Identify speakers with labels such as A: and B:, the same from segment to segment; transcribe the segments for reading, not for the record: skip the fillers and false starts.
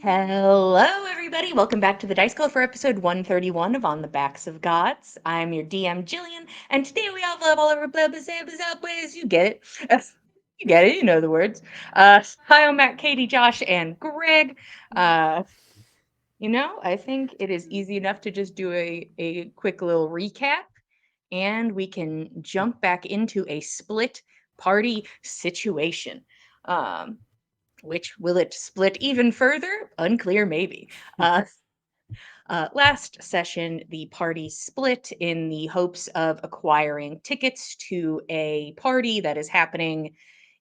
A: Hello, everybody. Welcome back to the Dice Call for episode 131 of On the Backs of Gods. I'm your DM, Jillian, and today we all love all over blah blah blah blah ways. You get it. You get it. You know the words. Hi, I'm Matt, Katie, Josh, and Greg. Uh, I think it is easy enough to just do a quick little recap, and we can jump back into a split party situation. Um, which will it split even further? Unclear, maybe. Uh, Last session, the party split in the hopes of acquiring tickets to a party that is happening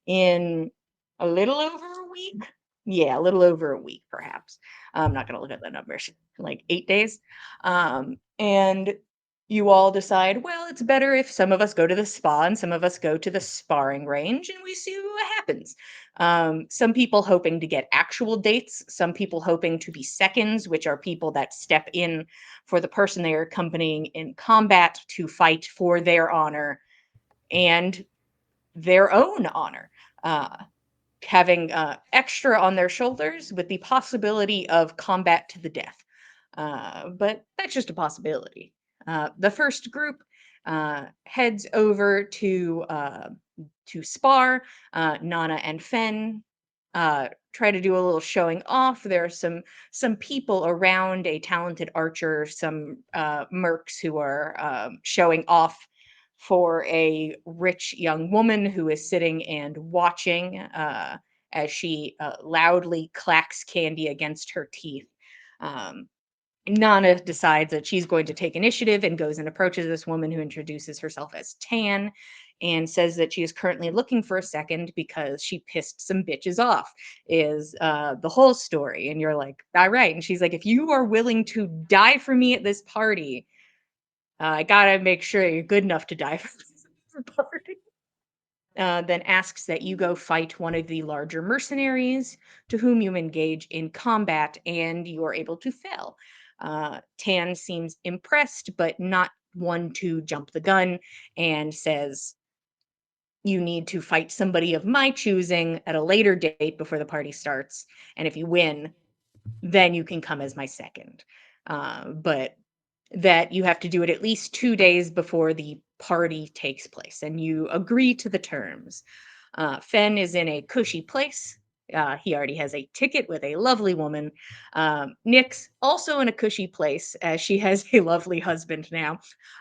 A: in a little over a week. Yeah, a little over a week, perhaps. I'm not going to look at the numbers. Like 8 days. And you all decide, well, it's better if some of us go to the spa and some of us go to the sparring range and we see what happens. Some people hoping to get actual dates, some people hoping to be seconds, which are people that step in for the person they are accompanying in combat to fight for their honor and their own honor. Uh, Having extra on their shoulders with the possibility of combat to the death. But that's just a possibility. The first group heads over to spar. Nana and Fen try to do a little showing off. There are some people around, a talented archer, some mercs who are showing off for a rich young woman who is sitting and watching as she loudly clacks candy against her teeth. Um, Nana decides that she's going to take initiative and goes and approaches this woman who introduces herself as Tan and says that she is currently looking for a second because she pissed some bitches off, is the whole story. And you're like, all right. And she's like, if you are willing to die for me at this party, I gotta make sure you're good enough to die for this party. Then asks that you go fight one of the larger mercenaries to whom you engage in combat, and you are able to fail. Tan seems impressed, but not one to jump the gun, and says, you need to fight somebody of my choosing at a later date before the party starts. And if you win, then you can come as my second. But that you have to do it at least 2 days before the party takes place, and you agree to the terms. Fen is in a cushy place. He already has a ticket with a lovely woman. Nyx also in a cushy place, as she has a lovely husband now.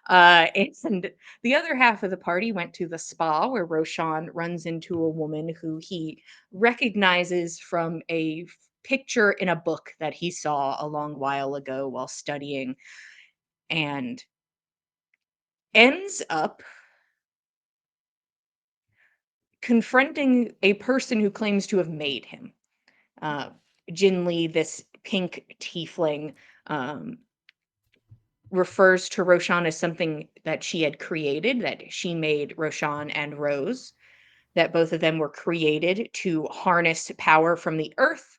A: And the other half of the party went to the spa, where Roshan runs into a woman who he recognizes from a picture in a book that he saw a long while ago while studying, and ends up confronting a person who claims to have made him. Uh, Jinli, this pink tiefling, um, refers to Roshan as something that she had created, that she made Roshan and Rose, that both of them were created to harness power from the earth,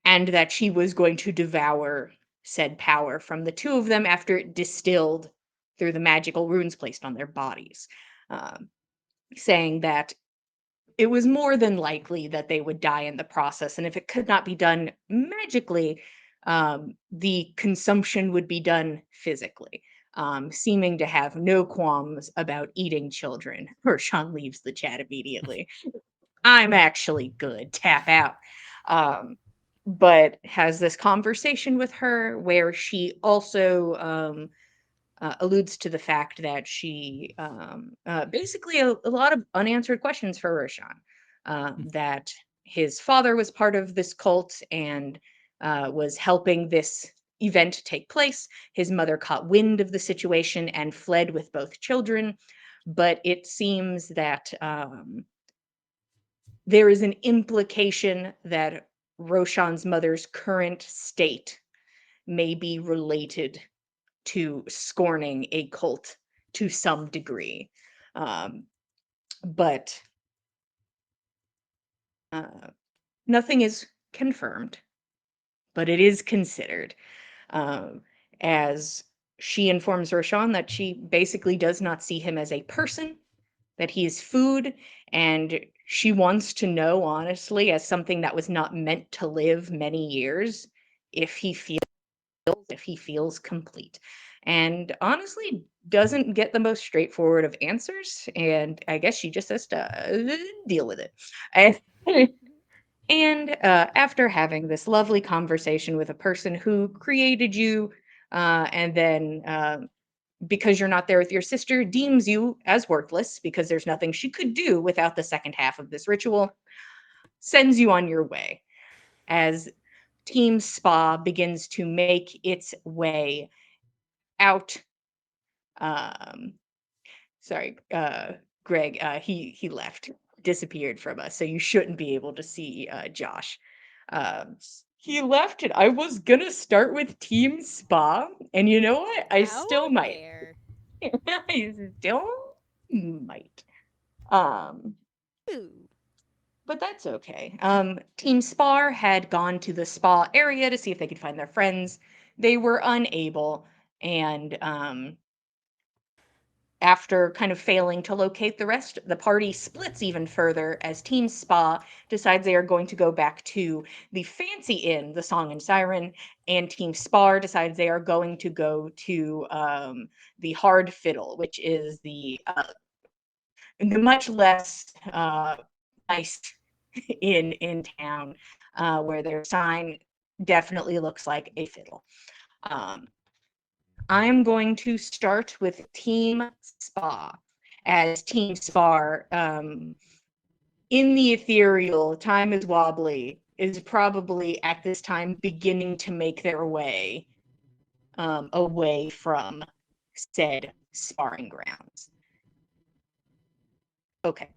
A: and that she was going to devour said power from the two of them after it distilled through the magical runes placed on their bodies. Um, Saying that it was more than likely that they would die in the process. And if it could not be done magically, the consumption would be done physically, seeming to have no qualms about eating children. Roshan leaves the chat immediately. I'm actually good. Tap out. Um, but has this conversation with her where she also alludes to the fact that she basically a lot of unanswered questions for Roshan. That his father was part of this cult and was helping this event take place. His mother caught wind of the situation and fled with both children. But it seems that there is an implication that Roshan's mother's current state may be related to scorning a cult to some degree. Um, but uh, nothing is confirmed, but it is considered. Um, as she informs Roshan that she basically does not see him as a person, that he is food, and She wants to know, honestly, as something that was not meant to live many years, if he feels complete. And honestly, doesn't get the most straightforward of answers, and I guess she just has to deal with it. And, after having this lovely conversation with a person who created you, and then because you're not there with your sister, deems you as worthless because there's nothing she could do without the second half of this ritual, sends you on your way as Team Spa begins to make its way out. Um, sorry, Greg, he left, disappeared from us, so you shouldn't be able to see Josh. Um, he left, and I was gonna start with Team Spa, and you know what? I
B: How
A: still might.
B: unfair.
A: I still might. Um,
B: Ooh.
A: but that's okay. Team Spar had gone to the spa area to see if they could find their friends. They were unable, and after kind of failing to locate the rest, the party splits even further as Team Spa decides they are going to go back to the fancy inn, the Song and Siren, and Team Spar decides they are going to go to the Hard Fiddle, which is the much less nice in town, where their sign definitely looks like a fiddle. Um, I'm going to start with Team Spa, as Team Spar, in the ethereal, time is wobbly, is probably at this time beginning to make their way away from said sparring grounds. Okay.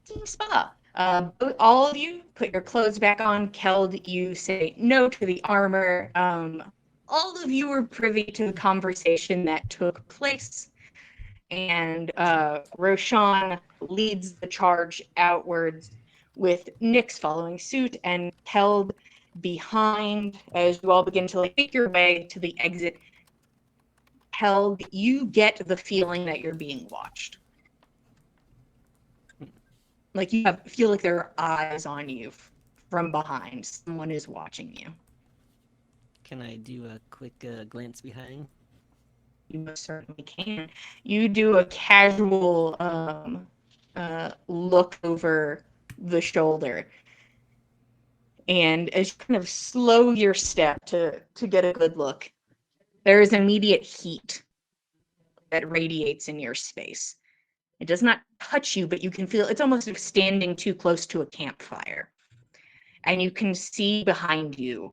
A: Team Spa. All of you put your clothes back on. Keld, you say no to the armor. All of you were privy to the conversation that took place, and Roshan leads the charge outwards, with Nyx following suit and Keld behind as you all begin to like make your way to the exit. Keld, you get the feeling that you're being watched. Like feel like there are eyes on you from behind. Someone is watching you.
C: Can I do a quick glance behind?
A: You most certainly can. You do a casual look over the shoulder, and as you kind of slow your step to get a good look, there is immediate heat that radiates in your space. It does not touch you, but you can feel it's almost like standing too close to a campfire. And you can see behind you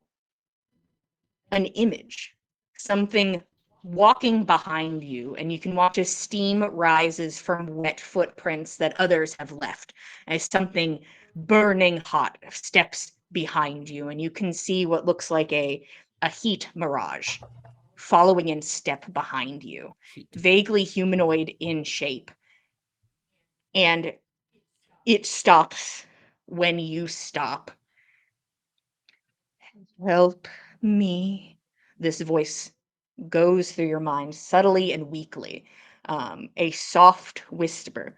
A: an image, something walking behind you, and you can watch as steam rises from wet footprints that others have left, as something burning hot steps behind you, and you can see what looks like a heat mirage following in step behind you,
C: Heat.
A: vaguely humanoid in shape. And it stops when you stop. Help me. This voice goes through your mind subtly and weakly. A soft whisper.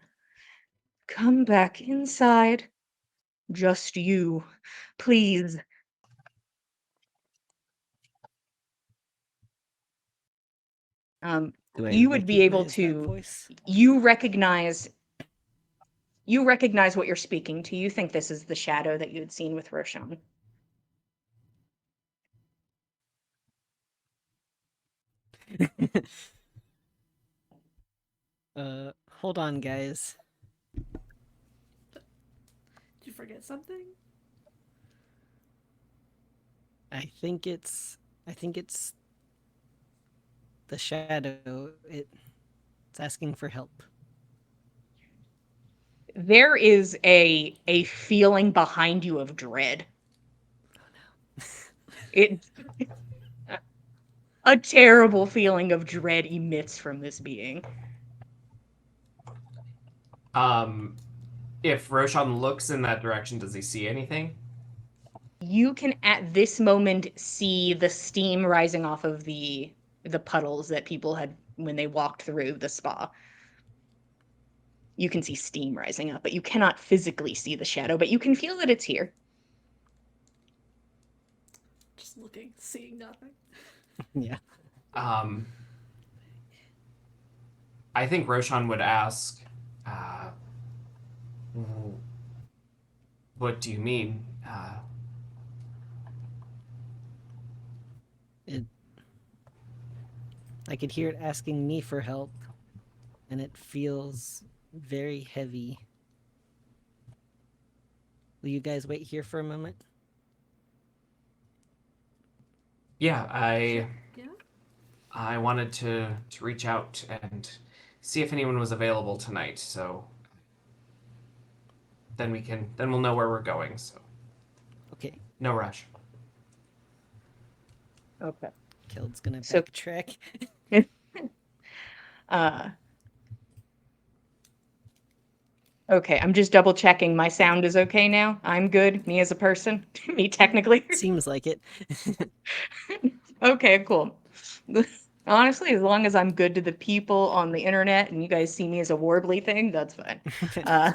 A: Come back inside. Just you. Please.
C: Do I
A: You would be able
C: recognize that
A: to
C: voice?
A: you recognize you recognize what you're speaking to. You think this is the shadow that you had seen with Roshan.
C: Hold on, guys.
D: Did you forget something?
C: I think it's. I think it's the shadow. It's asking for help.
A: There is a feeling behind you of dread. It a terrible feeling of dread emits from this being.
D: Um, if Roshan looks in that direction, does he see anything?
A: You can at this moment see the steam rising off of the puddles that people had when they walked through the spa. You can see steam rising up, but you cannot physically see the shadow, but you can feel that it's here.
B: Just looking, seeing nothing.
C: Yeah.
D: I think Roshan would ask, uh, what do you mean?
C: It. I could hear it asking me for help, and it feels very heavy. Will you guys wait here for a moment?
D: Yeah,
B: Yeah.
D: I wanted to reach out and see if anyone was available tonight. So then we'll know where we're going. So
C: Okay.
D: no rush.
A: Okay.
C: Keld's gonna
A: So,
C: backtrack.
A: uh, okay, I'm just double checking my sound is okay now. I'm good, me as a person, me technically.
C: Seems like it.
A: Okay, cool. Honestly, as long as I'm good to the people on the internet and you guys see me as a warbly thing, that's fine. Uh,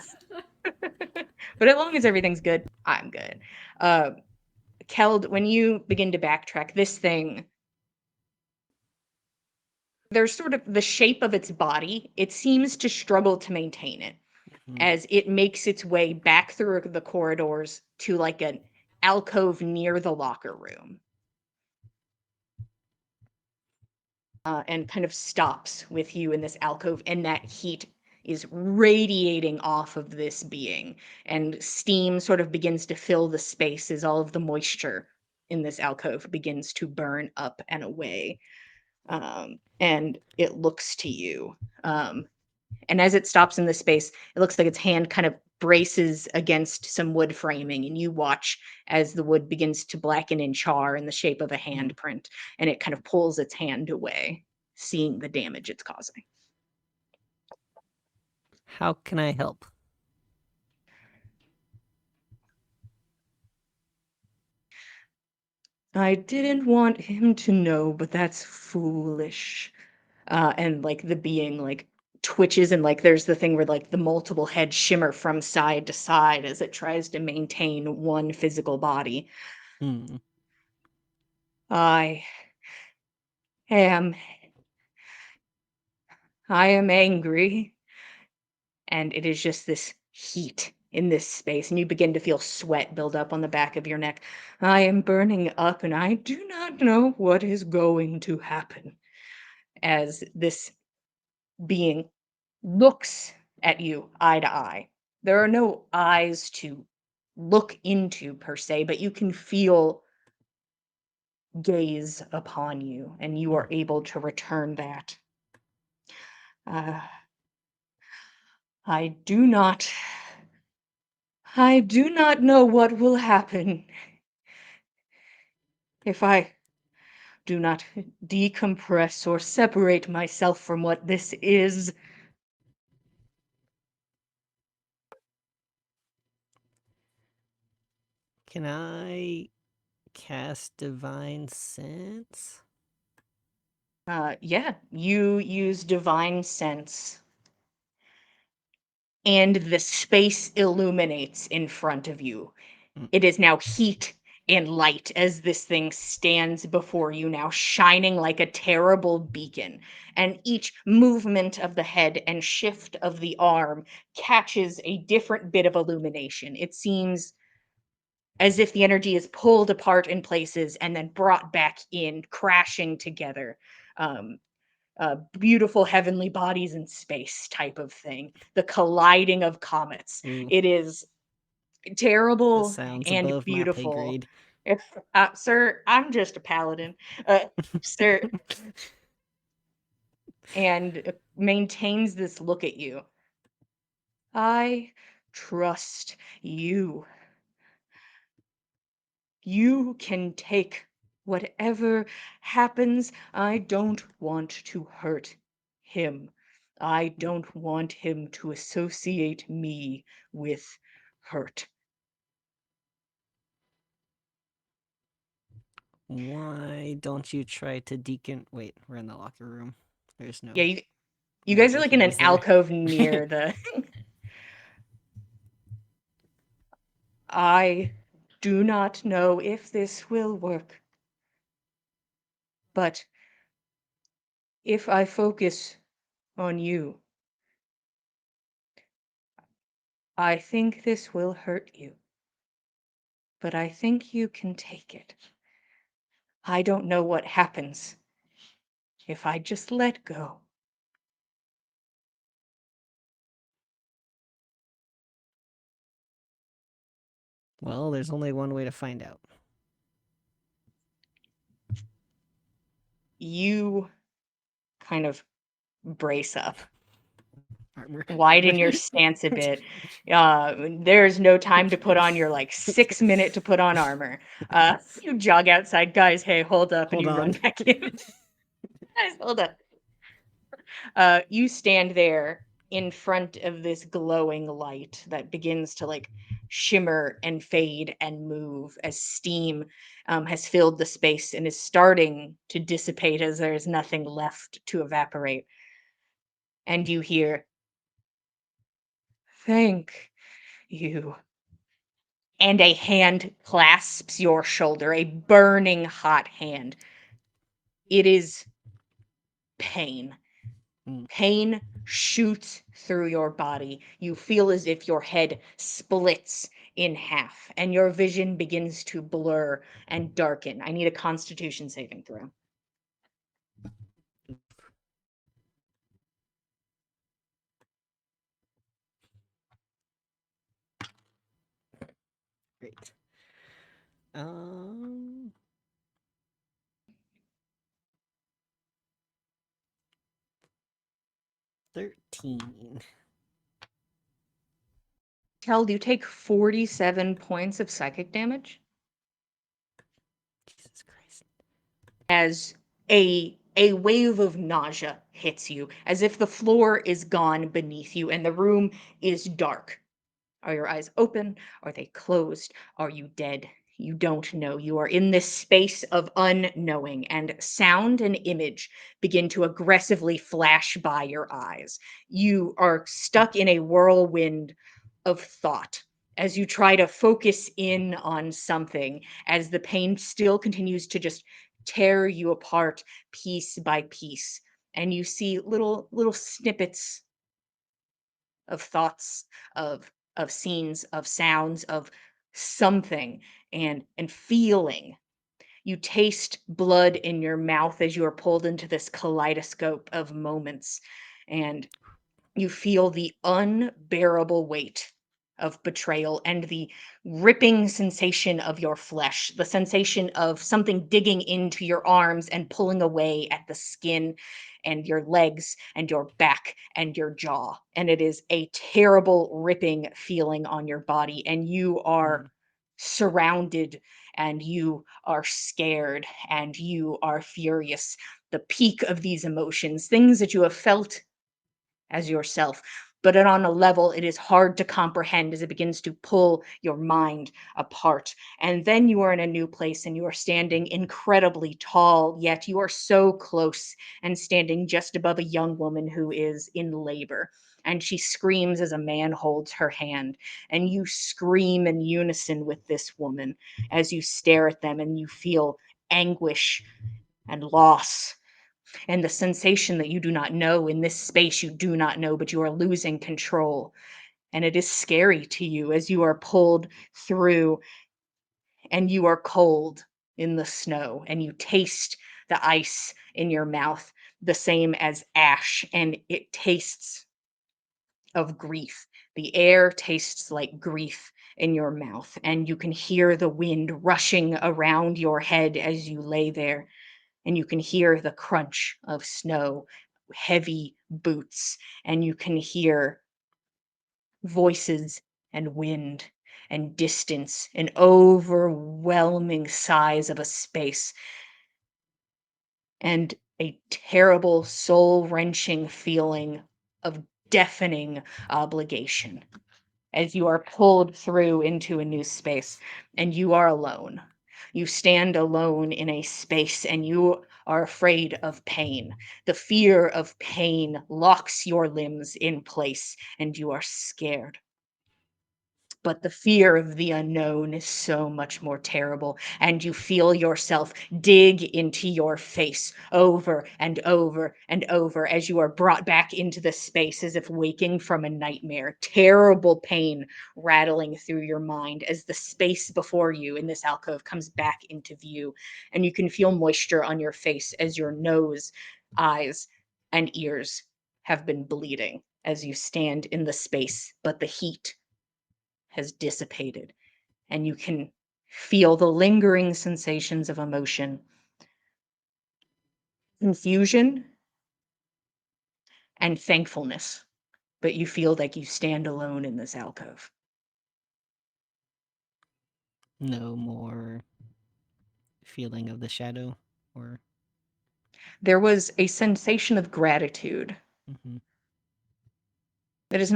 A: but as long as everything's good, I'm good. Keld, when you begin to backtrack, this thing, there's sort of the shape of its body. It seems to struggle to maintain it as it makes its way back through the corridors to like an alcove near the locker room. And kind of stops with you in this alcove, and that heat is radiating off of this being, and steam sort of begins to fill the space as all of the moisture in this alcove begins to burn up and away. And it looks to you. And as it stops in the space, it looks like its hand kind of braces against some wood framing, and you watch as the wood begins to blacken and char in the shape of a handprint, and it kind of pulls its hand away, seeing the damage it's causing.
C: How can I help?
A: I didn't want him to know, but that's foolish. And like the being like twitches, and like there's the thing where like the multiple heads shimmer from side to side as it tries to maintain one physical body.
C: Hmm.
A: I am I am angry, and it is just this heat in this space, and you begin to feel sweat build up on the back of your neck. I am burning up, and I do not know what is going to happen. As this being looks at you eye to eye. There are no eyes to look into per se, but you can feel gaze upon you, and you are able to return that. Uh, I do not I do not know what will happen if I do not decompress or separate myself from what this is.
C: Can I cast Divine Sense?
A: Yeah, you use divine sense, and the space illuminates in front of you.
C: Mm.
A: It is now heat and light as this thing stands before you now, shining like a terrible beacon. And each movement of the head and shift of the arm catches a different bit of illumination. It seems as if the energy is pulled apart in places and then brought back in, crashing together. Um, Beautiful heavenly bodies in space type of thing. The colliding of comets.
C: Ooh,
A: It is
C: this
A: terrible
C: sounds
A: and
C: above my pay
A: beautiful.
C: grade.
A: If, sir, I'm just a paladin, sir, and maintains this look at you. I trust you. You can take whatever happens. I don't want to hurt him. I don't want him to associate me with hurt.
C: Why don't you try to decon? Wait, we're in the locker room. There's
A: Yeah,
C: no.
A: You guys are
C: if
A: like
C: he
A: in an
C: was there.
A: alcove near the. I do not know if this will work, but if I focus on you, I think this will hurt you, but I think you can take it. I don't know what happens if I just let go.
C: Well, there's only one way to find out.
A: You kind of brace up,
C: Armor.
A: widen your stance a bit. There's no time to put on your like 6 minute to put on armor. You jog outside, guys. Hey, hold up, and
C: Hold
A: you run
C: on.
A: back in. Guys, hold up. You stand there in front of this glowing light that begins to like shimmer and fade and move as steam has filled the space and is starting to dissipate as there's nothing left to evaporate. And you hear, "Thank you." And a hand clasps your shoulder, a burning hot hand. It is pain. Pain shoots through your body. You feel as if your head splits in half and your vision begins to blur and darken. I need a constitution saving throw.
C: Great. Um. 13.
A: Kel, you take 47 points of psychic damage
C: Jesus Christ.
A: as a wave of nausea hits you, as if the floor is gone beneath you and the room is dark. Are your eyes open? Are they closed? Are you dead? You don't know. You are in this space of unknowing, and sound and image begin to aggressively flash by your eyes. You are stuck in a whirlwind of thought as you try to focus in on something, as the pain still continues to just tear you apart piece by piece. And you see little snippets of thoughts, of scenes, of sounds, of something and feeling. You taste blood in your mouth as you are pulled into this kaleidoscope of moments, and you feel the unbearable weight of betrayal and the ripping sensation of your flesh, the sensation of something digging into your arms and pulling away at the skin and your legs and your back and your jaw. And it is a terrible, ripping feeling on your body. And you are surrounded and you are scared and you are furious. The peak of these emotions, things that you have felt as yourself, but on a level it is hard to comprehend as it begins to pull your mind apart. And then you are in a new place and you are standing incredibly tall, yet you are so close and standing just above a young woman who is in labor. And she screams as a man holds her hand. And you scream in unison with this woman as you stare at them and you feel anguish and loss and the sensation that you do not know in this space you do not know, but you are losing control. And it is scary to you as you are pulled through and you are cold in the snow and you taste the ice in your mouth, the same as ash, and it tastes of grief. The air tastes like grief in your mouth, and you can hear the wind rushing around your head as you lay there and you can hear the crunch of snow, heavy boots, and you can hear voices and wind and distance, an overwhelming size of a space, and a terrible, soul wrenching feeling of deafening obligation as you are pulled through into a new space and you are alone. You stand alone in a space and you are afraid of pain. The fear of pain locks your limbs in place, and you are scared. But the fear of the unknown is so much more terrible, and you feel yourself dig into your face over and over and over as you are brought back into the space as if waking from a nightmare. Terrible pain rattling through your mind as the space before you in this alcove comes back into view, and you can feel moisture on your face as your nose, eyes, and ears have been bleeding as you stand in the space, but the heat has dissipated, and you can feel the lingering sensations of emotion, confusion, and thankfulness. But you feel like you stand alone in this alcove.
C: No more feeling of the shadow, or
A: There was a sensation of gratitude.
C: mhm.
A: It's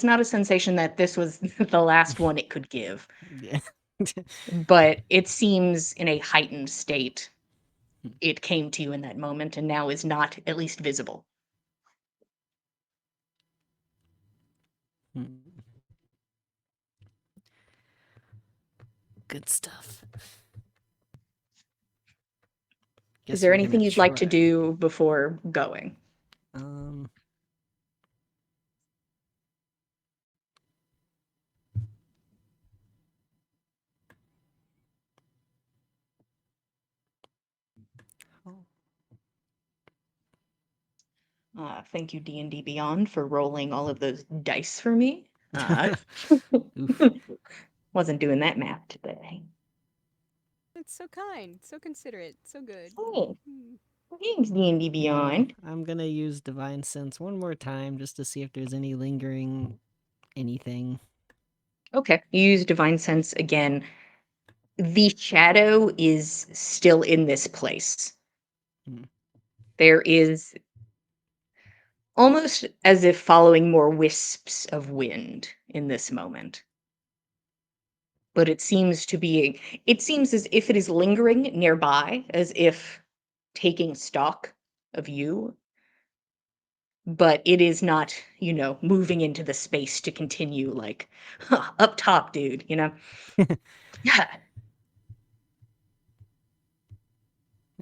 A: not a sensation that this was the last one it could give,
C: Yeah.
A: but it seems in a heightened state. It came to you in that moment and now is not at least visible.
C: Hmm. Good stuff.
A: Is
C: Guess
A: there
C: we're
A: anything
C: gonna
A: you'd like to
C: try.
A: do before going?
C: Um. Oh.
A: Thank you, D&D Beyond, for rolling all of those dice for me.
C: Oof.
A: Wasn't doing that math today.
B: It's so kind, so considerate, so good.
A: Oh,
B: Hmm.
A: thanks, D&D
C: Well,
A: Beyond.
C: I'm gonna use divine sense one more time just to see if there's any lingering anything.
A: Okay, you use Divine Sense again. The shadow is still in this place.
C: Hmm.
A: There is almost as if following more wisps of wind in this moment. But it seems as if it is lingering nearby, as if taking stock of you, but it is not, moving into the space to continue like up top, dude, Yeah.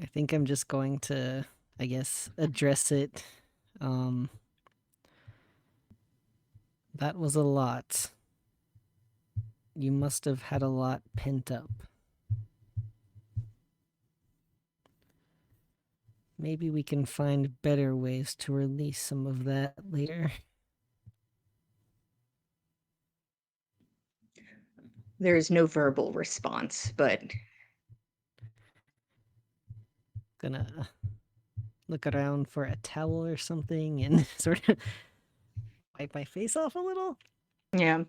C: I think I'm just going to, I guess, address it. Um, that was a lot. You must have had a lot pent up. Maybe we can find better ways to release some of that later.
A: There is no verbal response, but
C: Gonna look around for a towel or something and sort of wipe my face off a little.
A: yeah,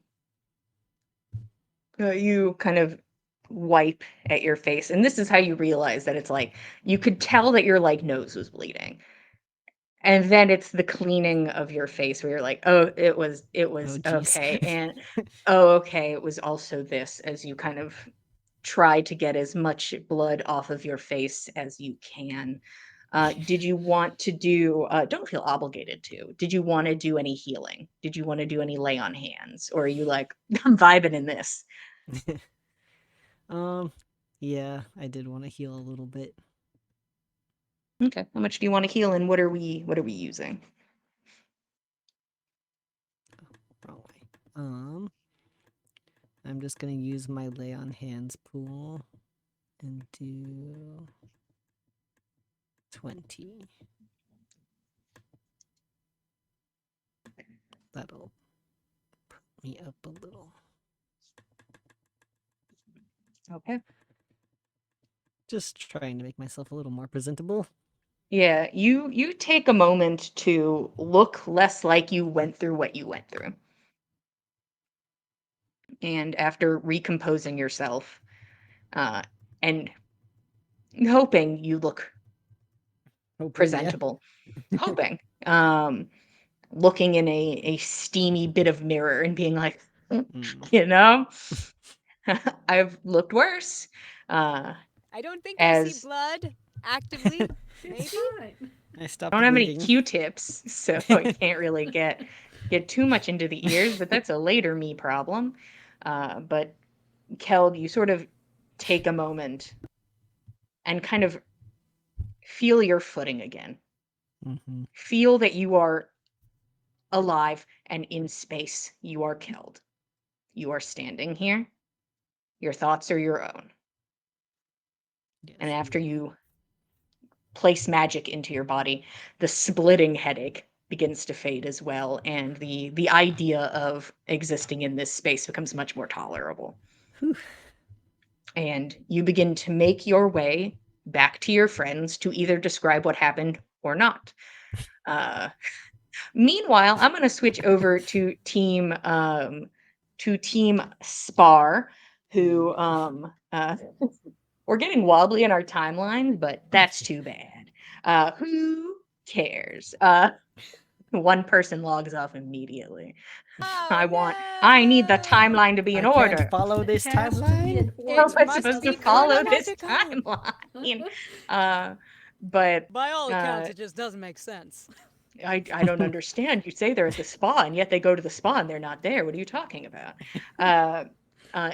A: you kind of wipe at your face, and this is how you realize that it's like you could tell that your like nose was bleeding. And then it's the cleaning of your face where you're like, "Oh, it
C: Oh,
A: was
C: jeez.
A: okay." And, "Oh, okay, it was also this," as you kind of try to get as much blood off of your face as you can. Did you want to do don't feel obligated to. Did you wanna do any healing? Did you wanna do any lay on hands? Or are you like, "I'm vibing in this."
C: um, yeah, I did want to heal a little bit.
A: Okay. How much do you wanna heal, and what are we using?
C: Wrong way. I'm just gonna use my lay on hands pool and do 20. That'll put me up a little.
A: Okay.
C: Just trying to make myself a little more presentable.
A: Yeah, you take a moment to look less like you went through what you went through. And after recomposing yourself, uh, and hoping you look
C: Hoping, yeah.
A: presentable, hoping, um, looking in a steamy bit of mirror and being like,
C: Mm.
A: you know, I've looked worse.
B: I don't think I see
A: As
B: blood. Actively, maybe.
C: I
A: I
C: stopped
A: don't have any
C: bleeding.
A: Q-tips, so I can't really get too much into the ears, but that's a later me problem. But Keld, you sort of take a moment and kind of feel your footing again.
C: Mm-hmm.
A: Feel that you are alive and in space. You are Keld. You are standing here. Your thoughts are your own.
C: Yes.
A: And after you place magic into your body, the splitting headache begins to fade as well, and the idea of existing in this space becomes much more tolerable.
C: Whew.
A: And you begin to make your way back to your friends to either describe what happened or not. Uh, Meanwhile, I'm going to switch over to Team Spar, who we're getting wobbly in our timelines, but that's too bad. Who cares? One person logs off immediately.
B: Oh
A: I need the
B: no!
A: timeline to be in
C: I can't
A: order.
C: follow this
E: It has to be
C: timeline.
E: in
A: How
B: It
A: am I
B: must
A: supposed to
B: be
A: follow this
B: chronological.
A: timeline? Uh, but
B: By all accounts,
A: uh,
B: it just doesn't make sense.
A: I don't understand. You say they're at the spa, and yet they go to the spa and they're not there. What are you talking about? Uh,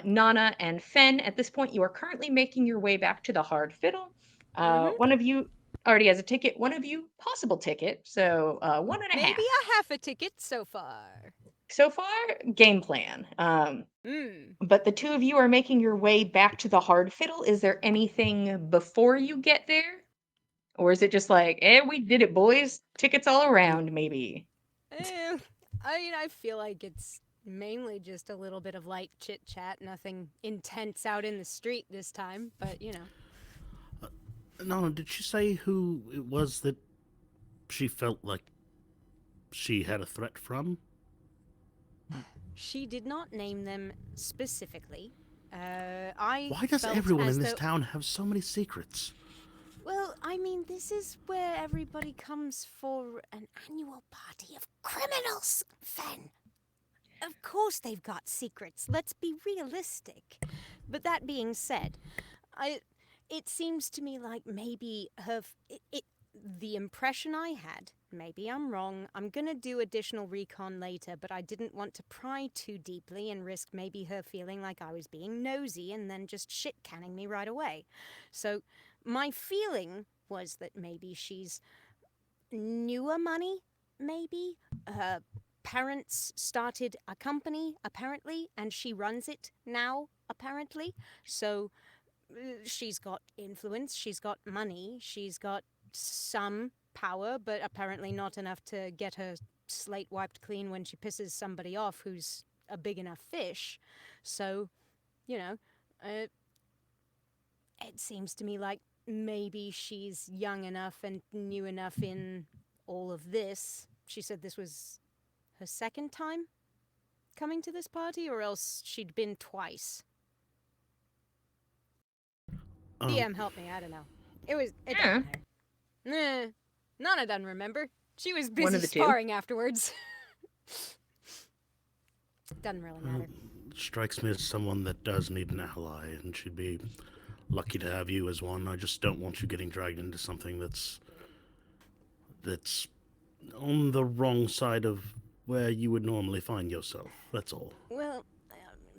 A: Nana and Fen, at this point, you are currently making your way back to the hard fiddle.
B: Mhm.
A: One of you already has a ticket. One of you, possible ticket. So one and a
B: Maybe
A: half.
B: a half a ticket so far.
A: So far, game plan.
B: Hmm.
A: But the two of you are making your way back to the hard fiddle. Is there anything before you get there? Or is it just like, we did it, boys. Tickets all around, maybe.
B: I feel like it's mainly just a little bit of light chit chat, nothing intense out in the street this time, but you know.
F: No, did she say who it was that she felt like she had a threat from?
B: She did not name them specifically. I
F: Why does
B: felt
F: everyone
B: as
F: in this
B: though-
F: town have so many secrets?
B: Well, I mean, this is where everybody comes for an annual party of criminals, Fen. Of course they've got secrets. Let's be realistic. But that being said, it seems to me like maybe the impression I had, maybe I'm wrong. I'm going to do additional recon later, but I didn't want to pry too deeply and risk maybe her feeling like I was being nosy and then just shit-canning me right away. So my feeling was that maybe she's newer money, maybe. Her parents started a company, apparently, and she runs it now, apparently. So she's got influence, she's got money, she's got some power, but apparently not enough to get her slate wiped clean when she pisses somebody off who's a big enough fish. So, you know, it seems to me like maybe she's young enough and new enough in all of this. She said this was her second time coming to this party, or else she'd been twice. DM, help me, I don't know. It
A: Yeah.
B: Nana doesn't remember. She was
A: One
B: busy
A: of the two.
B: sparring afterwards. Doesn't really matter.
F: Strikes me as someone that does need an ally, and she'd be lucky to have you as one. I just don't want you getting dragged into something that's on the wrong side of where you would normally find yourself. That's all.
B: Well,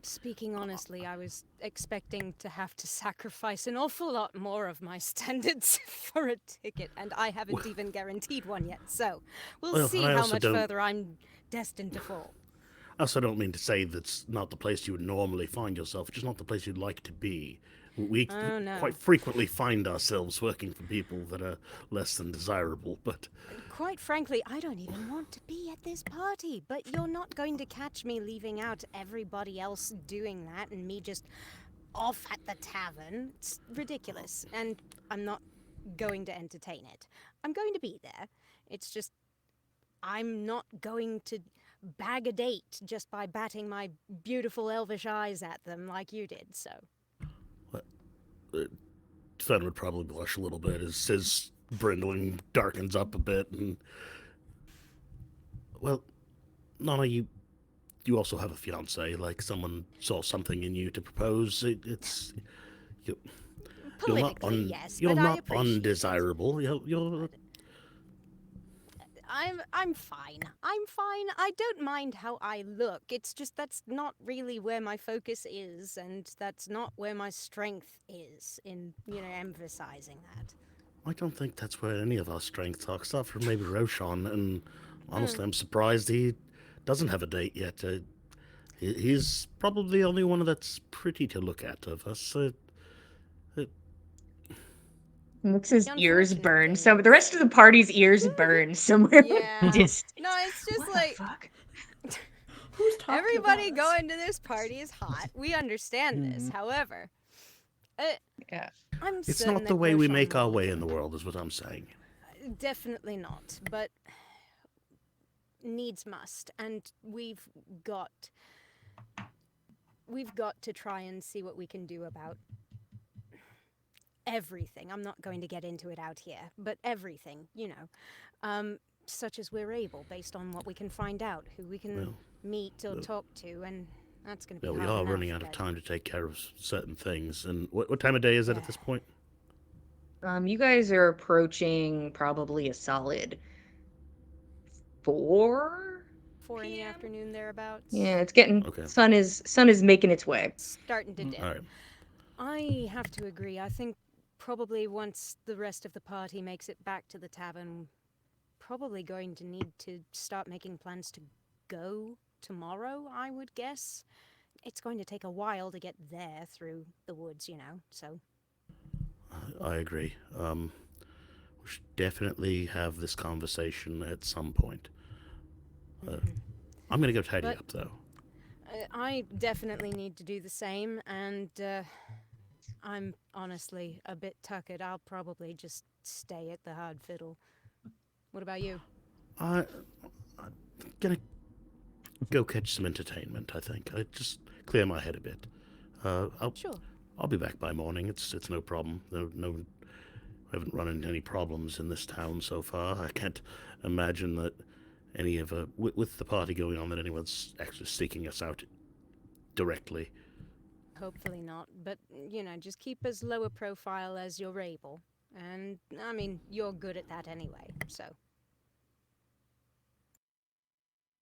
B: speaking honestly, I was expecting to have to sacrifice an awful lot more of my standards for a ticket, and I haven't even guaranteed one yet, so we'll
F: Well,
B: see
F: and I
B: how
F: also
B: much
F: don't-
B: further I'm destined to fall.
F: I also don't mean to say that's not the place you would normally find yourself, just not the place you'd like to be. We
B: Oh, no.
F: quite frequently find ourselves working for people that are less than desirable, but
B: Quite frankly, I don't even want to be at this party, but you're not going to catch me leaving out everybody else doing that and me just off at the tavern. It's ridiculous, and I'm not going to entertain it. I'm going to be there. It's just, I'm not going to bag a date just by batting my beautiful elvish eyes at them like you did, so.
F: Fen would probably blush a little bit as his brindling darkens up a bit. And well, Nana, you also have a fiance. Like someone saw something in you to propose.
B: Politically, yes,
F: You're
B: but I
F: not
B: appreciate it.
F: undesirable. You're
B: I'm fine. I'm fine. I don't mind how I look. It's just that's not really where my focus is, and that's not where my strength is in, emphasizing that.
F: I don't think that's where any of our strengths are, except for maybe Roshan. And honestly,
B: Mm.
F: I'm surprised he doesn't have a date yet. He's probably the only one that's pretty to look at of us.
A: Makes his
B: The
A: ears
B: unfortunate
A: burn.
B: thing
A: So the rest of
B: is,
A: the party's ears burn somewhere
B: yeah.
A: distant.
B: No, it's just
A: What
B: like
A: the fuck?
E: Who's talking
B: everybody
E: about us?
B: going to this party is hot. We understand this. However, uh,
A: Yeah.
B: I'm
F: It's
B: certain
F: not the
B: that
F: way we
B: Roshan
F: make our
B: will-
F: way in the world, is what I'm saying.
B: Definitely not, but needs must, and we've got to try and see what we can do about everything. I'm not going to get into it out here, but everything, such as we're able, based on what we can find out, who we can
F: Well,
B: meet or
F: well-
B: talk to, and that's going to be
F: Yeah, we
B: hard
F: are
B: enough,
F: running out of
B: but-
F: time to take care of certain things. And what time of day is it at this point?
A: You guys are approaching probably a solid 4
B: 4 in the
A: PM?
B: afternoon thereabouts.
A: Yeah, it's getting
F: Okay.
A: sun is making its way.
B: Starting to dim.
F: All right.
B: I have to agree. I think probably once the rest of the party makes it back to the tavern, probably going to need to start making plans to go tomorrow, I would guess. It's going to take a while to get there through the woods, so.
F: I agree. We should definitely have this conversation at some point. I'm going to go tidy
B: But-
F: up, though.
B: I definitely need to do the same, and I'm honestly a bit tuckered. I'll probably just stay at the Hard Fiddle. What about you?
F: I'm going to go catch some entertainment, I think. I just clear my head a bit.
B: Sure.
F: I'll be back by morning. It's no problem. We haven't run into any problems in this town so far. I can't imagine that any of with the party going on, that anyone's actually seeking us out directly.
B: Hopefully not, but, just keep as low a profile as you're able. And, I mean, you're good at that anyway, so.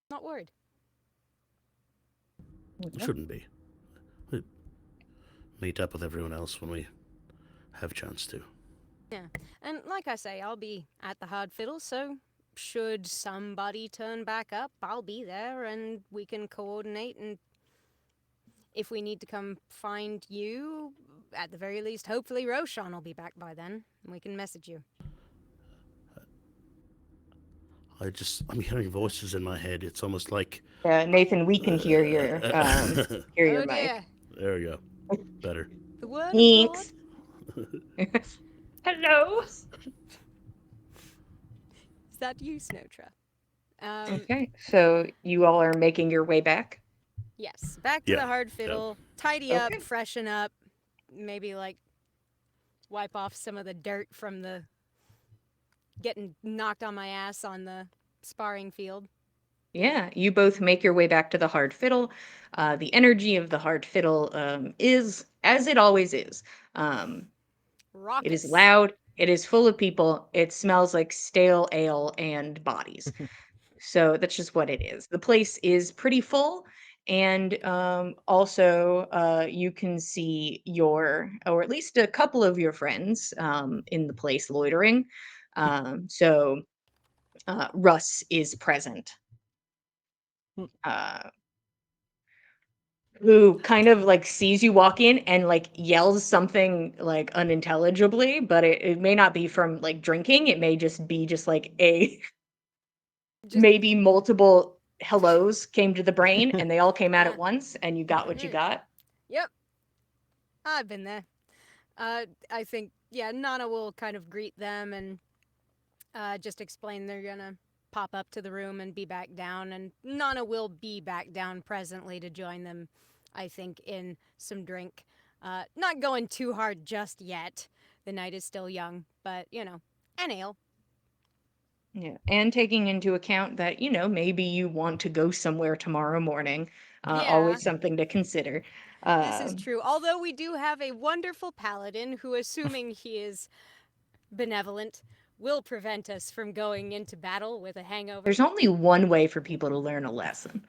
B: Not worried.
F: Shouldn't be. We meet up with everyone else when we have a chance to.
B: Yeah, and like I say, I'll be at the Hard Fiddle, so should somebody turn back up, I'll be there, and we can coordinate, and if we need to come find you, at the very least, hopefully Roshan will be back by then, and we can message you.
F: I'm hearing voices in my head. It's almost like,
A: Nathan, we can hear your
B: Oh
A: mic.
B: dear,
F: there we go. Better.
B: the word
A: Thanks.
B: of
A: Hello.
B: God. Is that you, Snotra?
A: Okay, so you all are making your way back.
B: Yes, back to
F: Yeah,
B: the Hard Fiddle, tidy up,
A: Okay.
B: freshen up, maybe wipe off some of the dirt from the getting knocked on my ass on the sparring field.
A: Yeah, you both make your way back to the Hard Fiddle. The energy of the Hard Fiddle is as it always is.
B: Raucous.
A: It is loud. It is full of people. It smells like stale ale and bodies. So that's just what it is. The place is pretty full. And also, you can see or at least a couple of your friends in the place loitering. So Russ is present. Uh, who kind of sees you walk in and yells something unintelligibly, but it may not be from drinking. It may just be a
B: Just-
A: maybe multiple hellos came to the brain and they all came out at
B: Yeah.
A: once and you got what you got.
B: Yep. I've been there. I think, Nana will kind of greet them and just explain they're gonna pop up to the room and be back down. And Nana will be back down presently to join them, I think, in some drink. Not going too hard just yet. The night is still young, but, an ale.
A: Yeah. And taking into account that, maybe you want to go somewhere tomorrow morning.
B: Yeah.
A: Always something to consider.
B: This is
A: Um,
B: true. Although we do have a wonderful paladin who, assuming he is benevolent, will prevent us from going into battle with a hangover.
A: There's only one way for people to learn a lesson,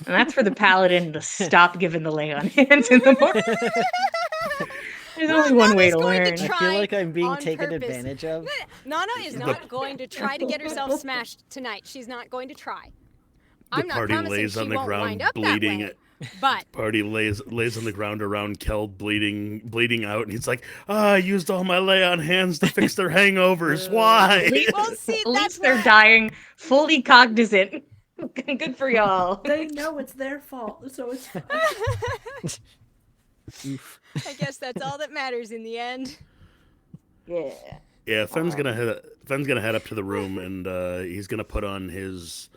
A: and that's for the paladin to stop giving the lay on hands in the morning. There's
B: Well,
A: only one way
B: Nana's
A: to
B: going to
A: learn.
C: I
B: try
C: feel like I'm being
B: on
C: taken
B: purpose.
C: advantage of.
B: Nana is not going to try to get herself smashed tonight. She's not going to try. I'm not
F: party
B: promising
F: lays
B: she
F: on the
B: won't
F: ground
B: wind up
F: bleeding.
B: that way. But
F: Party lays on the ground around Kel, bleeding out, and he's like, I used all my lay on hands to fix their hangovers. Why?
B: well, see,
A: At
B: that's
A: least they're
B: why.
A: dying fully cognizant. Good for y'all.
E: They know it's their fault, so it's fine.
C: Oof.
B: I guess that's all that matters in the end.
A: Yeah.
F: Yeah, Fenn's gonna head up to the room, and he's gonna put on his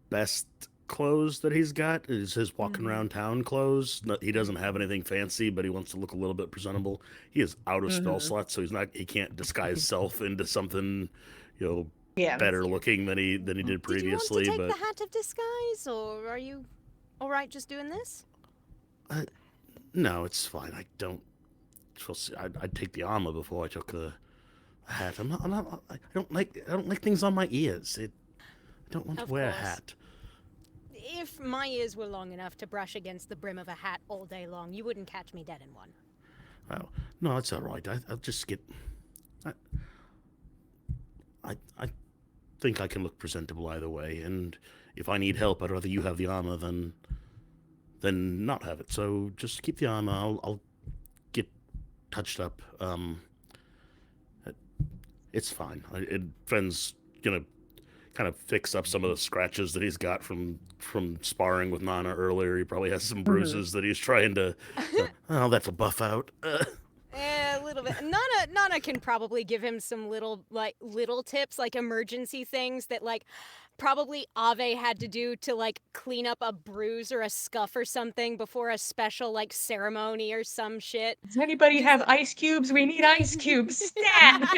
F: best clothes that he's got. Is his walking around town clothes. He doesn't have anything fancy, but he wants to look a little bit presentable. He is out of spell slots, so he can't disguise self into something,
A: Yeah.
F: better looking than he did previously.
B: Did you want to take
F: But
B: the hat of disguise, or are you all right just doing this?
F: no, it's fine. I don't. I'd take the armor before I took the hat. I don't like things on my ears. I don't want to
B: Of
F: wear a
B: course.
F: hat.
B: If my ears were long enough to brush against the brim of a hat all day long, you wouldn't catch me dead in one.
F: Oh, no, it's all right. I'll just get. I think I can look presentable either way, and if I need help, I'd rather you have the armor than not have it. So just keep the armor. I'll get touched up. It's fine. Friend's gonna kind of fix up some of the scratches that he's got from sparring with Nana earlier. He probably has some bruises that he's trying to. That'll buff out.
B: A little bit. Nana can probably give him some little tips, like emergency things that probably Ave had to do to clean up a bruise or a scuff or something before a special ceremony or some shit.
A: Does anybody have ice cubes? We need ice cubes. Stat!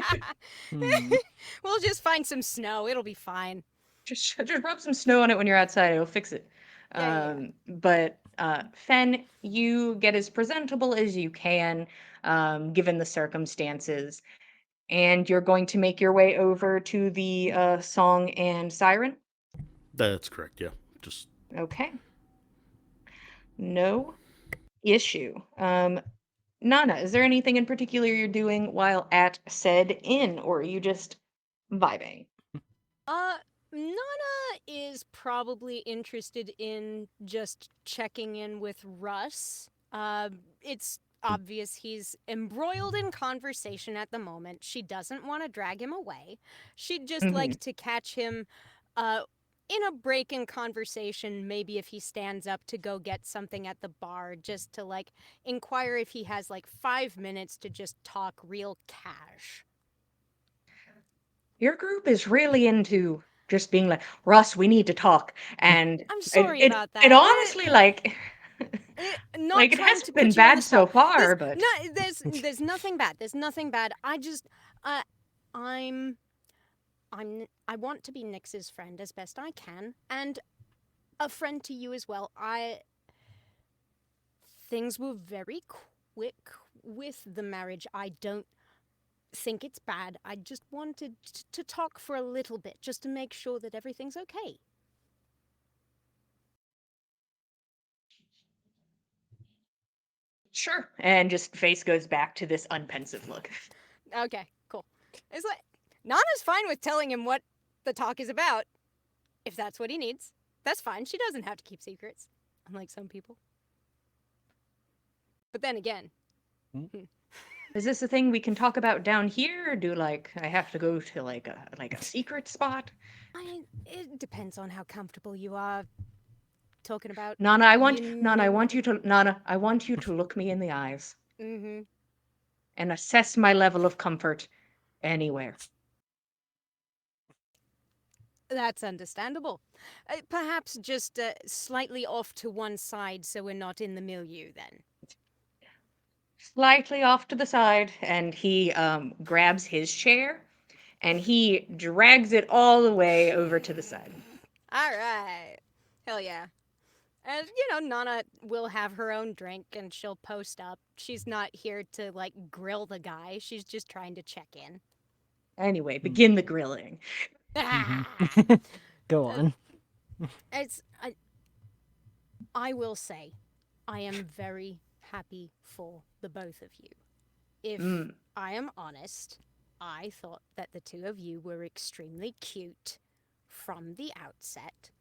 B: We'll just find some snow. It'll be fine.
A: just rub some snow on it when you're outside. It'll fix it.
B: Yeah.
A: But Fen, you get as presentable as you can, given the circumstances, and you're going to make your way over to the Song and Siren.
F: That's correct. Yeah, just
A: Okay. No issue. Nana, is there anything in particular you're doing while at said inn, or are you just vibing?
B: Nana is probably interested in just checking in with Russ. It's obvious he's embroiled in conversation at the moment. She doesn't want to drag him away. She'd just like to catch him in a break in conversation, maybe if he stands up to go get something at the bar, just to inquire if he has 5 minutes to just talk real cash.
A: Your group is really into just being like, Russ, we need to talk. And
B: I'm sorry about that.
A: It honestly,
B: Not
A: it
B: trying
A: hasn't
B: to
A: been
B: put you on
A: bad
B: the
A: so
B: spot.
A: far, but
B: There's nothing bad. There's nothing bad. I want to be Nyx's friend as best I can, and a friend to you as well. Things were very quick with the marriage. I don't think it's bad. I just wanted to talk for a little bit, just to make sure that everything's okay.
A: sure. And just face goes back to this unpensive look.
B: Okay, cool. It's Nana's fine with telling him what the talk is about, if that's what he needs. That's fine. She doesn't have to keep secrets, unlike some people. But then again,
A: Is this a thing we can talk about down here, or do I have to go to a secret spot?
B: it depends on how comfortable you are talking about.
A: Nana, I want
B: You
A: Nana, I
B: know-
A: want you to look me in the eyes
B: Mm-hmm.
A: and assess my level of comfort anywhere.
B: That's understandable. Perhaps just slightly off to one side so we're not in the milieu then.
A: Slightly off to the side, and he grabs his chair and he drags it all the way over to the side.
B: All right. Hell yeah. And, Nana will have her own drink and she'll post up. She's not here to, grill the guy. She's just trying to check in.
A: Anyway, begin the grilling.
C: Go on.
B: It's, I will say, I am very happy for the both of you. If I am honest, I thought that the two of you were extremely cute from the outset,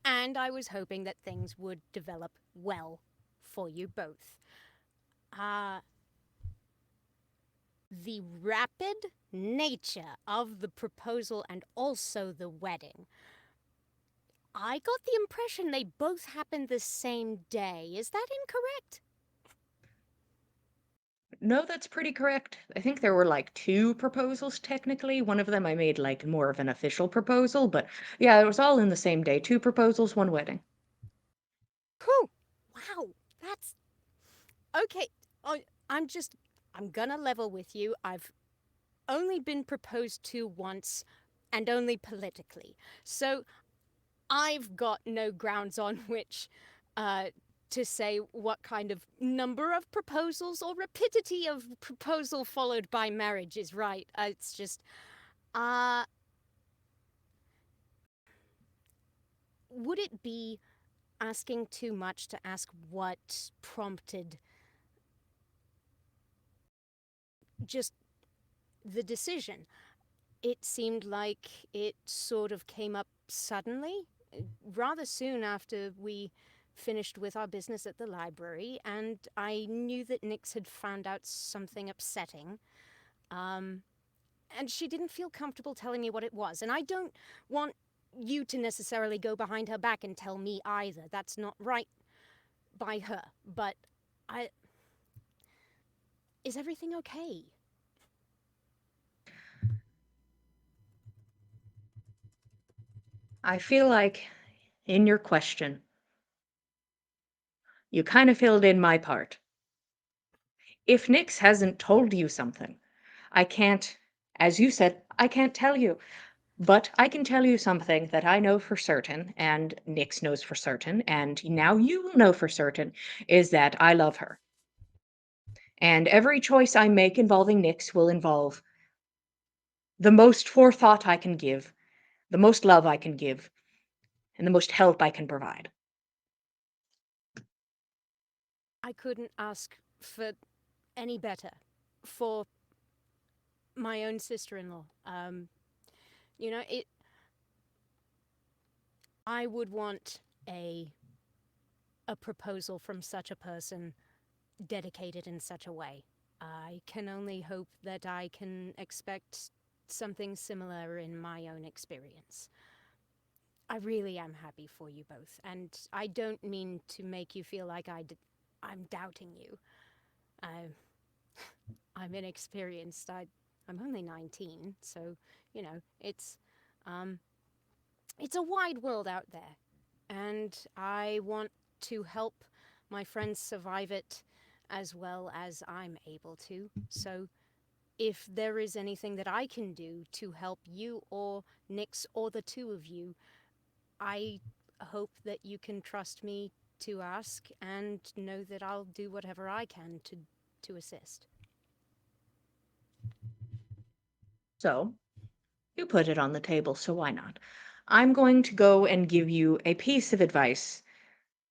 B: and I was hoping that things would develop well for you both. The rapid nature of the proposal and also the wedding, I got the impression they both happened the same day. Is that incorrect?
A: No, that's pretty correct. I think there were like two proposals technically. One of them I made like more of an official proposal, but yeah, it was all in the same day. Two proposals, one wedding.
B: Whew. Wow. That's okay. I'm gonna level with you. I've only been proposed to once and only politically. So I've got no grounds on which to say what kind of number of proposals or rapidity of proposal followed by marriage is right. It's just, would it be asking too much to ask what prompted just the decision? It seemed like it sort of came up suddenly, rather soon after we finished with our business at the library, and I knew that Nyx had found out something upsetting. And she didn't feel comfortable telling me what it was. And I don't want you to necessarily go behind her back and tell me either. That's not right by her. But is everything okay?
A: I feel like in your question, you kind of filled in my part. If Nyx hasn't told you something, I can't, as you said, I can't tell you. But I can tell you something that I know for certain, and Nyx knows for certain, and now you will know for certain, is that I love her. And every choice I make involving Nyx will involve the most forethought I can give, the most love I can give, and the most help I can provide.
B: I couldn't ask for any better for my own sister-in-law. I would want a proposal from such a person dedicated in such a way. I can only hope that I can expect something similar in my own experience. I really am happy for you both, and I don't mean to make you feel like I'm doubting you. I'm inexperienced. I'm only 19, so it's a wide world out there, and I want to help my friends survive it as well as I'm able to. So if there is anything that I can do to help you or Nyx or the two of you, I hope that you can trust me to ask and know that I'll do whatever I can to assist.
A: So, you put it on the table, so why not? I'm going to go and give you a piece of advice,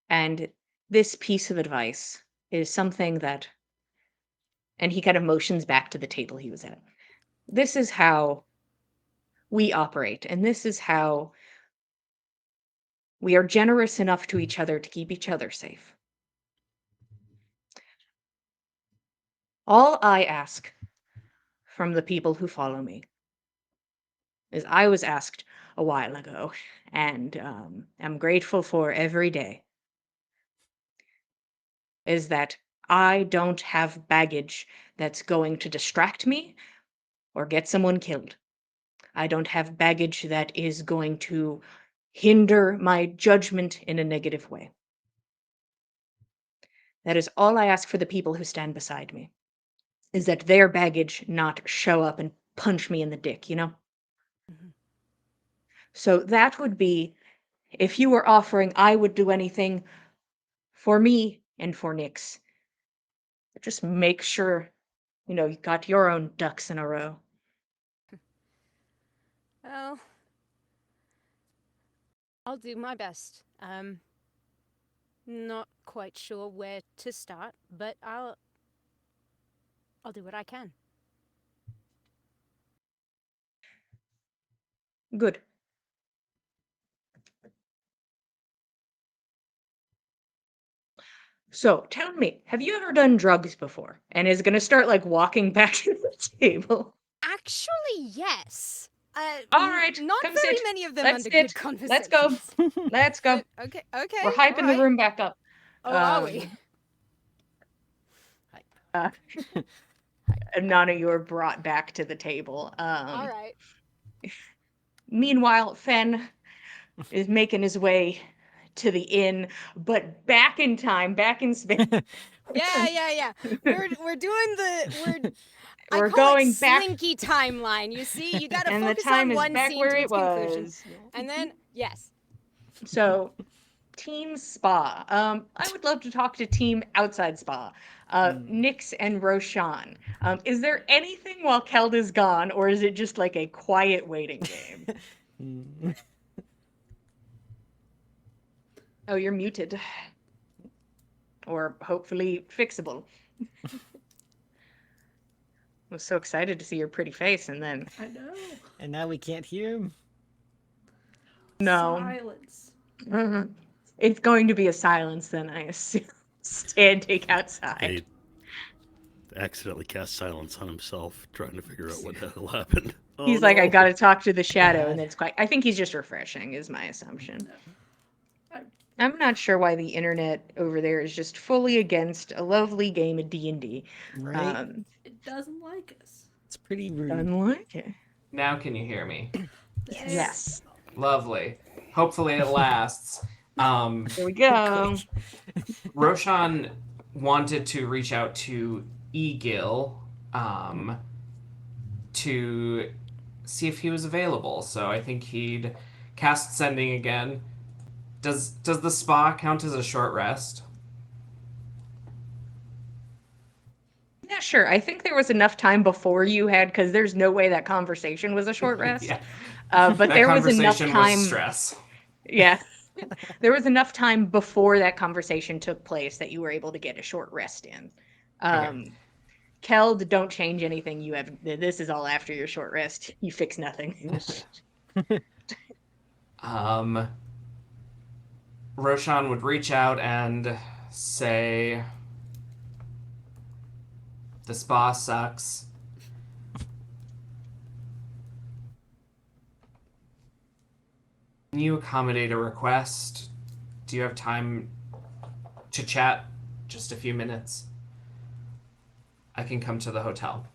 A: and this piece of advice is something that, and he kind of motions back to the table he was at. This is how we operate, and this is how we are generous enough to each other to keep each other safe. All I ask from the people who follow me is I was asked a while ago, and I'm grateful for every day, is that I don't have baggage that's going to distract me or get someone killed. I don't have baggage that is going to hinder my judgment in a negative way. That is all I ask for the people who stand beside me, is that their baggage not show up and punch me in the dick, you know?
B: Mhm.
A: So that would be if you were offering, I would do anything for me and for Nyx. Just make sure, you got your own ducks in a row.
B: Well, I'll do my best. Not quite sure where to start, but I'll do what I can.
A: Good. So tell me, have you ever done drugs before? And is gonna start like walking back to the table.
B: Actually, yes.
A: All right,
B: Not
A: come
B: very
A: sit.
B: many of them
A: Let's
B: under
A: sit.
B: good
A: Let's go.
B: conversations.
A: Let's go.
B: But okay,
A: We're
B: all
A: hyping the
B: right.
A: room back up.
B: Oh, are we?
A: Uh, Nana, you are brought back to the table.
B: All right.
A: Meanwhile, Fen is making his way to the inn, but back in time, back in space.
B: Yeah. We're doing the I
A: We're
B: call
A: going
B: it
A: back,
B: slinky timeline. You see, you got to
A: and the
B: focus
A: time
B: on
A: is
B: one
A: back
B: scene
A: where
B: to
A: it
B: its conclusion,
A: was.
B: and then yes.
A: So, Team Spa. I would love to talk to Team Outside Spa. Nyx and Roshan. Is there anything while Keld is gone, or is it just like a quiet waiting game? Oh, you're muted. Or hopefully fixable. I was so excited to see your pretty face, and then
E: I know.
C: And now we can't hear him.
A: no.
E: Silence.
A: Mhm. It's going to be a silence then, I assume. Standing outside.
F: He accidentally cast silence on himself, trying to figure out what the hell happened. Oh,
A: He's like, I
F: no.
A: gotta talk to the shadow,
C: Bad.
A: and then it's quite. I think he's just refreshing, is my assumption.
E: I-
A: I'm not sure why the internet over there is just fully against a lovely game of D&D.
C: Right?
E: It doesn't like us.
C: It's pretty rude.
A: Doesn't like it.
D: Now can you hear me?
E: There.
A: Yes.
D: Lovely. Hopefully it lasts.
A: Here we go.
D: Roshan wanted to reach out to Egil to see if he was available. So I think he'd cast sending again. Does the spa count as a short rest?
A: Yeah, sure. I think there was enough time before you had, because there's no way that conversation was a short rest.
D: Yeah.
A: But
D: That
A: there was enough
D: conversation
A: time.
D: was stress.
A: Yeah. There was enough time before that conversation took place that you were able to get a short rest in. Keld, don't change anything you have. This is all after your short rest. You fix nothing.
D: Roshan would reach out and say, the spa sucks. Can you accommodate a request? Do you have time to chat? Just a few minutes? I can come to the hotel.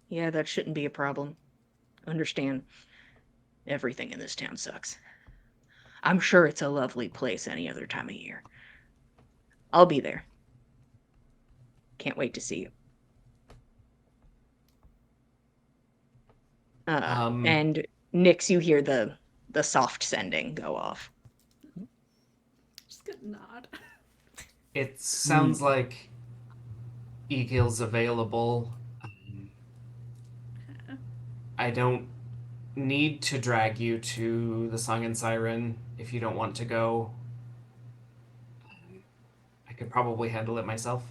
A: Yeah, that shouldn't be a problem. Understand, everything in this town sucks. I'm sure it's a lovely place any other time of year. I'll be there. Can't wait to see you. And Nyx, you hear the soft sending go off.
E: Just get a nod.
D: It sounds like Egil's available. I don't need to drag you to the Song and Siren if you don't want to go. I could probably handle it myself.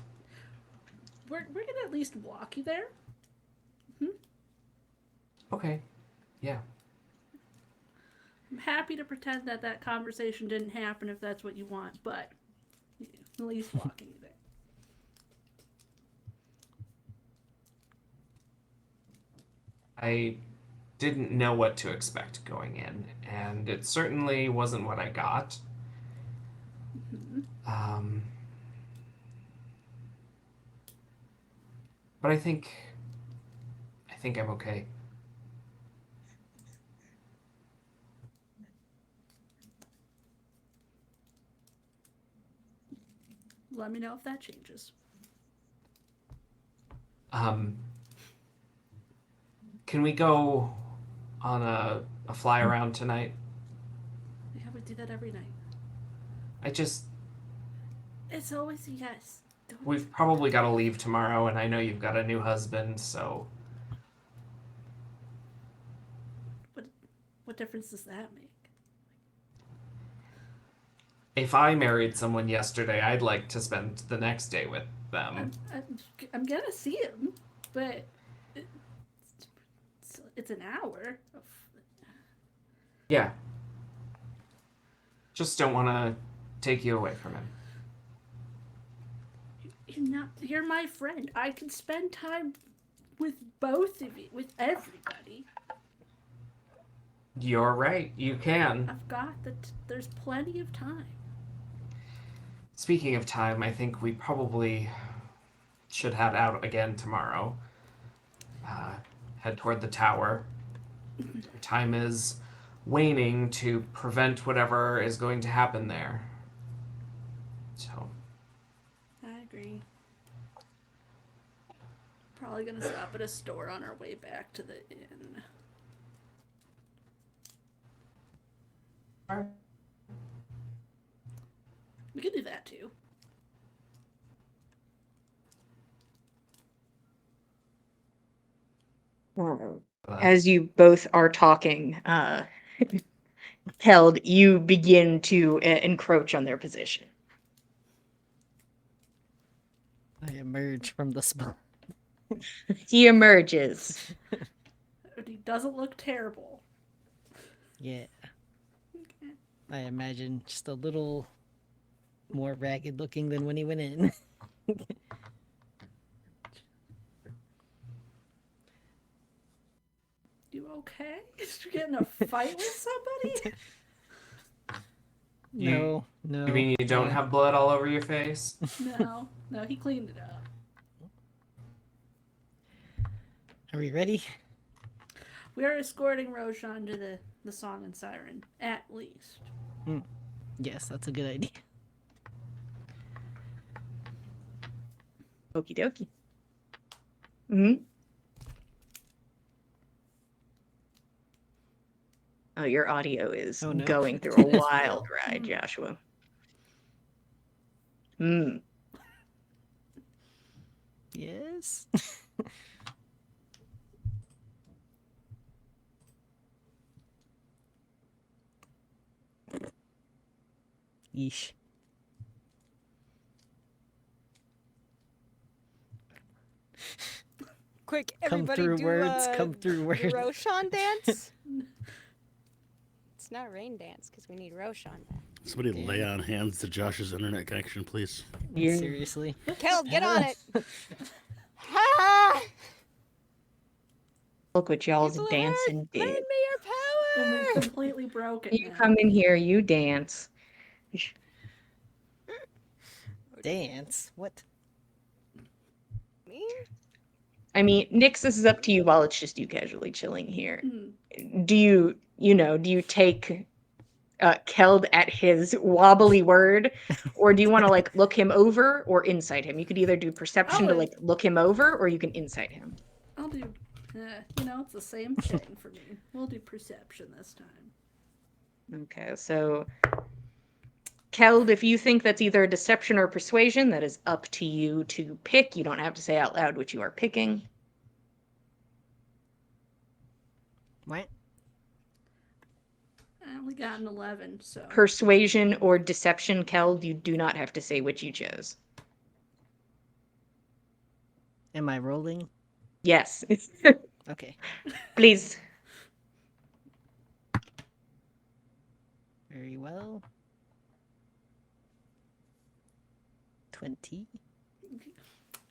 E: We're gonna at least walk you there.
D: Okay. Yeah.
E: I'm happy to pretend that that conversation didn't happen if that's what you want, but at least walking you there.
D: I didn't know what to expect going in, and it certainly wasn't what I got. But I think I'm okay.
E: Let me know if that changes.
D: Can we go on a fly around tonight?
E: Yeah, we do that every night.
D: I just
E: It's always a yes. Don't
D: we've probably got to leave tomorrow, and I know you've got a new husband, so
E: What difference does that make?
D: if I married someone yesterday, I'd like to spend the next day with them.
E: I'm gonna see him, but it's an hour.
D: Yeah. Just don't want to take you away from him.
E: You're my friend. I can spend time with both of you, with everybody.
D: You're right. You can.
E: I've got there's plenty of time.
D: Speaking of time, I think we probably should head out again tomorrow. Head toward the tower. Time is waning to prevent whatever is going to happen there. So,
E: I agree. Probably gonna stop at a store on our way back to the inn. We could do that too.
A: As you both are talking, Held, you begin to encroach on their position.
C: I emerge from the spot.
A: He emerges.
E: He doesn't look terrible.
C: Yeah. I imagine just a little more ragged looking than when he went in.
E: You okay? Is you getting a fight with somebody?
C: No.
D: you mean you don't have blood all over your face?
E: No, he cleaned it up.
C: Are we ready?
E: We are escorting Roshan to the Song and Siren, at least.
C: Yes, that's a good idea.
A: Okie dokie. Hmm. Oh, your audio is
C: Oh, no.
A: going through a
E: It's
A: wild
E: real.
A: ride, Joshua. Hmm.
C: Yes. Yeesh.
B: Quick,
C: Come
B: everybody
C: through
B: do
C: words, come through words.
B: Roshan dance. It's not rain dance because we need Roshan back.
F: Somebody lay on hands to Josh's internet connection, please.
A: Yeah.
C: Seriously.
B: Kel, get on it. Ha!
A: Look what y'all's
B: People
A: dancing
B: hurt.
A: did.
B: Lend me your
E: And
B: power.
E: we've completely broken
A: You
E: now.
A: come in here, you dance.
C: Dance? What?
B: Me?
A: I mean, Nix, this is up to you while it's just you casually chilling here.
E: Hmm.
A: Do you take Keld at his wobbly word, or do you want to like look him over or insight him? You could either do perception to
E: Oh,
A: like look him over, or you can insight him.
E: I'll do. It's the same thing for me. We'll do perception this time.
A: Okay, so Keld, if you think that's either deception or persuasion, that is up to you to pick. You don't have to say out loud what you are picking.
C: What?
E: I only got an 11, so.
A: Persuasion or deception, Keld, you do not have to say which you chose.
C: Am I rolling?
A: Yes.
C: Okay.
A: Please.
C: Very well. 20.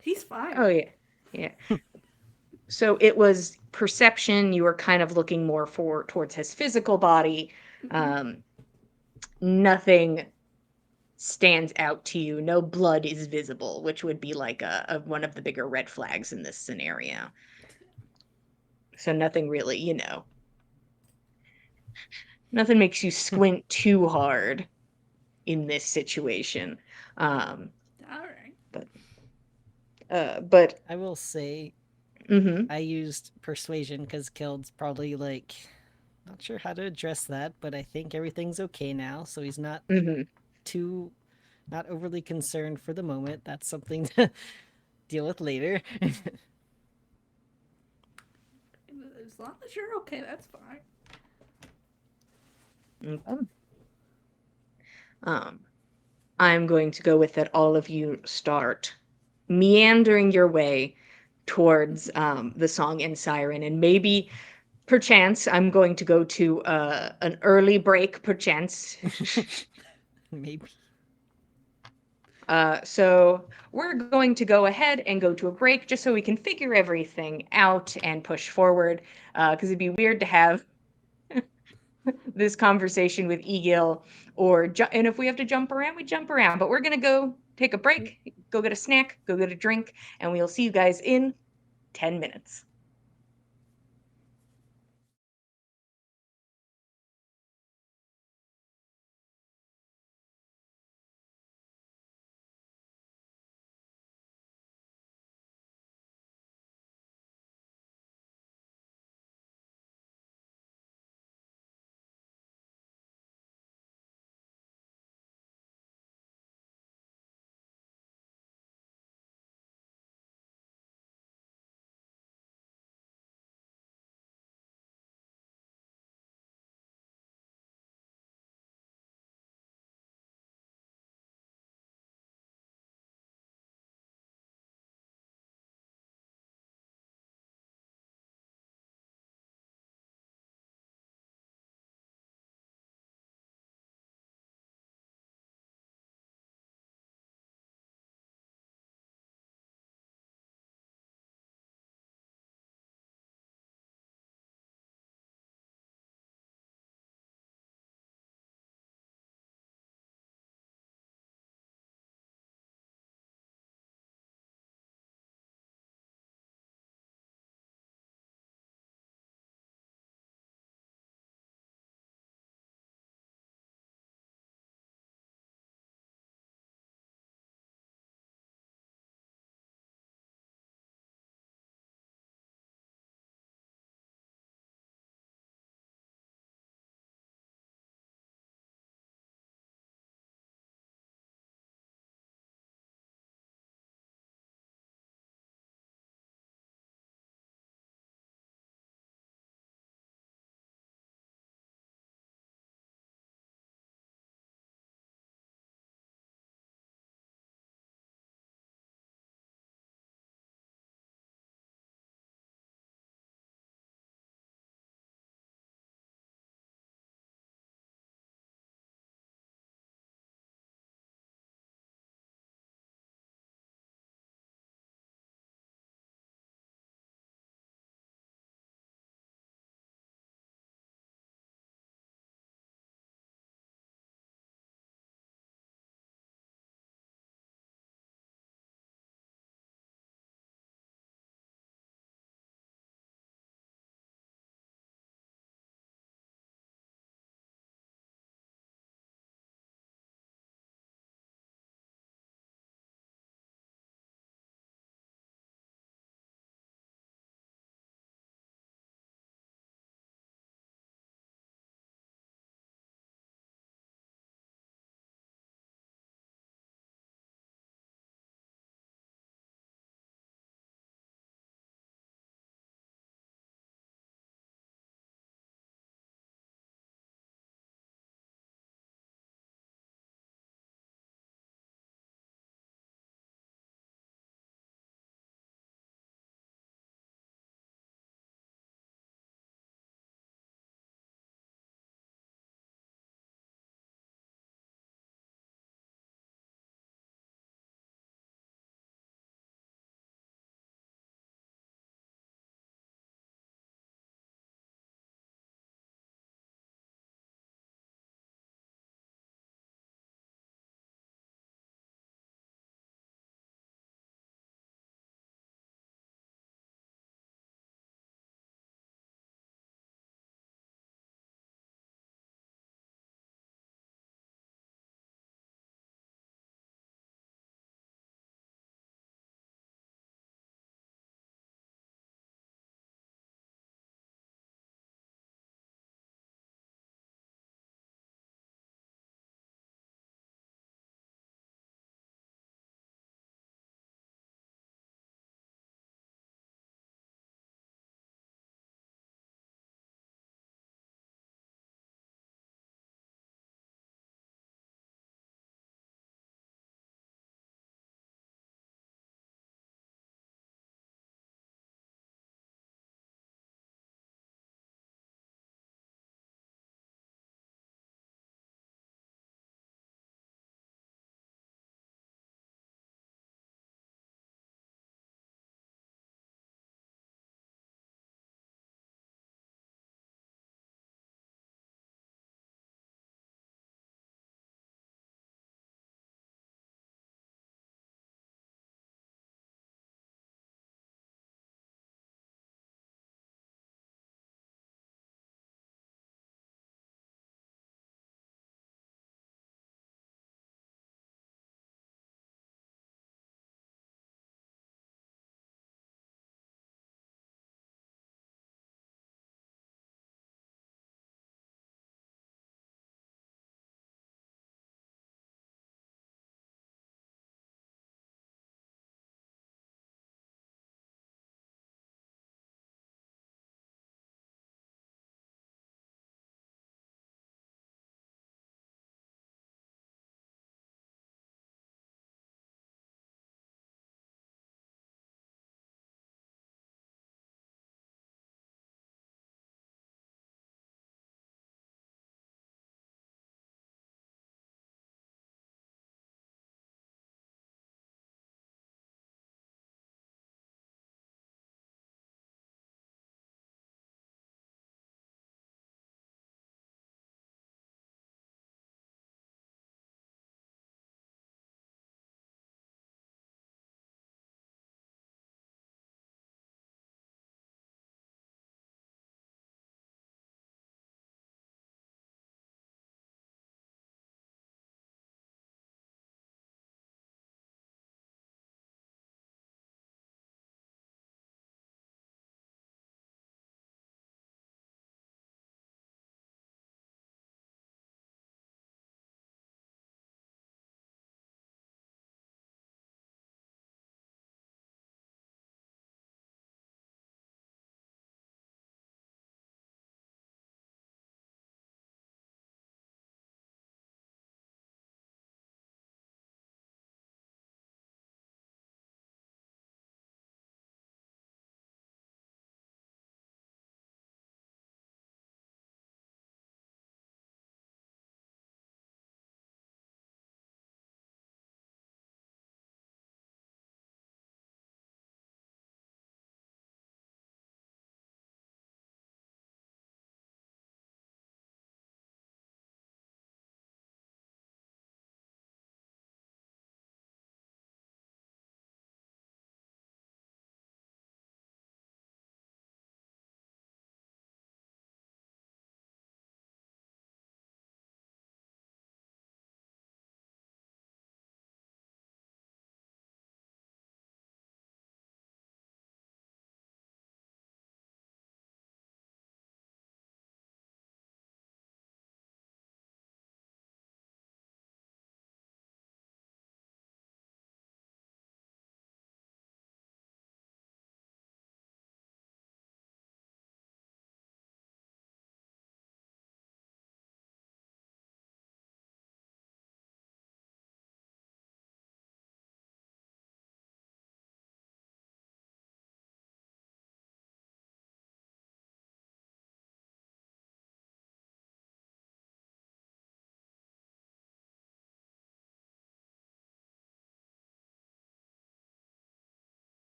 E: He's fine.
A: Oh, yeah. Yeah. So it was perception. You were kind of looking more towards his physical body. Nothing stands out to you. No blood is visible, which would be like one of the bigger red flags in this scenario. So nothing really, nothing makes you squint too hard in this situation.
E: All right.
A: But
C: I will say,
A: Mm-hmm.
C: I used persuasion because Kild's probably like not sure how to address that, but I think everything's okay now, so he's not
A: Mm-hmm.
C: too not overly concerned for the moment. That's something to deal with later.
E: As long as you're okay, that's fine.
A: Okay. Um, I'm going to go with that all of you start meandering your way towards the song in Siren, and maybe perchance I'm going to go to an early break, perchance.
C: Maybe.
A: So we're going to go ahead and go to a break just so we can figure everything out and push forward. Because it'd be weird to have this conversation with Egil, and if we have to jump around, we jump around. But we're gonna go take a break, go get a snack, go get a drink, and we'll see you guys in 10 minutes.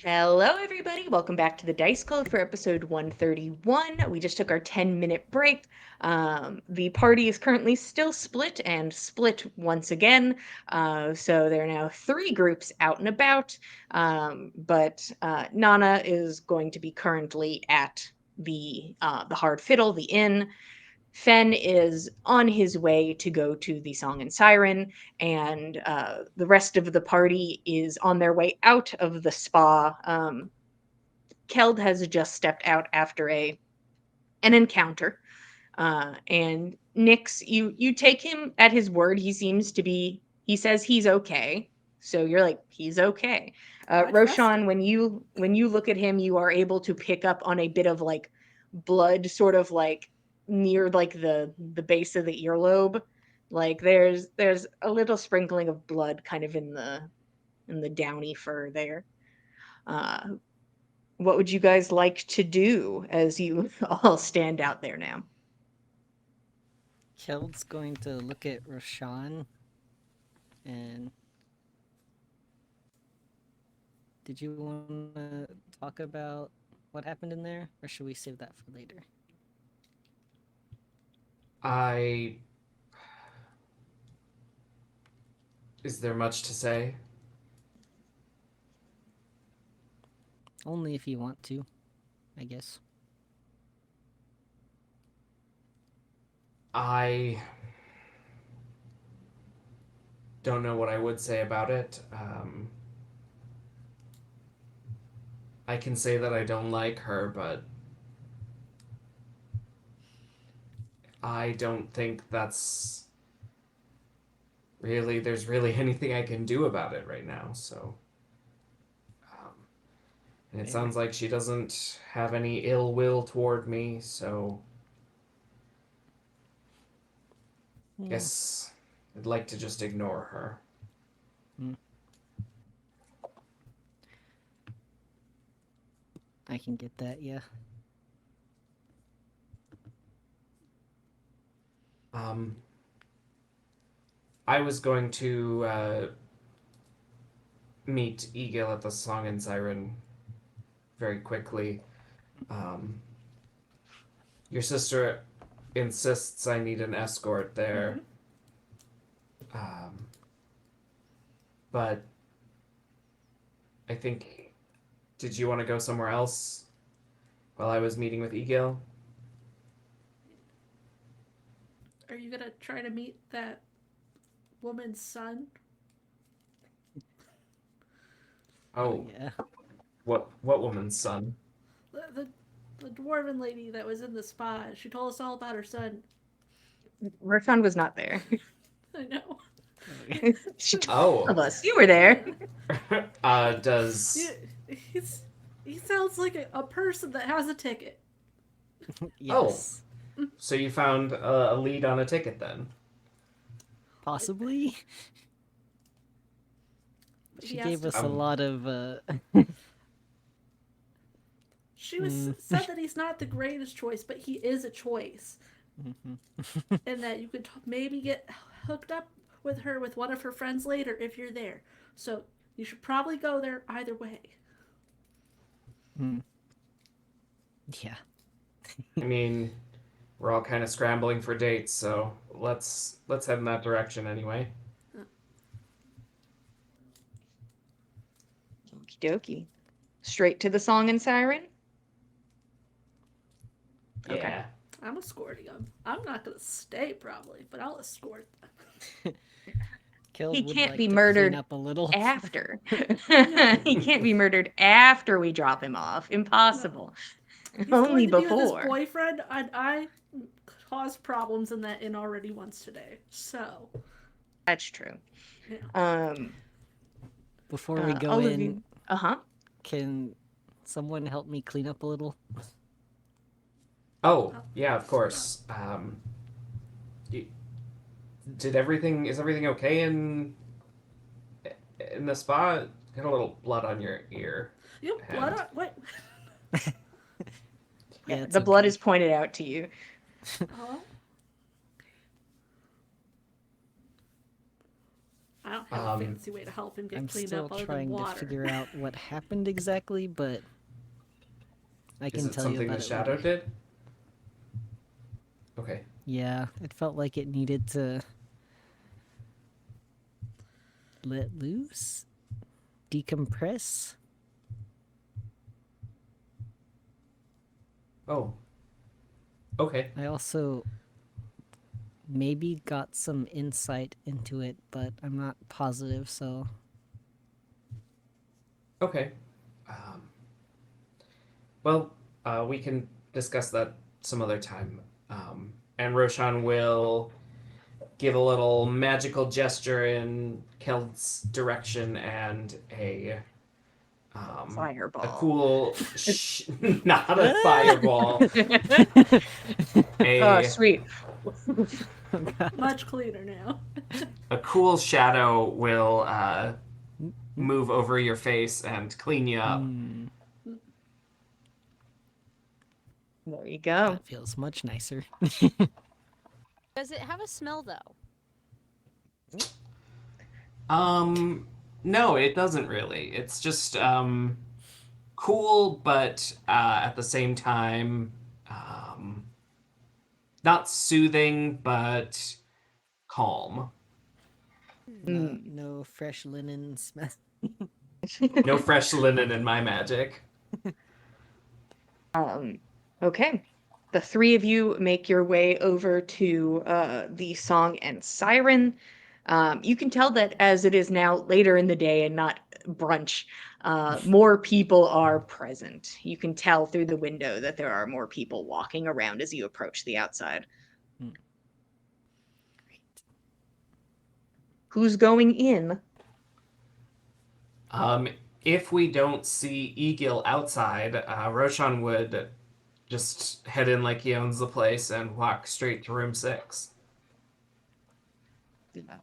A: Hello, everybody. Welcome back to the Dice Code for episode 131. We just took our 10-minute break. The party is currently still split and split once again. So there are now 3 groups out and about. But Nana is going to be currently at the Hard Fiddle, the inn. Fen is on his way to go to the Song and Siren, and the rest of the party is on their way out of the spa. Keld has just stepped out after an encounter, and Nyx, you take him at his word. He says he's okay, so you're like, he's okay.
E: I trust
A: Roshan,
E: him.
A: when you look at him, you are able to pick up on a bit of like blood, sort of like near like the base of the earlobe. Like there's a little sprinkling of blood kind of in the downy fur there. Uh, what would you guys like to do as you all stand out there now?
C: Keld's going to look at Roshan and. Did you want to talk about what happened in there, or should we save that for later?
D: Is there much to say?
C: Only if you want to, I guess.
D: I don't know what I would say about it. I can say that I don't like her, but I don't think there's really anything I can do about it right now. So, and it sounds like she doesn't have any ill will toward me. So, guess I'd like to just ignore her.
C: I can get that, yeah.
D: I was going to meet Egil at the Song and Siren very quickly. Your sister insists I need an escort there. But I think, did you want to go somewhere else while I was meeting with Egil?
E: Are you gonna try to meet that woman's son?
D: Oh,
C: Yeah.
D: what woman's son?
E: The dwarven lady that was in the spa. She told us all about her son.
A: Roshan was not there.
E: I know.
A: She told
D: Oh.
A: of us. You were there.
D: Does
E: He sounds like a person that has a ticket.
C: Yes.
D: so you found a lead on a ticket then?
C: Possibly. She
E: He
C: gave
E: asked-
C: us a lot of
E: She said that he's not the greatest choice, but he is a choice, and that you could maybe get hooked up with her with one of her friends later if you're there. So you should probably go there either way.
C: Yeah.
D: I mean, we're all kind of scrambling for dates, so let's head in that direction anyway.
A: Okie dokie. Straight to the Song and Siren?
D: Yeah.
A: Okay.
E: I'm escorting him. I'm not gonna stay probably, but I'll escort them.
C: Keld
A: He
C: would
A: can't
C: like
A: be
C: to
A: murdered
C: clean up a little.
A: after. He can't be murdered after we drop him off. Impossible.
E: He's
A: Only
E: going to be with his
A: before.
E: boyfriend, and I caused problems in that inn already once today. So
A: That's true.
E: yeah.
C: Before we go
A: all of
C: in,
A: you- uh-huh.
C: can someone help me clean up a little?
D: Oh, yeah, of course. Is everything okay in the spa? Got a little blood on your ear.
E: You have blood on what?
C: Yeah, it's
A: The blood
C: okay.
A: is pointed out to you.
E: Oh. I don't have a fancy way to help him get
C: I'm
E: cleaned
C: still
E: up other than
C: trying to
E: water.
C: figure out what happened exactly, but I
D: Is
C: can
D: it
C: tell you
D: something
C: about
D: the
C: it
D: shadow
C: later.
D: did? Okay.
C: Yeah, it felt like it needed to let loose, decompress.
D: Oh. Okay.
C: I also maybe got some insight into it, but I'm not positive, so
D: Okay. Um, well, we can discuss that some other time. And Roshan will give a little magical gesture in Keld's direction and a
A: Fireball.
D: cool, not a fireball,
A: Oh,
D: a
A: sweet.
E: Much cleaner now.
D: cool shadow will move over your face and clean you up.
A: There you go.
C: That feels much nicer.
B: Does it have a smell though?
D: No, it doesn't really. It's just cool, but at the same time, not soothing, but calm.
C: No fresh linen smell.
D: No fresh linen in my magic.
A: Okay. The three of you make your way over to the Song and Siren. You can tell that as it is now later in the day and not brunch, more people are present. You can tell through the window that there are more people walking around as you approach the outside.
C: Great.
A: Who's going in?
D: If we don't see Egil outside, Roshan would just head in like he owns the place and walk straight to room 6.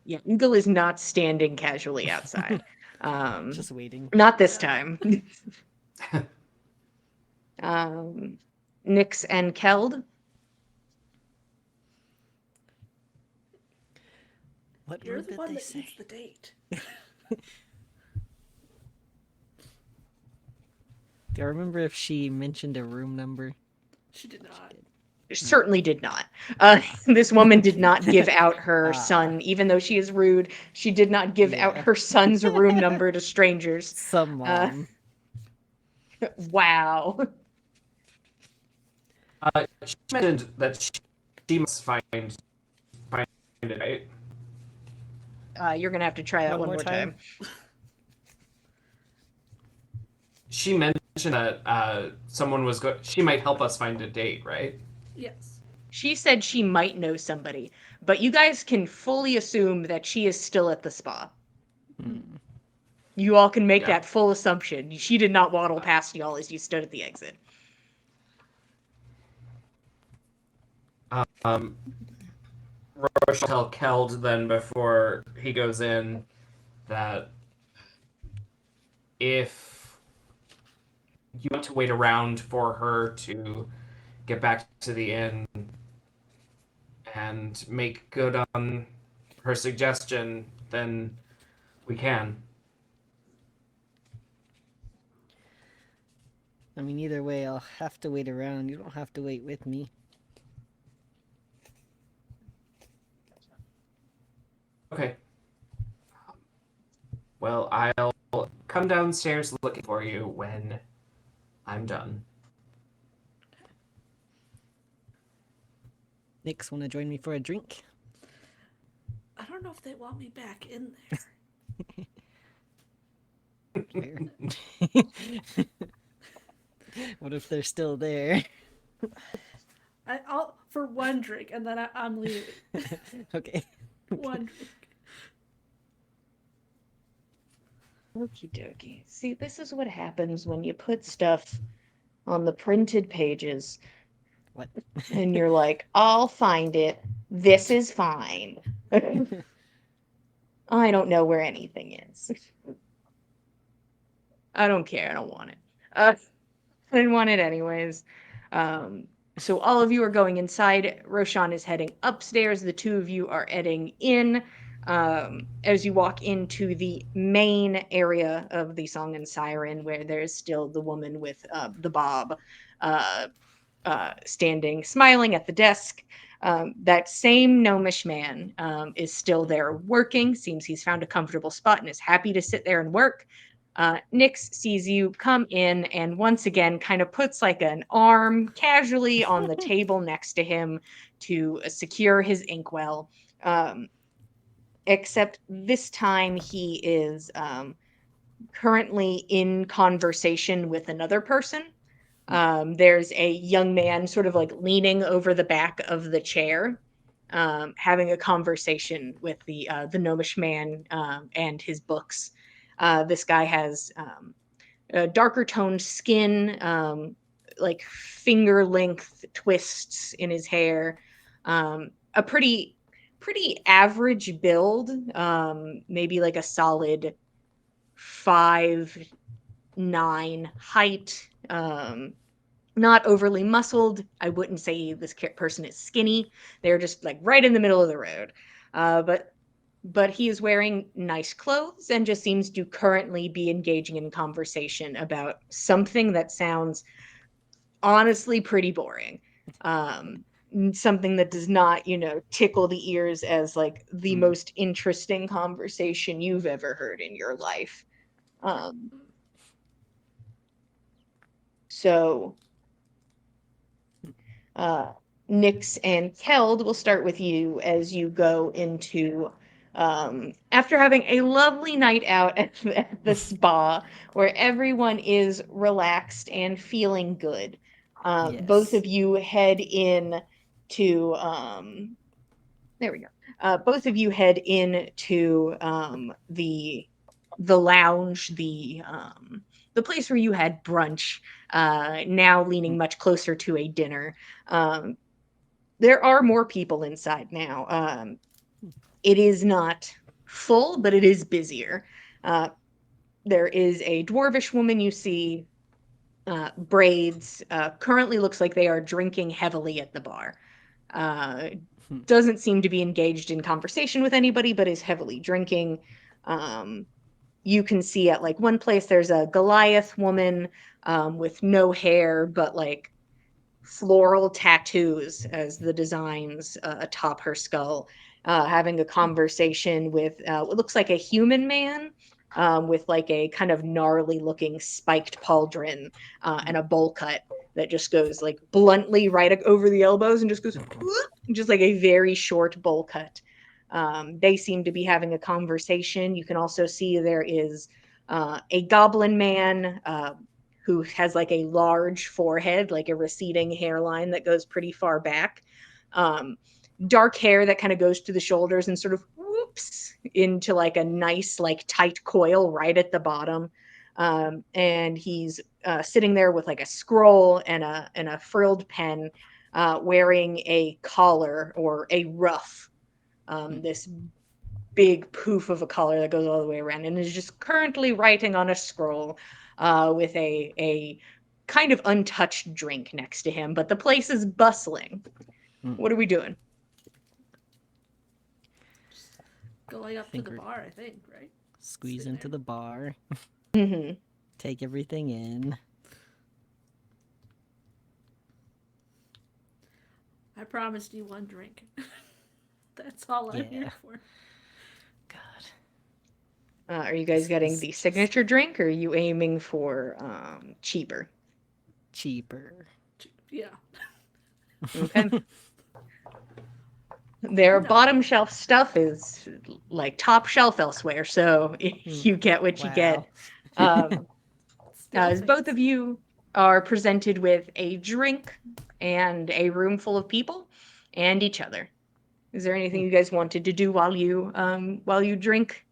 A: Yeah, Eagle is not standing casually outside.
C: Just waiting.
A: Not this time. Nyx and Keld.
C: What
E: You're
C: word
E: the
C: did
E: one
C: they
E: that
C: say?
E: eats the date.
C: Do I remember if she mentioned a room number?
E: She did not.
A: Certainly did not. This woman did not give out her son, even though she is rude. She did not give out
C: Yeah.
A: her son's room number to strangers.
C: Some mom.
A: Wow.
D: She mentioned that she must find it, right?
A: You're gonna have to try that one more time.
D: She mentioned that someone was she might help us find a date, right?
E: Yes.
A: She said she might know somebody, but you guys can fully assume that she is still at the spa. You all can make that full assumption. She did not waddle past y'all as you stood at the exit.
D: Roche tell Keld then before he goes in that if you want to wait around for her to get back to the inn and make good on her suggestion, then we can.
C: I mean, either way, I'll have to wait around. You don't have to wait with me.
D: Okay. Well, I'll come downstairs looking for you when I'm done.
C: Nyx, want to join me for a drink?
E: I don't know if they want me back in there.
C: Fair. What if they're still there?
E: I'll for one drink and then I'm leaving.
C: Okay.
E: One drink.
A: Okie dokie. See, this is what happens when you put stuff on the printed pages
C: What?
A: and you're like, I'll find it. This is fine. I don't know where anything is. I don't care. I don't want it. I didn't want it anyways. So all of you are going inside. Roshan is heading upstairs. The two of you are heading in. as you walk into the main area of the Song and Siren, where there's still the woman with the bob uh, standing smiling at the desk. That same gnomish man is still there working. Seems he's found a comfortable spot and is happy to sit there and work. Nix sees you come in and once again kind of puts like an arm casually on the table next to him to secure his inkwell. Except this time he is currently in conversation with another person. There's a young man sort of like leaning over the back of the chair, having a conversation with the gnomish man and his books. This guy has a darker toned skin, like finger length twists in his hair, a pretty average build, maybe like a solid 5'9" height, not overly muscled. I wouldn't say this person is skinny. They're just like right in the middle of the road. But he is wearing nice clothes and just seems to currently be engaging in conversation about something that sounds honestly pretty boring. Something that does not, tickle the ears as like the most interesting conversation you've ever heard in your life. So Nix and Keld, will start with you as you go into, after having a lovely night out at the spa where everyone is relaxed and feeling good. Both
C: Yes.
A: of you head in to, there we go. Both of you head in to the lounge, the place where you had brunch, now leaning much closer to a dinner. There are more people inside now. It is not full, but it is busier. There is a dwarvish woman you see, braids, currently looks like they are drinking heavily at the bar. Doesn't seem to be engaged in conversation with anybody, but is heavily drinking. You can see at like one place there's a Goliath woman with no hair, but like floral tattoos as the designs atop her skull, having a conversation with what looks like a human man, with like a kind of gnarly looking spiked pauldron and a bowl cut that just goes like bluntly right over the elbows and just goes whoop, just like a very short bowl cut. They seem to be having a conversation. You can also see there is a goblin man who has like a large forehead, like a receding hairline that goes pretty far back. Dark hair that kind of goes to the shoulders and sort of whoops into like a nice, like tight coil right at the bottom. And he's sitting there with like a scroll and a frilled pen, wearing a collar or a ruff. This big poof of a collar that goes all the way around, and is just currently writing on a scroll with a kind of untouched drink next to him, but the place is bustling. What are we doing?
E: Going up to
C: Think
E: the
C: we're-
E: bar, I think, right?
C: Squeeze
E: Sit
C: into
E: there.
C: the bar,
A: Mm-hmm.
C: take everything in.
E: I promised you one drink. That's all I'm here
C: Yeah.
E: for.
C: God.
A: Are you guys
C: This
A: getting
C: is
A: the
C: just
A: signature drink, or are you aiming for cheaper?
C: cheaper.
E: Yeah.
A: Okay. Their
E: No.
A: bottom shelf stuff is like top shelf elsewhere, so you get what you get.
C: Wow.
E: Still
A: As both
E: fancy.
A: of you are presented with a drink and a room full of people and each other. Is there anything you guys wanted to do while you drink?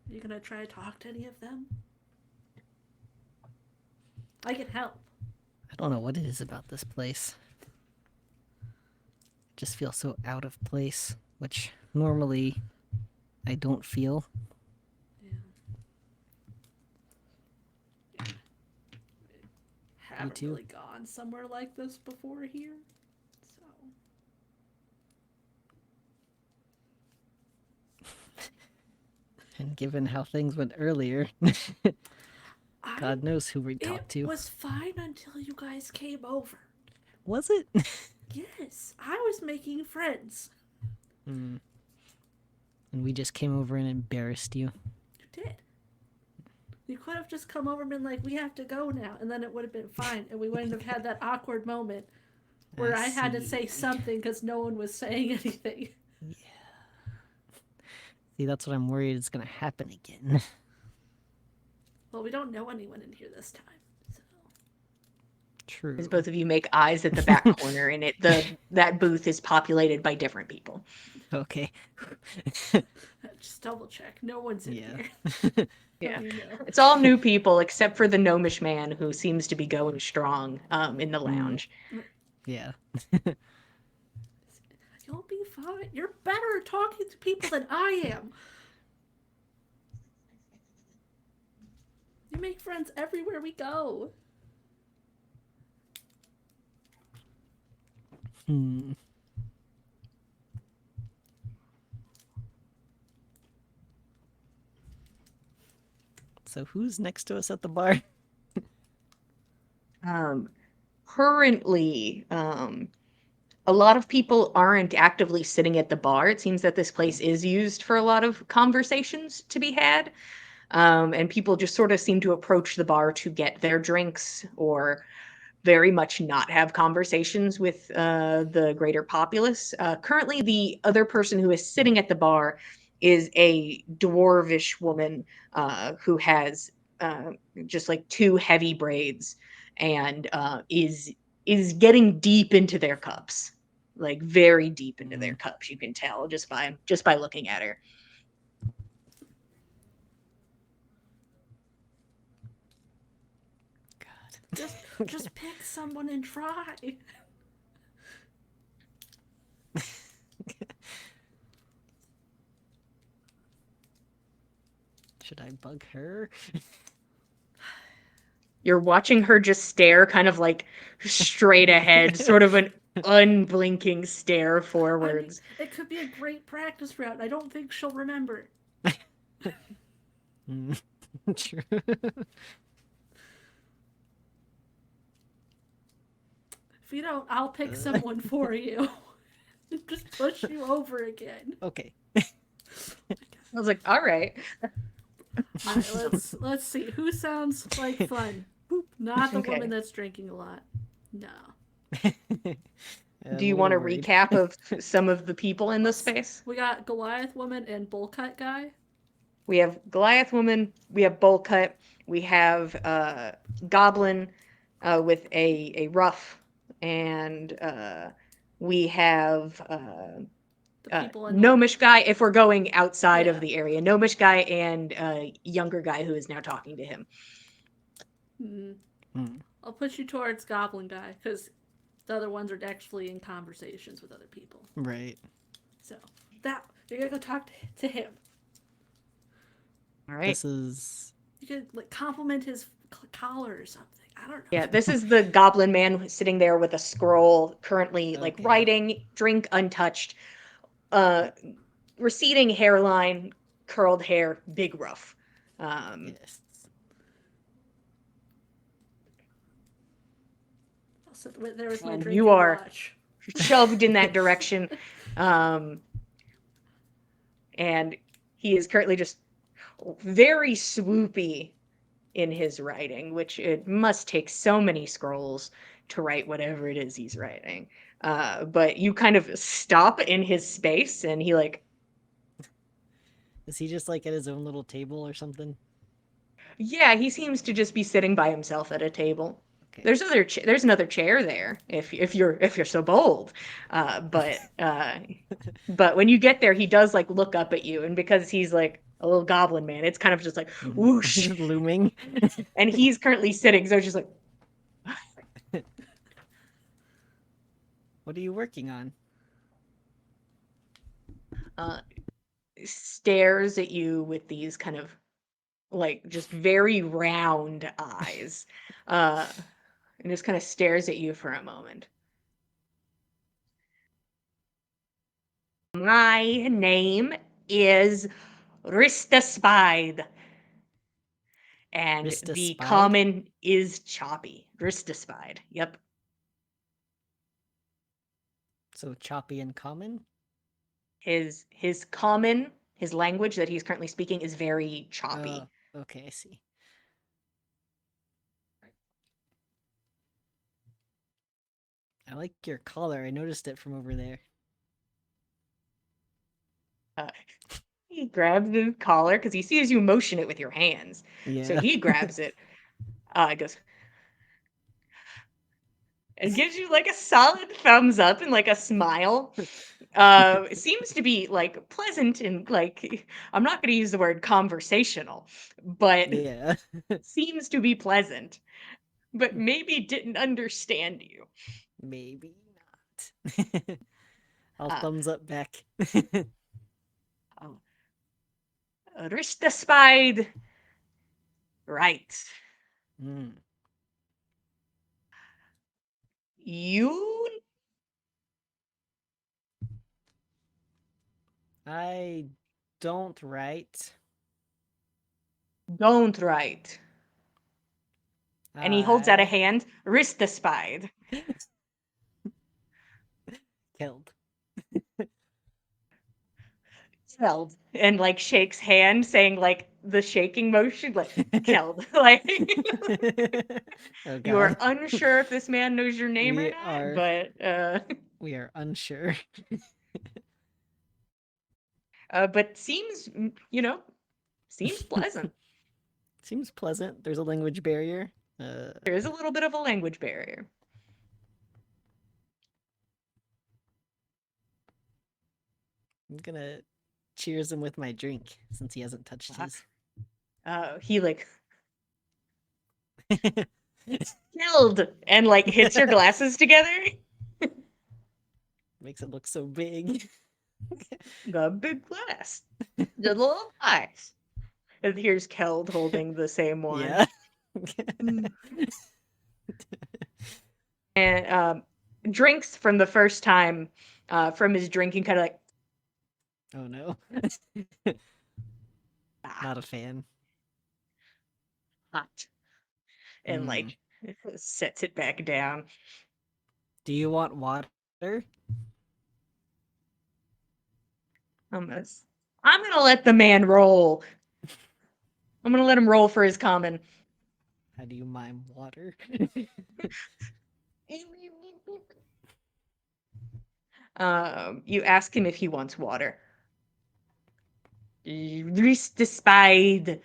E: Are you gonna try to talk to any of them? I can help.
C: I don't know what it is about this place. It just feels so out of place, which normally I don't feel.
E: Yeah. Haven't
C: too.
E: really gone somewhere like this before here. So
C: And given how things went earlier, God knows who we talked
E: It
C: to.
E: was fine until you guys came over.
C: Was it?
E: Yes, I was making friends.
C: And we just came over and embarrassed you.
E: You did. You could have just come over and been like, we have to go now, and then it would have been fine, and we wouldn't have had that awkward moment where I had to say something because no one was saying anything.
C: Yeah. See, that's what I'm worried is going to happen again.
E: Well, we don't know anyone in here this time. So.
C: True.
A: As both of you make eyes at the back corner, and that booth is populated by different people.
C: Okay.
E: Just double check. No one's in here.
A: Yeah.
E: You know.
A: It's all new people except for the gnomish man who seems to be going strong in the lounge.
C: Yeah.
E: You'll be fine. You're better at talking to people than I am. You make friends everywhere we go.
C: So who's next to us at the bar?
A: Currently, a lot of people aren't actively sitting at the bar. It seems that this place is used for a lot of conversations to be had. And people just sort of seem to approach the bar to get their drinks or very much not have conversations with the greater populace. Currently, the other person who is sitting at the bar is a dwarvish woman who has just like two heavy braids and is getting deep into their cups, like very deep into their cups. You can tell just by looking at her.
E: Just pick someone and try.
C: Should I bug her?
A: You're watching her just stare kind of like straight ahead, sort of an unblinking stare forwards.
E: I mean, it could be a great practice round. I don't think she'll remember.
C: True.
E: If you don't, I'll pick someone for you. Just push you over again.
C: Okay.
A: I was like, all right.
E: All right, let's see. Who sounds like fun? Not the
A: Okay.
E: woman that's drinking a lot. No.
A: Do you want a recap of some of the people in this space?
E: We got Goliath woman and bowl cut guy.
A: We have Goliath woman, we have bowl cut, we have Goblin with a ruff, and we have
E: The people in
A: gnomish guy if we're going outside
E: Yeah.
A: of the area. Gnomish guy and younger guy who is now talking to him.
E: I'll push you towards Goblin guy because the other ones are actually in conversations with other people.
C: Right.
E: So that you're gonna go talk to him.
A: All right.
C: This is.
E: You could like compliment his collar or something. I don't know.
A: Yeah, this is the goblin man who's sitting there with a scroll, currently like
C: Okay.
A: writing, drink untouched, receding hairline, curled hair, big ruff.
C: Yes.
E: So there was my
A: And
E: drinking
A: you are-
E: watch.
A: Shoved in that direction. And he is currently just very swoopy in his writing, which it must take so many scrolls to write whatever it is he's writing. But you kind of stop in his space and he like,
C: Is he just like at his own little table or something?
A: yeah, he seems to just be sitting by himself at a table.
C: Okay.
A: There's another chair there if you're so bold, but when you get there, he does like look up at you, and because he's like a little goblin man, it's kind of just like whoosh,
C: Just looming.
A: and he's currently sitting, so it's just like
C: What are you working on?
A: stares at you with these kind of like just very round eyes, and just kind of stares at you for a moment. My name is Rista Spide. And
C: Rista
A: the
C: Spide?
A: common is choppy. Rista Spide. Yep.
C: So choppy and common?
A: His common, his language that he's currently speaking is very choppy.
C: Oh, okay, I see. I like your collar. I noticed it from over there.
A: He grabs the collar because he sees you motion it with your hands.
C: Yeah.
A: So he grabs it. Goes and gives you like a solid thumbs up and like a smile. It seems to be like pleasant and like I'm not going to use the word conversational, but
C: Yeah.
A: seems to be pleasant. But maybe didn't understand you.
C: Maybe not. I'll
A: Uh,
C: thumbs up back.
A: Rista Spide. Right.
C: Mm.
A: You
C: I don't write.
A: don't write. And he holds out a
C: I
A: hand. Rista Spide.
C: killed.
A: Keld. And like shakes hand, saying like the shaking motion, like Keld. Like
C: Oh
A: you are
C: god.
A: unsure if this man knows your name or
C: We
A: not,
C: are
A: but
C: we are unsure.
A: but seems seems pleasant.
C: Seems pleasant. There's a language barrier.
A: There is a little bit of a language barrier.
C: I'm gonna cheers him with my drink since he hasn't touched his.
A: He like Keld and like hits your glasses together.
C: Makes it look so big.
A: The big glass. The little eyes. And here's Keld holding the same one.
C: Yeah.
A: And drinks from the first time from his drinking, kind of like
C: Oh no. Not a fan.
A: hot and
C: Mm.
A: like sets it back down.
C: Do you want water?
A: Almost. I'm gonna let the man roll. I'm gonna let him roll for his common.
C: How do you mime water?
A: You ask him if he wants water. Despide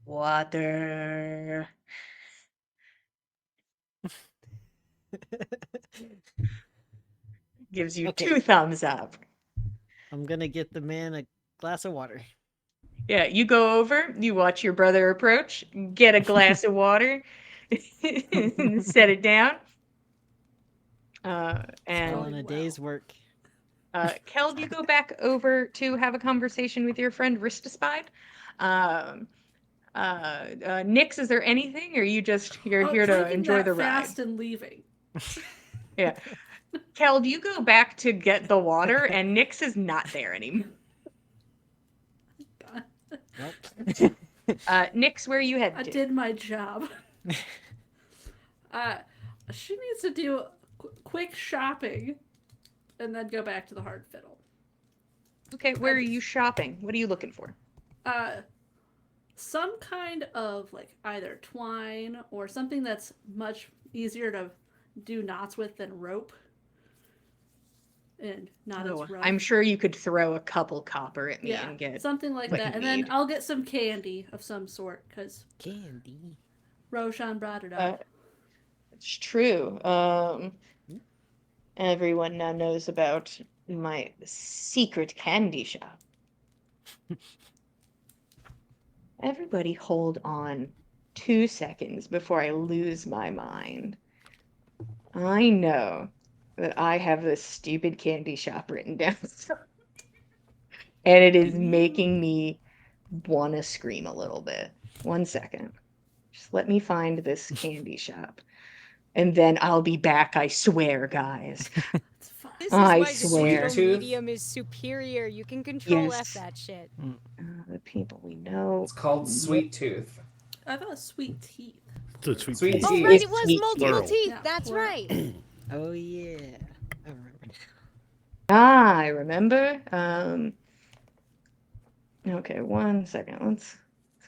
A: water. Gives you
C: Okay.
A: 2 thumbs up.
C: I'm gonna get the man a glass of water.
A: Yeah, you go over, you watch your brother approach, get a glass of water, set it down. And
C: All in a day's work.
A: Keld, you go back over to have a conversation with your friend Ristaspide. Nix, is there anything, or you're here to
E: Drinking
A: enjoy
E: that
A: the ride?
E: fast and leaving.
A: Yeah. Keld, you go back to get the water, and Nix is not there anymore.
C: Nope.
A: Nix, where are you
E: I
A: headed to?
E: did my job. She needs to do quick shopping and then go back to the hard fiddle.
A: Okay, where are you shopping? What are you looking for?
E: Some kind of like either twine or something that's much easier to do knots with than rope. And not as rough.
A: I'm sure you could throw a couple copper at me
E: Yeah,
A: and get
E: something like
A: what
E: that.
A: you
E: And then
A: need.
E: I'll get some candy of some sort because
C: Candy.
E: Roshan brought it up.
A: It's true. Everyone now knows about my secret candy shop. Everybody hold on 2 seconds before I lose my mind. I know that I have this stupid candy shop written down. And it is making me want to scream a little bit. 1 second. Just let me find this candy shop. And then I'll be back, I swear, guys.
E: It's fine.
B: This is
A: I
B: why
A: swear.
B: digital
D: Sweet tooth?
B: medium is superior. You can control F
A: Yes.
B: that shit.
A: The people we know.
D: It's called Sweet Tooth.
E: I thought it was sweet teeth.
F: So sweet
D: Sweet
F: teeth.
B: Oh,
D: teeth.
B: right,
A: It's
B: it was
A: sweet
B: multiple
F: Plural.
B: teeth.
E: Yeah,
B: That's
E: plural.
B: right.
C: Oh yeah, I remember.
A: I remember. Okay, 1 second. Let's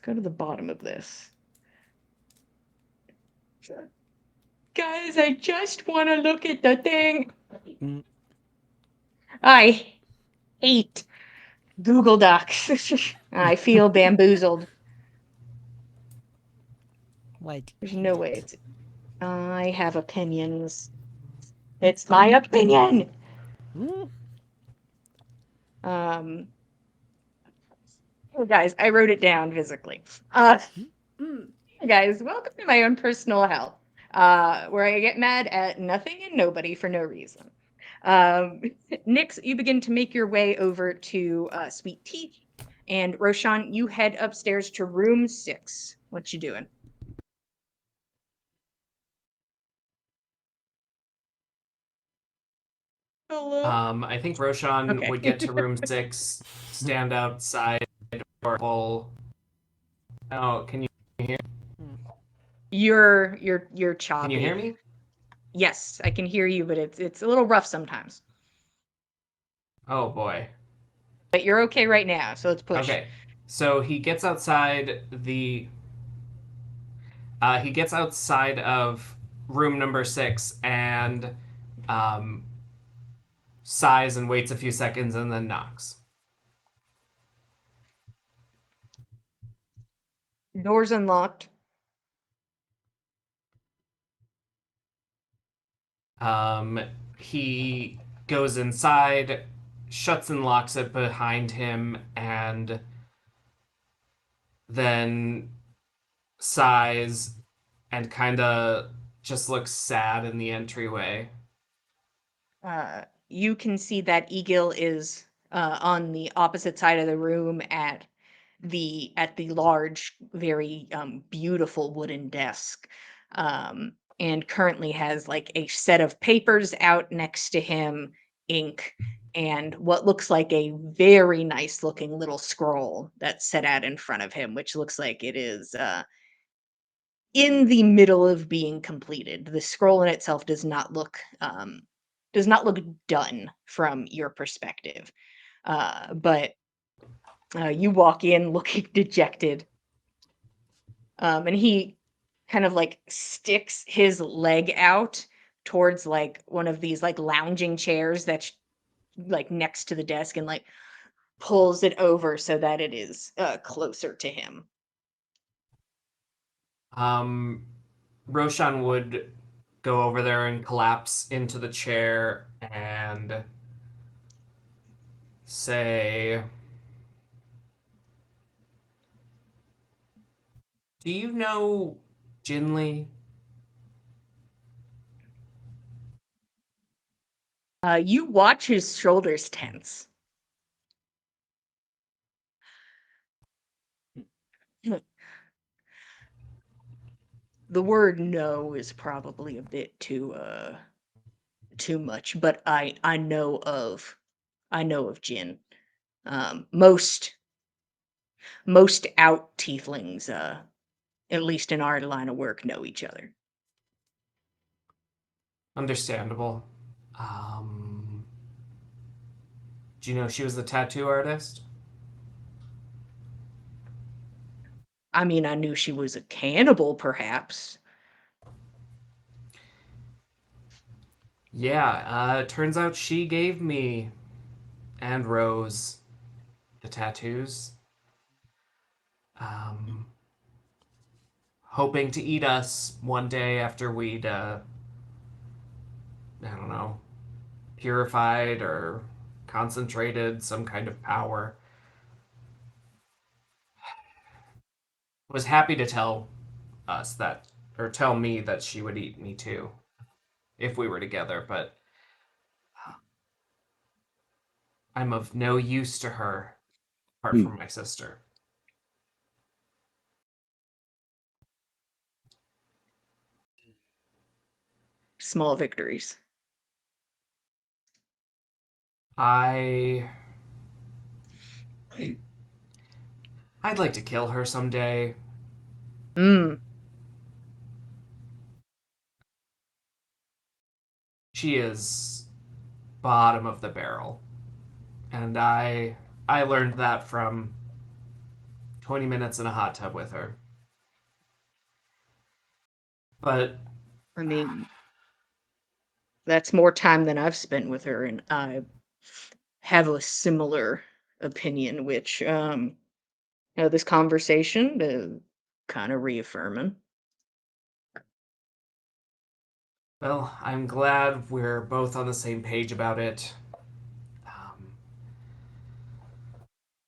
A: go to the bottom of this. Guys, I just want to look at the thing.
C: Mm.
A: I hate Google Docs. I feel bamboozled.
C: Why do
A: There's
C: you
A: no
C: hate
A: way
C: it?
A: it's. I have opinions. It's my opinion.
C: Mm.
A: Um, guys, I wrote it down physically. Uh,
E: Mm.
A: guys, welcome to my own personal hell, where I get mad at nothing and nobody for no reason. Nix, you begin to make your way over to Sweet Tea, and Roshan, you head upstairs to room 6. What you doing? Hello.
D: I think Roshan
A: Okay.
D: would get to room 6, stand outside, or pull. Oh, can you hear?
A: You're
D: Can you hear
A: choppy.
D: me?
A: Yes, I can hear you, but it's a little rough sometimes.
D: Oh boy.
A: But you're okay right now, so let's push.
D: Okay. So he gets outside of room number 6 and um, sighs and waits a few seconds and then knocks.
A: Doors unlocked.
D: He goes inside, shuts and locks it behind him, and then sighs and kind of just looks sad in the entryway.
A: You can see that Egil is on the opposite side of the room at the large, very beautiful wooden desk, and currently has like a set of papers out next to him, ink, and what looks like a very nice looking little scroll that's set out in front of him, which looks like it is in the middle of being completed. The scroll in itself does not look done from your perspective. But you walk in looking dejected. And he kind of like sticks his leg out towards like one of these like lounging chairs that's like next to the desk and like pulls it over so that it is closer to him.
D: Um, Roshan would go over there and collapse into the chair and say, "Do you know Jinli?"
A: You watch his shoulders tense. The word no is probably a bit too much, but I know of Jin. Most out tieflings, at least in our line of work, know each other.
D: Understandable. Do you know she was the tattoo artist?
A: I mean, I knew she was a cannibal, perhaps.
D: Yeah, turns out she gave me and Rose the tattoos. Um, Hoping to eat us one day after we'd, I don't know, purified or concentrated some kind of power. Was happy to tell us that, or tell me that she would eat me too, if we were together, but I'm of no use to her apart from my sister.
A: Small victories.
D: I'd like to kill her someday.
A: Mm.
D: She is bottom of the barrel. And I learned that from 20 minutes in a hot tub with her. But
A: I mean, that's more time than I've spent with her, and I have a similar opinion, which, this conversation, kind of reaffirming.
D: well, I'm glad we're both on the same page about it. Um,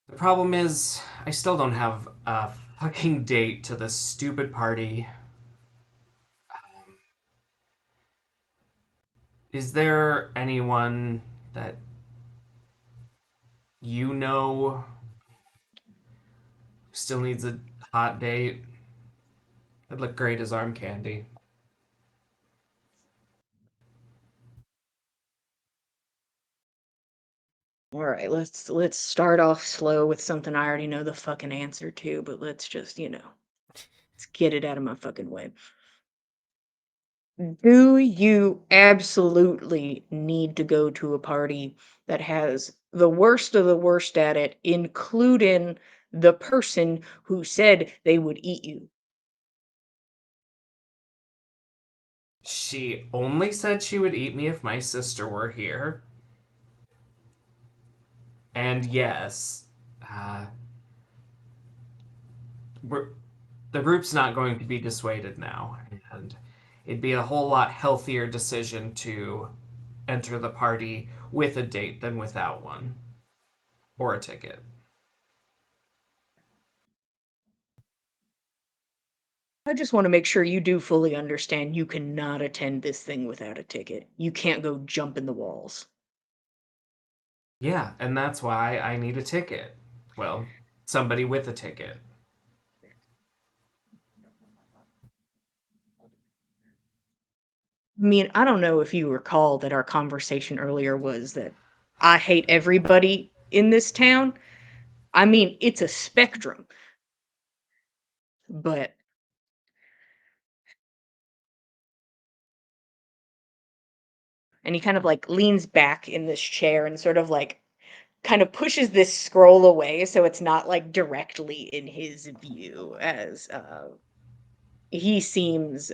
D: the problem is, I still don't have a fucking date to this stupid party. Is there anyone that you know who still needs a hot date? That'd look great as arm candy.
A: All right, let's start off slow with something I already know the fucking answer to, but let's just, let's get it out of my fucking way. Do you absolutely need to go to a party that has the worst of the worst at it, including the person who said they would eat you?
D: She only said she would eat me if my sister were here. And yes, uh, we're, the group's not going to be dissuaded now. And it'd be a whole lot healthier decision to enter the party with a date than without one or a ticket.
A: I just want to make sure you do fully understand you cannot attend this thing without a ticket. You can't go jump in the walls.
D: Yeah, and that's why I need a ticket. Well, somebody with a ticket.
A: I mean, I don't know if you recall that our conversation earlier was that I hate everybody in this town. I mean, it's a spectrum, but and he kind of like leans back in this chair and sort of like kind of pushes this scroll away so it's not like directly in his view as he seems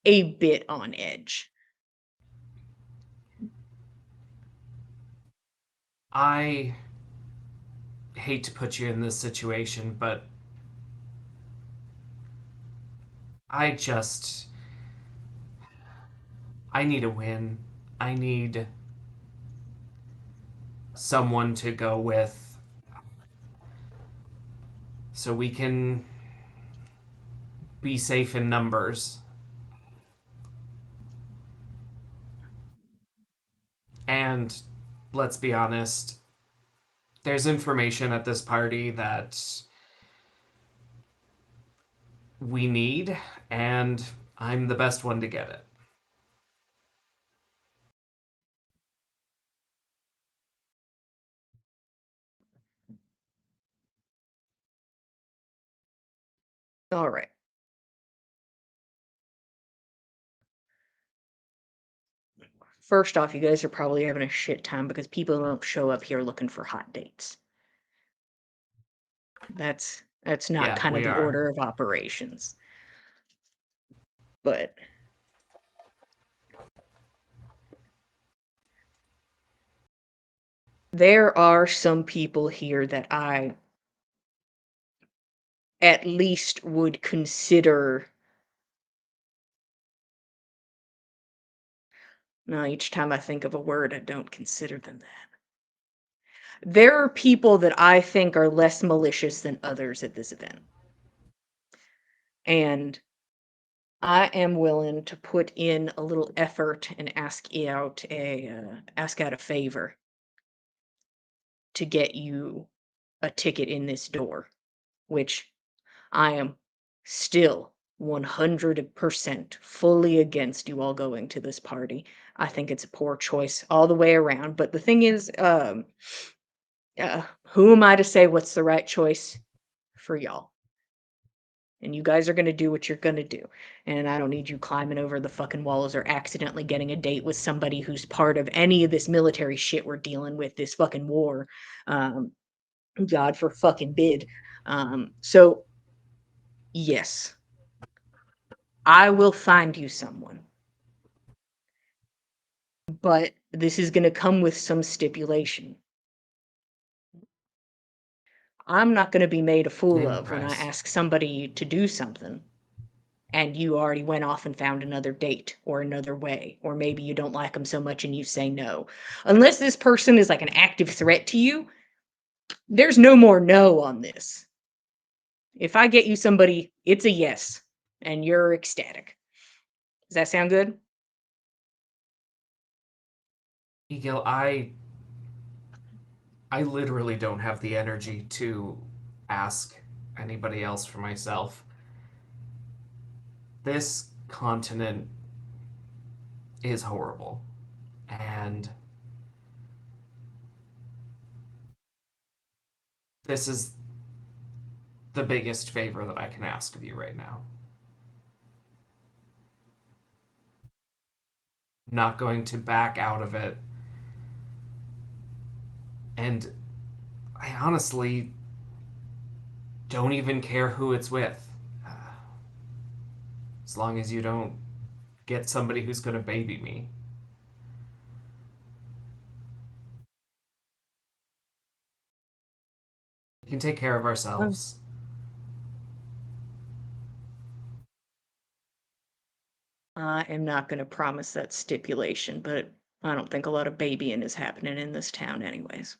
A: a bit on edge.
D: I hate to put you in this situation, but I just I need a win. I need someone to go with so we can be safe in numbers. And let's be honest, there's information at this party that we need, and I'm the best one to get it.
A: All right. First off, you guys are probably having a shit time because people don't show up here looking for hot dates. That's not
D: Yeah,
A: kind of
D: we
A: the
D: are.
A: order of operations. But there are some people here that I at least would consider. No, each time I think of a word, I don't consider them that. There are people that I think are less malicious than others at this event. And I am willing to put in a little effort and ask out a favor to get you a ticket in this door, which I am still 100% fully against you all going to this party. I think it's a poor choice all the way around. But the thing is, who am I to say what's the right choice for y'all? And you guys are gonna do what you're gonna do. And I don't need you climbing over the fucking walls or accidentally getting a date with somebody who's part of any of this military shit we're dealing with, this fucking war. God for fucking bid. So yes, I will find you someone. But this is gonna come with some stipulation. I'm not gonna be made a fool
D: Name and
A: of when I
D: price.
A: ask somebody to do something and you already went off and found another date or another way, or maybe you don't like them so much and you say no. Unless this person is like an active threat to you, there's no more no on this. If I get you somebody, it's a yes, and you're ecstatic. Does that sound good?
D: Egil, I literally don't have the energy to ask anybody else for myself. This continent is horrible. And this is the biggest favor that I can ask of you right now. I'm not going to back out of it. And I honestly don't even care who it's with. As long as you don't get somebody who's going to baby me. We can take care of ourselves.
A: I am not going to promise that stipulation, but I don't think a lot of babying is happening in this town, anyways.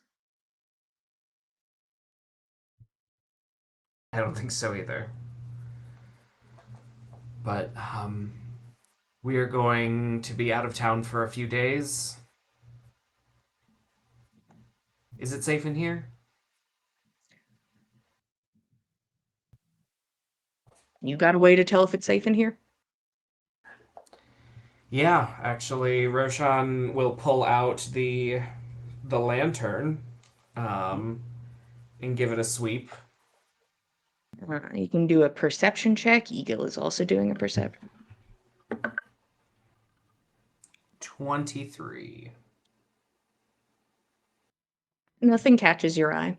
D: I don't think so either. But we are going to be out of town for a few days. Is it safe in here?
A: You got a way to tell if it's safe in here?
D: Yeah, actually, Roshan will pull out the lantern, um, and give it a sweep.
A: You can do a perception check. Eagle is also doing a perception.
D: 23.
A: Nothing catches your eye.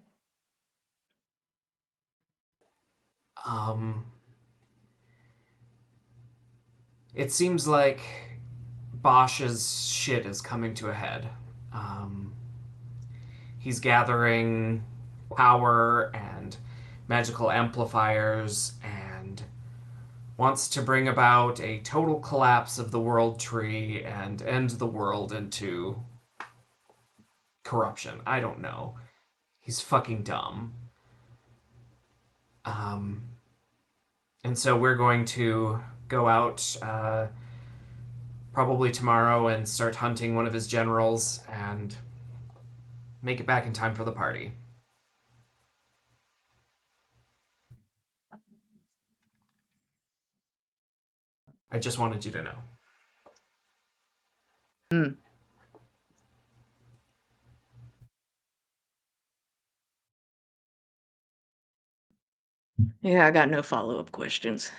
D: Um, it seems like Bosch's shit is coming to a head. Um, he's gathering power and magical amplifiers and wants to bring about a total collapse of the world tree and end the world into corruption. I don't know. He's fucking dumb. Um, and so we're going to go out probably tomorrow and start hunting one of his generals and make it back in time for the party. I just wanted you to know.
A: Hmm. Yeah, I got no follow-up questions.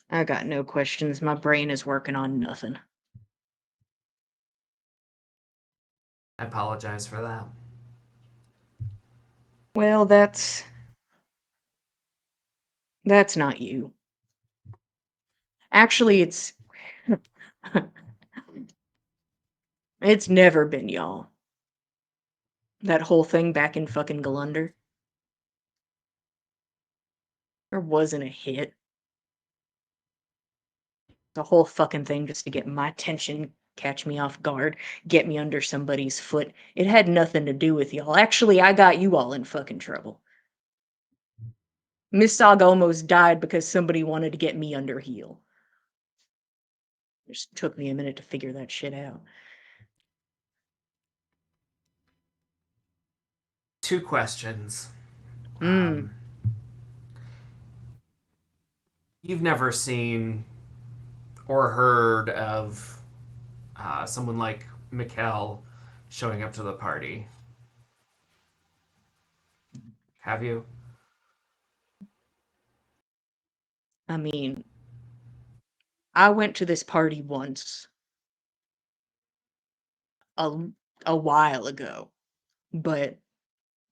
A: I got no questions. My brain is working on nothing.
D: I apologize for that.
A: Well, that's not you. Actually, it's never been y'all. That whole thing back in fucking Galunder. There wasn't a hit. The whole fucking thing just to get my attention, catch me off guard, get me under somebody's foot. It had nothing to do with y'all. Actually, I got you all in fucking trouble. Miss Sog almost died because somebody wanted to get me under heel. It just took me a minute to figure that shit out.
D: 2 questions.
A: Mm.
D: You've never seen or heard of someone like Mikkel showing up to the party, have you?
A: I mean, I went to this party once a, a while ago, but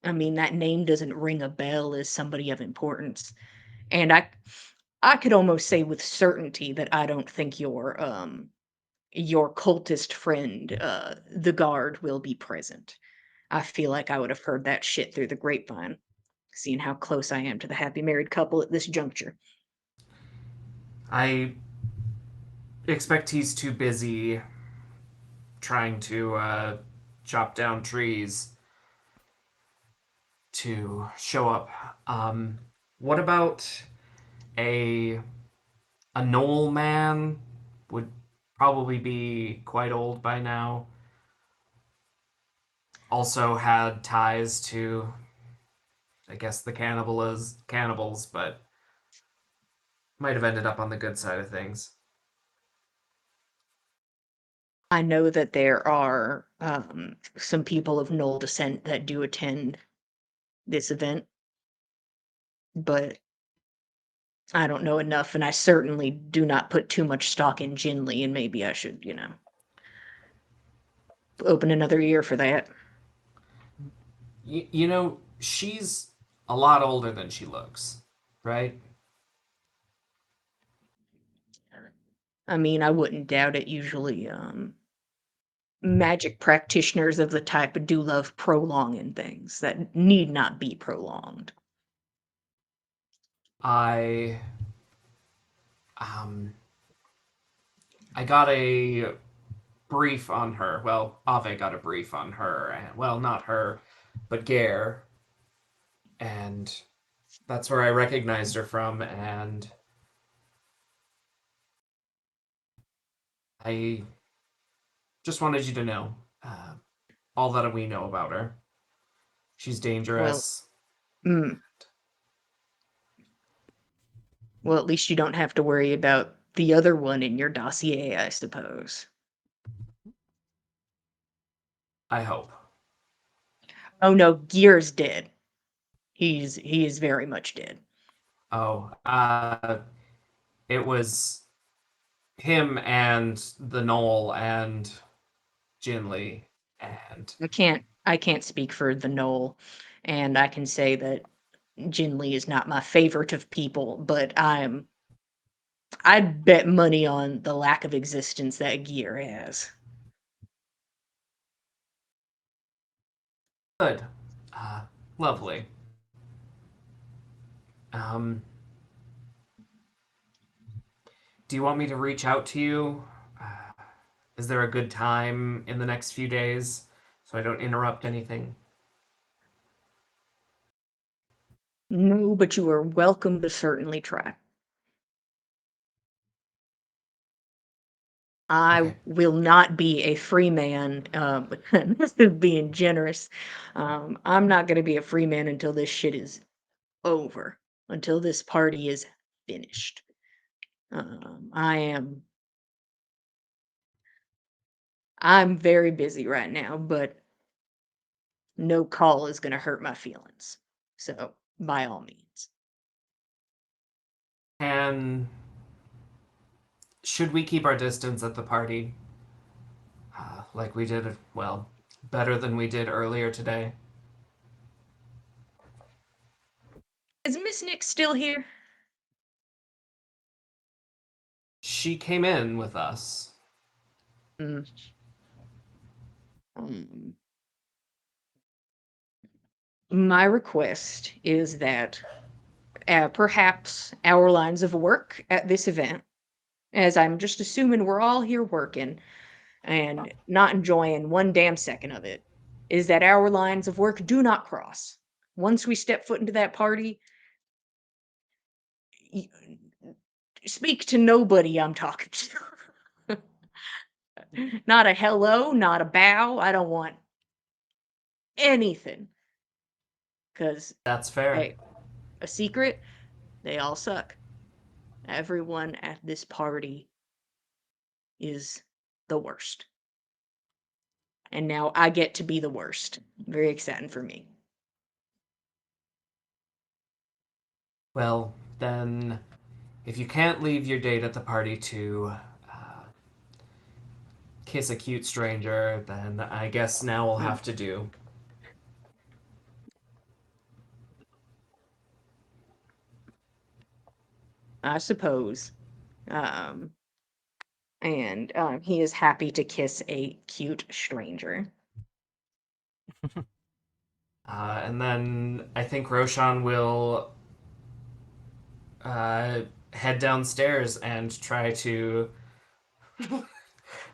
A: I mean, that name doesn't ring a bell as somebody of importance. And I could almost say with certainty that I don't think your cultist friend, the guard, will be present. I feel like I would have heard that shit through the grapevine, seeing how close I am to the happy married couple at this juncture.
D: I expect he's too busy trying to chop down trees to show up. What about a a knoll man? Would probably be quite old by now. Also had ties to, I guess, the cannibals, but might have ended up on the good side of things.
A: I know that there are some people of Knoll descent that do attend this event, but I don't know enough, and I certainly do not put too much stock in Jinli, and maybe I should, open another ear for that.
D: You know, she's a lot older than she looks, right?
A: I mean, I wouldn't doubt it. Usually, magic practitioners of the type do love prolonging things that need not be prolonged.
D: I um I got a brief on her. Well, Ave got a brief on her, and well, not her, but Gare, and that's where I recognized her from, and I just wanted you to know all that we know about her. She's
A: Well,
D: dangerous.
A: mm, well, at least you don't have to worry about the other one in your dossier, I suppose.
D: I hope.
A: Oh no, Gear's dead. He is very much dead.
D: Oh, it was him and the Knoll and Jinli and
A: I can't speak for the Knoll, and I can say that Jinli is not my favorite of people, but I'd bet money on the lack of existence that Gear has.
D: good. Uh, Lovely. Um, do you want me to reach out to you? Uh, is there a good time in the next few days so I don't interrupt anything?
A: No, but you are welcome to certainly try. I
D: Okay.
A: will not be a free man. This is being generous. I'm not going to be a free man until this shit is over, until this party is finished. I am. I'm very busy right now, but no call is going to hurt my feelings. So, by all means.
D: And should we keep our distance at the party? Like we did, well, better than we did earlier today.
A: Is Miss Nick still here?
D: She came in with us.
A: Mm. Um, my request is that perhaps our lines of work at this event, as I'm just assuming we're all here working and not enjoying one damn second of it, is that our lines of work do not cross. Once we step foot into that party, y- speak to nobody I'm talking to. Not a hello, not a bow. I don't want anything. Because,
D: That's fair.
A: hey, a secret, they all suck. Everyone at this party is the worst. And now I get to be the worst. Very exciting for me.
D: Well, then, if you can't leave your date at the party to kiss a cute stranger, then I guess now we'll have to do.
A: I suppose. Um, and he is happy to kiss a cute stranger.
D: And then I think Roshan will uh, head downstairs and try to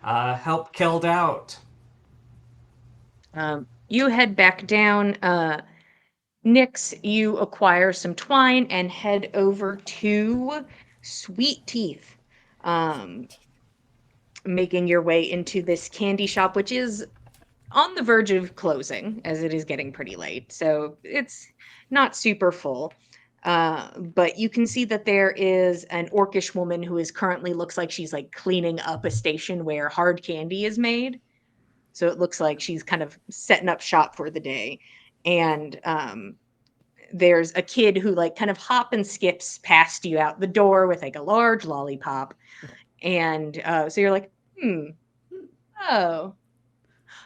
D: help Killed out.
A: You head back down. Nix, you acquire some twine and head over to Sweet Teeth. Making your way into this candy shop, which is on the verge of closing as it is getting pretty late. So it's not super full. But you can see that there is an orcish woman who is currently looks like she's like cleaning up a station where hard candy is made. So it looks like she's kind of setting up shop for the day. And there's a kid who like kind of hop and skips past you out the door with like a large lollipop. And so you're like, oh,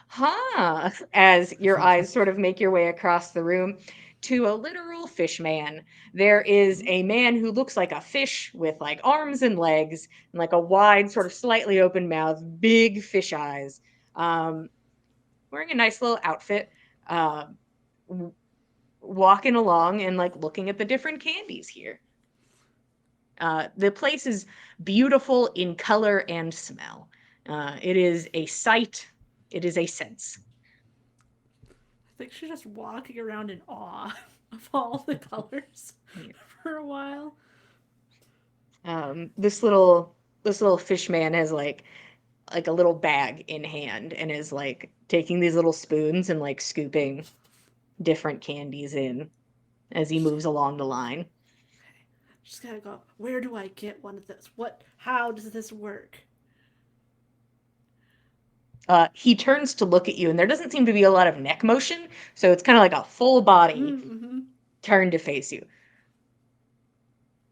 A: huh, as your eyes sort of make your way across the room to a literal fish man. There is a man who looks like a fish with like arms and legs and like a wide, sort of slightly open mouth, big fish eyes, wearing a nice little outfit, uh, walking along and like looking at the different candies here. The place is beautiful in color and smell. It is a sight. It is a sense.
E: I think she's just walking around in awe of all the colors for a while.
A: This little fish man has like a little bag in hand and is like taking these little spoons and like scooping different candies in as he moves along the line.
E: Just gotta go, where do I get one of this? How does this work?
A: He turns to look at you, and there doesn't seem to be a lot of neck motion, so it's kind of like a full body turn to face you.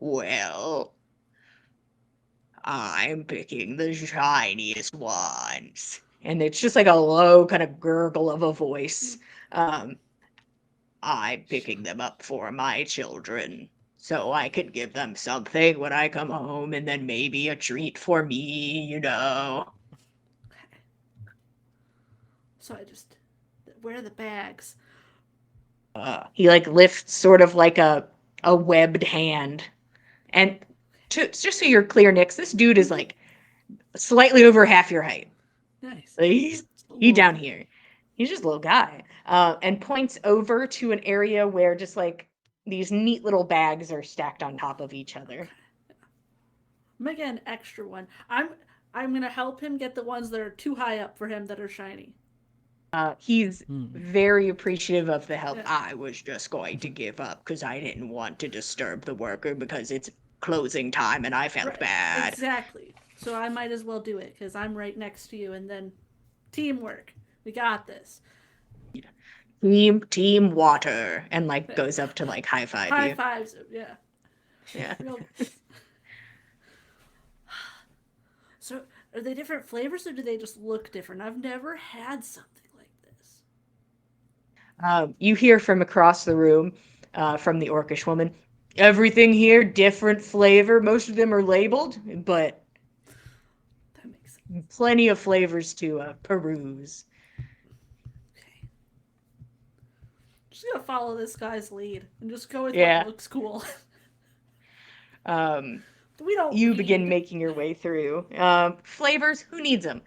A: Well, I'm picking the shiniest ones. And it's just like a low kind of gurgle of a voice. I'm picking them up for my children so I can give them something when I come home and then maybe a treat for me.
E: So where are the bags?
A: He like lifts sort of like a webbed hand. And just so you're clear, Nix, this dude is like slightly over half your height.
E: Nice.
A: Like, he's down here. He's just a little guy. And points over to an area where just like these neat little bags are stacked on top of each other.
E: I'm gonna get an extra one. I'm gonna help him get the ones that are too high up for him that are shiny.
A: He's very appreciative of the help.
E: Yeah.
A: I was just going to give up because I didn't want to disturb the worker because it's closing time and I felt bad.
E: Exactly. So I might as well do it because I'm right next to you, and then teamwork. We got this.
A: Team water, and like goes up to like high five
E: High
A: you.
E: fives. Yeah.
A: Yeah.
E: So are they different flavors or do they just look different? I've never had something like this.
A: You hear from across the room, from the orcish woman, everything here different flavor. Most of them are labeled, but
E: That makes sense.
A: plenty of flavors to peruse.
E: Okay. Just gonna follow this guy's lead and just go with
A: Yeah.
E: what looks cool.
A: Um,
E: We don't.
A: you
E: read.
A: begin making your way through. Flavors, who needs them?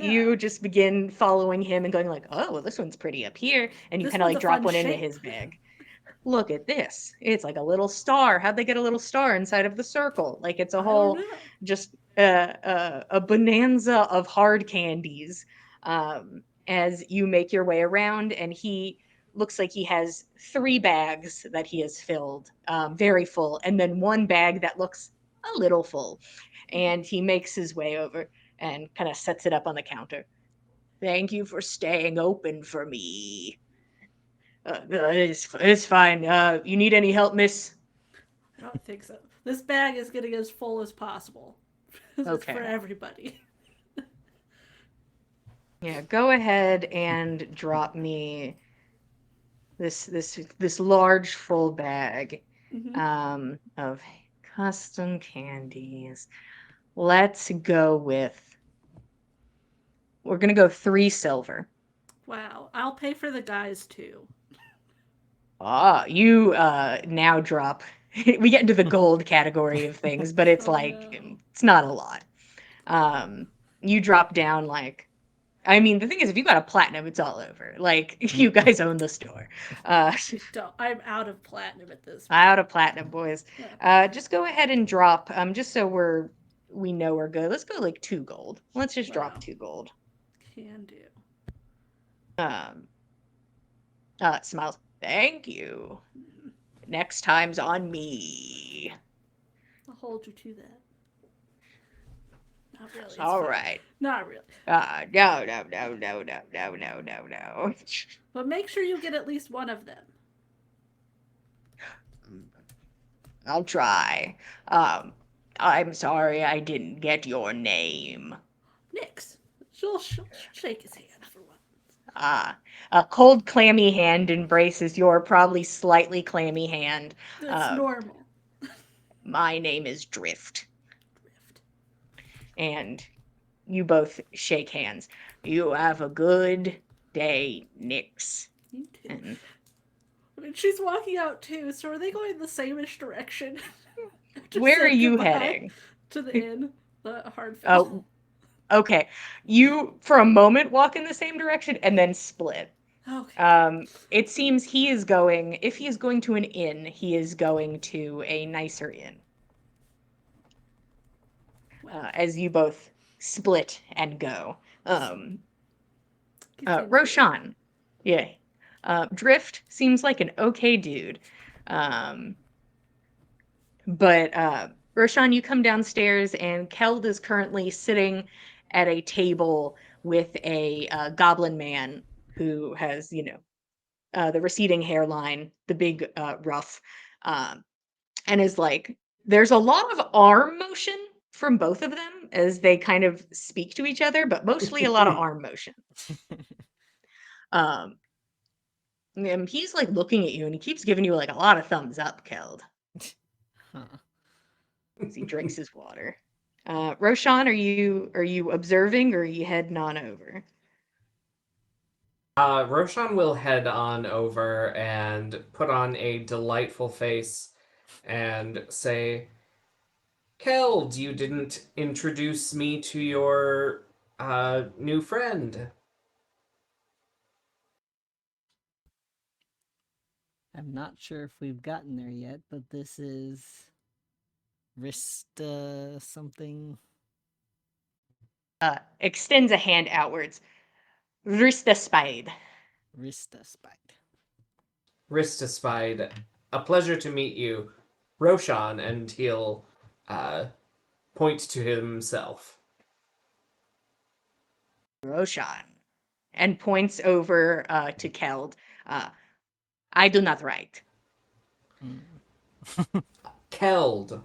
A: You just begin following him and going like, oh, well, this one's pretty up here. And you
E: This
A: kind of
E: one's
A: like
E: a
A: drop
E: fun
A: one into
E: shape.
A: his bag. Look at this. It's like a little star. How'd they get a little star inside of the circle? Like it's a
E: I
A: whole,
E: don't know.
A: just a bonanza of hard candies. As you make your way around, and he looks like he has 3 bags that he has filled, very full, and then 1 bag that looks a little full. And he makes his way over and kind of sets it up on the counter. Thank you for staying open for me. It's fine. You need any help, miss?
E: I don't think so. This bag is getting as full as possible. This is for
A: Okay.
E: everybody.
A: Yeah, go ahead and drop me this large full bag of custom candies. Let's go with we're gonna go 3 silver.
E: Wow. I'll pay for the guys too.
A: Ah, you now drop. We get into the gold category of things, but it's
E: Oh,
A: like
E: no.
A: it's not a lot. You drop down like I mean, the thing is, if you got a platinum, it's all over. Like you guys own the store.
E: I'm out of platinum at this point.
A: Out of platinum, boys.
E: Yeah.
A: Just go ahead and drop. Just so we know we're good. Let's go like 2 gold. Let's just drop
E: Wow.
A: 2 gold.
E: Can do.
A: Um. Smiles. Thank you. Next time's on me.
E: I'll hold you to that. Not really. It's
A: All
E: fine.
A: right.
E: Not really.
A: No.
E: But make sure you get at least one of them.
A: I'll try. I'm sorry I didn't get your name.
E: Nix. She'll shake his hand for one.
A: A cold, clammy hand embraces your probably slightly clammy hand.
E: That's normal.
A: My name is Drift.
E: Drift.
A: And you both shake hands. You have a good day, Nix.
E: You too.
A: And
E: I mean, she's walking out too, so are they going the same-ish direction?
A: where are you heading?
E: To the inn. The Hardfill.
A: Oh, okay. You, for a moment, walk in the same direction and then split.
E: Okay.
A: It seems he is going, if he is going to an inn, he is going to a nicer inn. As you both split and go. Roshan. Yeah. Drift seems like an okay dude. But Roshan, you come downstairs and Keld is currently sitting at a table with a goblin man who has, the receding hairline, the big ruff, and is like, there's a lot of arm motion from both of them as they kind of speak to each other, but mostly a lot of arm motion. And he's like looking at you and he keeps giving you like a lot of thumbs up, Keld. As he drinks his water. Roshan, are you observing or are you heading on over?
D: Roshan will head on over and put on a delightful face and say, Keld, you didn't introduce me to your new friend.
C: I'm not sure if we've gotten there yet, but this is Rista something.
A: Extends a hand outwards. Rista Spade.
C: Rista Spike.
D: Rista Spide, a pleasure to meet you. Roshan, and he'll point to himself.
A: Roshan. And points over to Keld. I do not write.
D: Keld.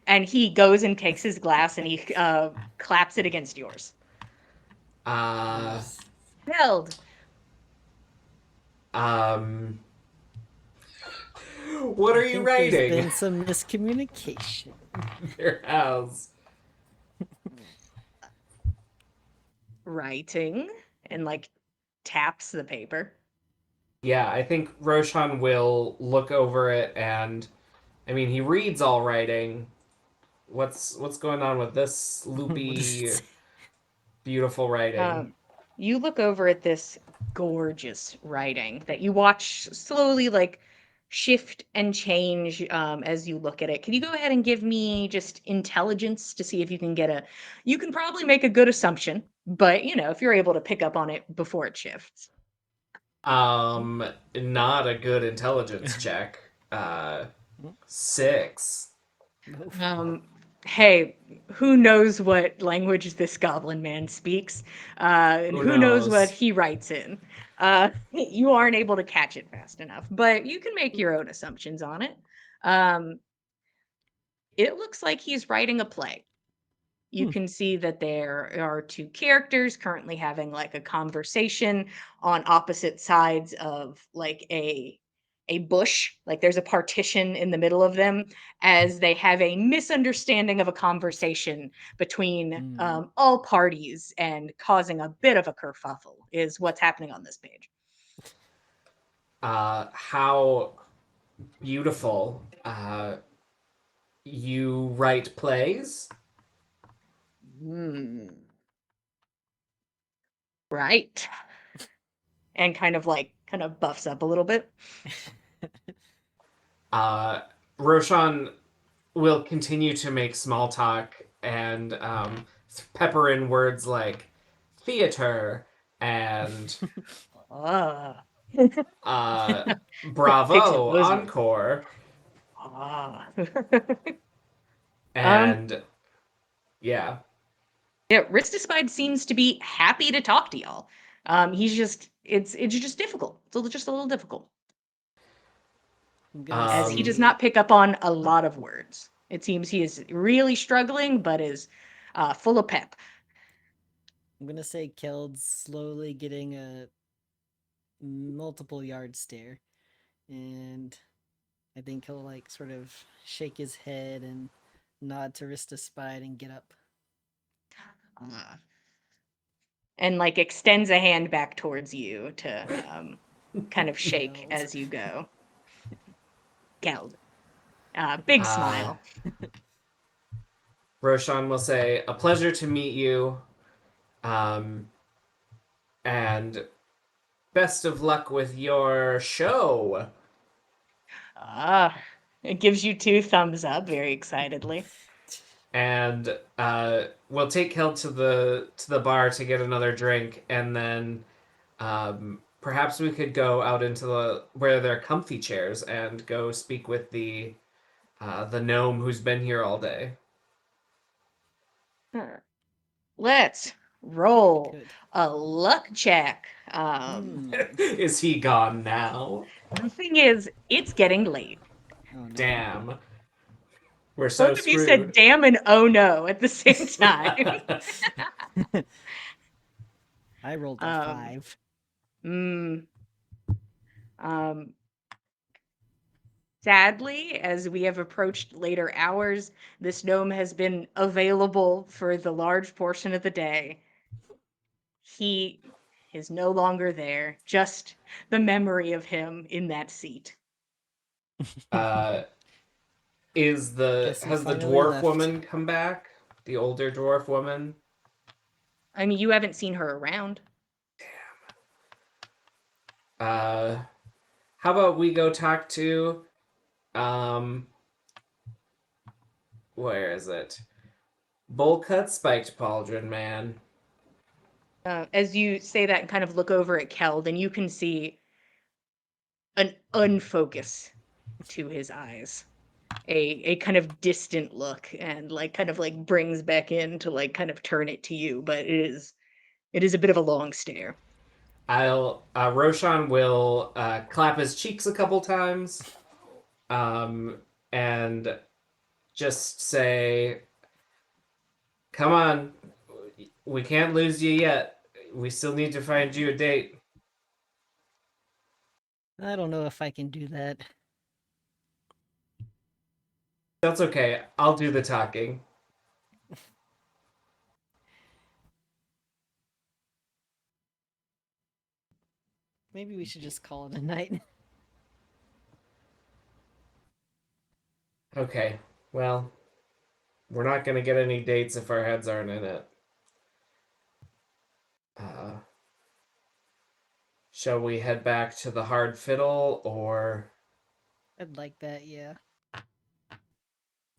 A: And he goes and takes his glass and he claps it against yours. Keld.
D: What are you writing?
C: There's been some miscommunication.
D: There has.
A: Writing and like taps the paper.
D: Yeah, I think Roshan will look over it and, I mean, he reads all writing. What's going on with this loopy, beautiful writing?
A: You look over at this gorgeous writing that you watch slowly like shift and change as you look at it. Can you go ahead and give me just intelligence to see if you can you can probably make a good assumption, but if you're able to pick up on it before it shifts.
D: Not a good intelligence check. 6.
C: Oof.
A: Hey, who knows what language this goblin man speaks? And
D: Who
A: who knows what
D: knows?
A: he writes in? You aren't able to catch it fast enough, but you can make your own assumptions on it. Um, it looks like he's writing a play. You can see that there are two characters currently having like a conversation on opposite sides of like a bush. Like there's a partition in the middle of them as they have a misunderstanding of a conversation between all parties and causing a bit of a kerfuffle is what's happening on this page.
D: How beautiful. You write plays?
A: Hmm. Right. And kind of buffs up a little bit.
D: Roshan will continue to make small talk and pepper in words like theater and
A: Ah. Picks up
D: bravo,
A: those words.
D: encore,
A: Ah. um,
D: and yeah.
A: yeah, Ristisbide seems to be happy to talk to y'all. He's just it's just difficult. It's just a little difficult.
C: I'm gonna
A: As he
C: say
A: does not pick up on a lot of words. It seems he is really struggling, but is full of pep.
C: Keld's slowly getting a multiple yard stare, and I think he'll like sort of shake his head and nod to Rista Spide and get up.
A: And like extends a hand back towards you to kind of shake
C: Geld.
A: as you go. Geld. Big
D: Uh,
A: smile.
D: Roshan will say, "A pleasure to meet you, um, and best of luck with your show."
A: It gives you two thumbs up very excitedly.
D: And we'll take Kel to the bar to get another drink, and then perhaps we could go out into the where there are comfy chairs and go speak with the gnome who's been here all day.
A: Let's roll
C: Good.
A: a luck check.
D: Is he gone now?
A: The thing is, it's getting late.
C: Oh no.
D: Damn, we're so
A: Both of you said
D: screwed.
A: damn and oh no at the same time.
C: I rolled a
A: um,
C: 5.
A: mm, um, sadly, as we have approached later hours, this gnome has been available for the large portion of the day. He is no longer there, just the memory of him in that seat.
D: uh,
C: Guess he
D: has the
C: finally
D: dwarf
C: left.
D: woman come back? The older dwarf woman.
A: I mean, you haven't seen her around.
D: How about we go talk to um where is it? Bowl cut spiked pauldron man.
A: As you say that and kind of look over at Keld, and you can see an unfocus to his eyes, a kind of distant look, and like kind of like brings back in to like kind of turn it to you, but it is a bit of a long stare.
D: I'll Roshan will clap his cheeks a couple times, and just say, "Come on, we can't lose you yet. We still need to find you a date."
C: I don't know if I can do that.
D: That's okay. I'll do the talking.
C: Maybe we should just call it a night.
D: Okay. Well, we're not gonna get any dates if our heads aren't in it. Uh, shall we head back to the hard fiddle or?
C: I'd like that, yeah.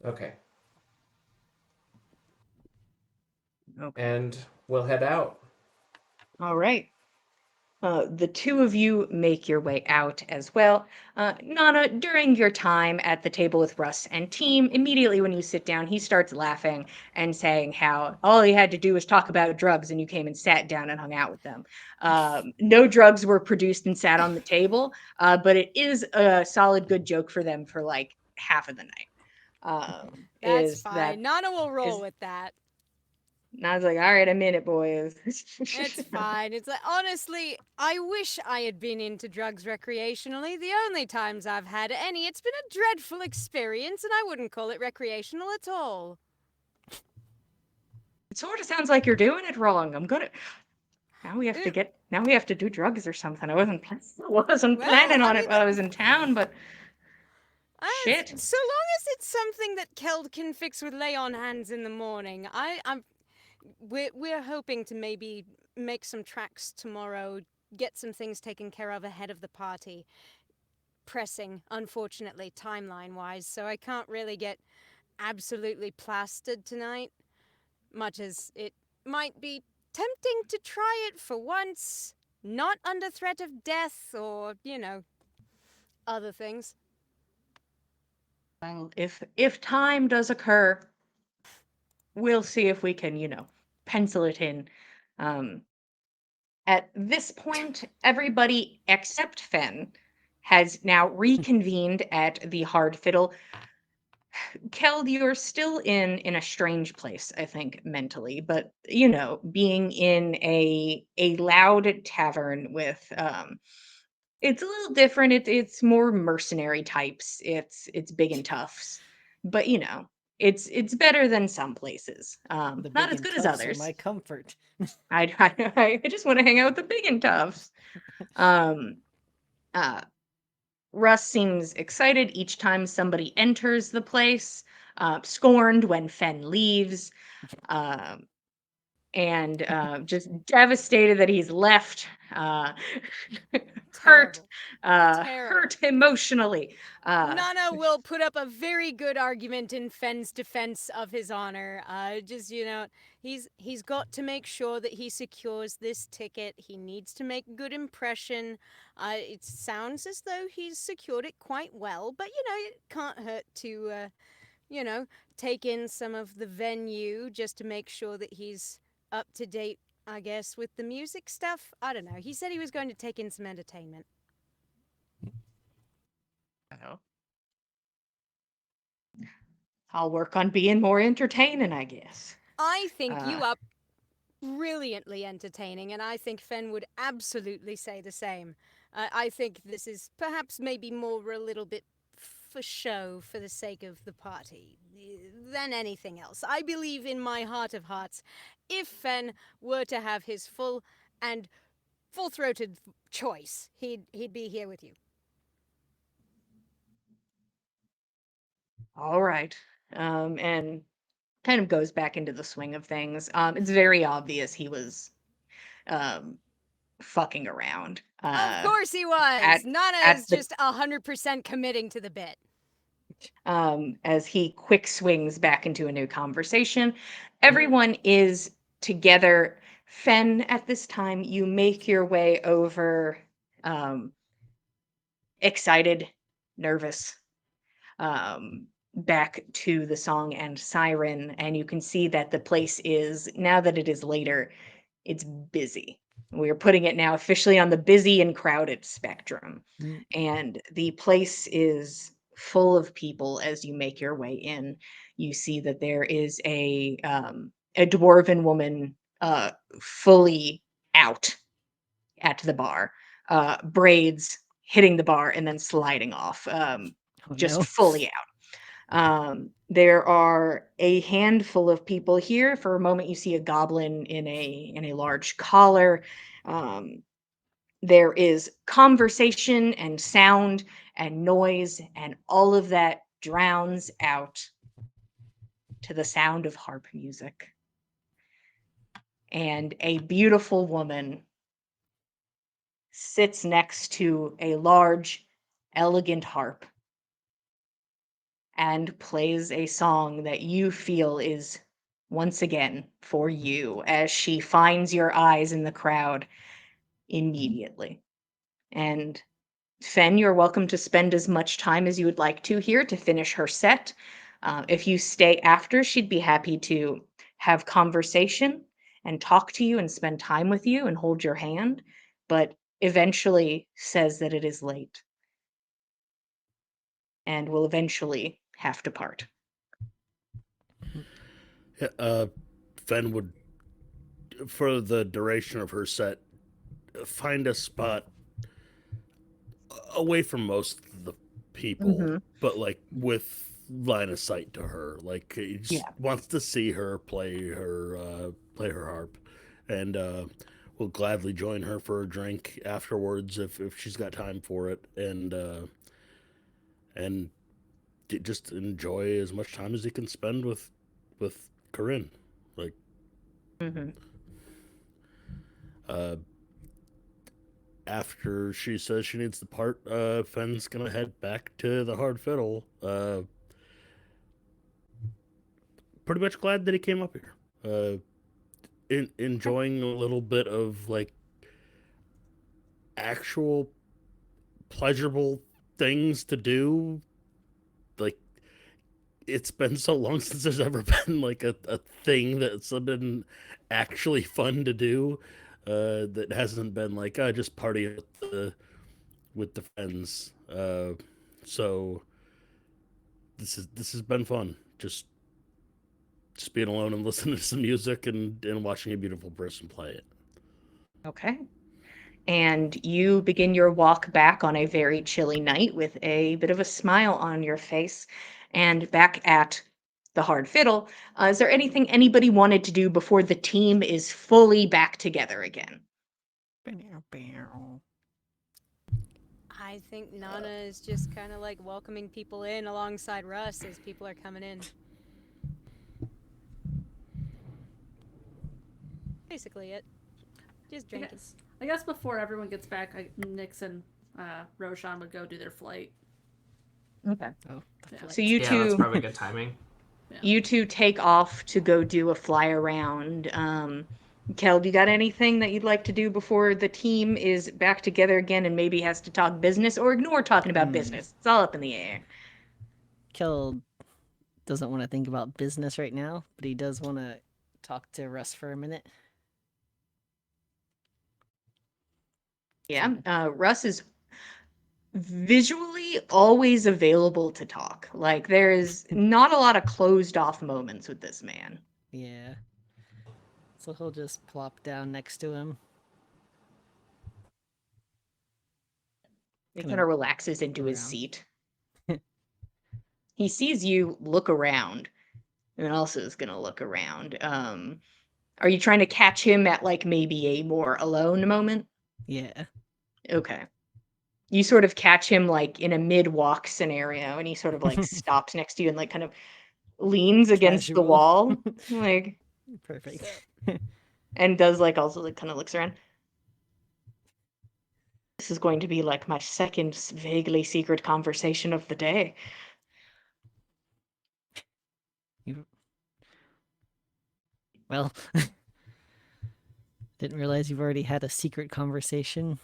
D: Okay.
A: Okay.
D: And we'll head out.
A: All right. The two of you make your way out as well. Nana, during your time at the table with Russ and team, immediately when you sit down, he starts laughing and saying how all he had to do was talk about drugs and you came and sat down and hung out with them. No drugs were produced and sat on the table, but it is a solid, good joke for them for like half of the night.
B: That's
A: Is that
B: fine. Nana will roll
A: is
B: with that.
A: Nana's like, all right, I'm in it, boys.
B: It's fine. It's like, honestly, I wish I had been into drugs recreationally. The only times I've had any, it's been a dreadful experience, and I wouldn't call it recreational at all.
A: It sort of sounds like you're doing it wrong. Now we have to do drugs or something. I wasn't
B: Well,
A: planning
B: I
A: on it while I was
B: mean,
A: in town, but shit.
B: so long as it's something that Keld can fix with lay on hands in the morning, we're hoping to maybe make some tracks tomorrow, get some things taken care of ahead of the party. Pressing, unfortunately, timeline wise, so I can't really get absolutely plastered tonight, much as it might be tempting to try it for once, not under threat of death or, other things.
A: Well, if time does occur, we'll see if we can, pencil it in. Um, at this point, everybody except Fen has now reconvened at the Hard Fiddle. Keld, you're still in a strange place, I think, mentally, but being in a loud tavern with it's a little different. It's more mercenary types. It's big and toughs, but it's better than some places.
C: The
A: Not
C: big
A: as
C: and
A: good as
C: toughs are
A: others.
C: my comfort.
A: I just want to hang out with the big and toughs. Um, uh, Russ seems excited each time somebody enters the place, scorned when Fen leaves, um, and just devastated that he's left, uh, hurt,
B: Terrible.
A: hurt emotionally.
B: Nana will put up a very good argument in Fen's defense of his honor. Just he's got to make sure that he secures this ticket. He needs to make good impression. It sounds as though he's secured it quite well, but it can't hurt to you know take in some of the venue just to make sure that he's up to date. I guess with the music stuff. I don't know. He said he was going to take in some entertainment.
A: Oh, I'll work on being more entertaining, I guess.
B: I think
A: Uh,
B: you are brilliantly entertaining, and I think Fen would absolutely say the same. I think this is perhaps maybe more a little bit for show for the sake of the party than anything else. I believe in my heart of hearts, if Fen were to have his full and full-throated choice, he'd be here with you.
A: all right. And kind of goes back into the swing of things. It's very obvious he was um, fucking around.
B: Of course he was.
A: At
B: Nana
A: at
B: is
A: the
B: just 100% committing to the bit.
A: As he quick swings back into a new conversation.
C: Mm.
A: Everyone is together. Fen, at this time, you make your way over, um, excited, nervous, back to the Song and Siren, and you can see that the place is, now that it is later, it's busy. We are putting it now officially on the busy and crowded spectrum.
C: Mm.
A: And the place is full of people as you make your way in. You see that there is a dwarven woman fully out at the bar, braids hitting the bar and then sliding off,
C: Oh
A: just
C: no.
A: fully out. There are a handful of people here. For a moment, you see a goblin in a large collar. Um, there is conversation and sound and noise, and all of that drowns out to the sound of harp music. And a beautiful woman sits next to a large, elegant harp and plays a song that you feel is once again for you as she finds your eyes in the crowd immediately. And Fen, you're welcome to spend as much time as you would like to here to finish her set. If you stay after, she'd be happy to have conversation and talk to you and spend time with you and hold your hand, but eventually says that it is late and will eventually have to part.
F: Yeah, Fen would, for the duration of her set, find a spot away from most of the people,
A: Mhm.
F: but like with line of sight to her. Like he just
A: Yeah.
F: wants to see her play her harp, and will gladly join her for a drink afterwards if she's got time for it, and just enjoy as much time as he can spend with Corinne. Like
A: Mhm.
F: uh, after she says she needs the part, Fenn's gonna head back to the hard fiddle. Pretty much glad that he came up here. Enjoying a little bit of like actual pleasurable things to do. Like it's been so long since there's ever been like a thing that's been actually fun to do. That hasn't been like just party with the friends. So this has been fun. Just being alone and listening to some music and watching a beautiful person play it.
A: Okay. And you begin your walk back on a very chilly night with a bit of a smile on your face. And back at the hard fiddle, is there anything anybody wanted to do before the team is fully back together again?
B: I think Nana is just kind of like welcoming people in alongside Russ as people are coming in. Basically it. Just drinking.
E: I guess before everyone gets back, Nix and Roshan would go do their flight.
A: Okay.
C: Oh,
E: Yeah.
C: flight.
A: So you
D: Yeah, that's
A: two
D: probably good timing.
A: you two take off to go do a fly around. Kel, you got anything that you'd like to do before the team is back together again and maybe has to talk business or ignore talking about business? It's all up in the air.
C: Kel doesn't want to think about business right now, but he does want to talk to Russ for a minute.
A: Yeah, Russ is visually always available to talk. Like there's not a lot of closed off moments with this man.
C: Yeah. So he'll just plop down next to him.
A: He
C: Kinda
A: kind of relaxes into his
C: around.
A: seat. He sees you look around and also is going to look around. Are you trying to catch him at like maybe a more alone moment?
C: Yeah.
A: Okay. You sort of catch him like in a mid-walk scenario and he sort of like stops next to you and like kind of leans against the
C: Casual.
A: wall like
C: Perfect.
A: and does like also like kind of looks around. This is going to be like my second vaguely secret conversation of the day.
C: Well, didn't realize you've already had a secret conversation.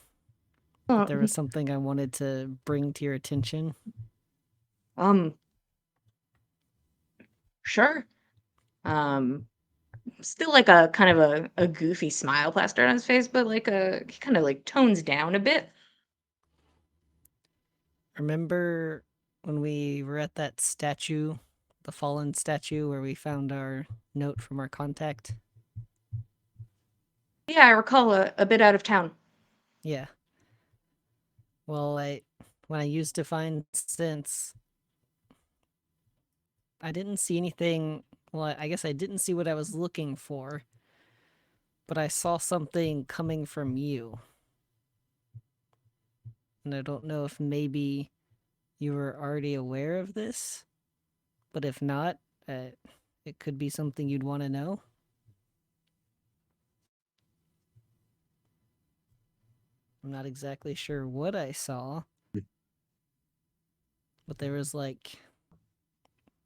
C: But there was something I wanted to bring to your attention.
A: Um, sure. Still like a kind of a goofy smile plastered on his face, but like he kind of like tones down a bit.
C: Remember when we were at that statue, the fallen statue, where we found our note from our contact?
A: Yeah, I recall a bit out of town.
C: Yeah. Well, when I used Divine Sense, I didn't see anything. Well, I guess I didn't see what I was looking for, but I saw something coming from you. And I don't know if maybe you were already aware of this, but if not, it could be something you'd want to know. I'm not exactly sure what I saw, but there was like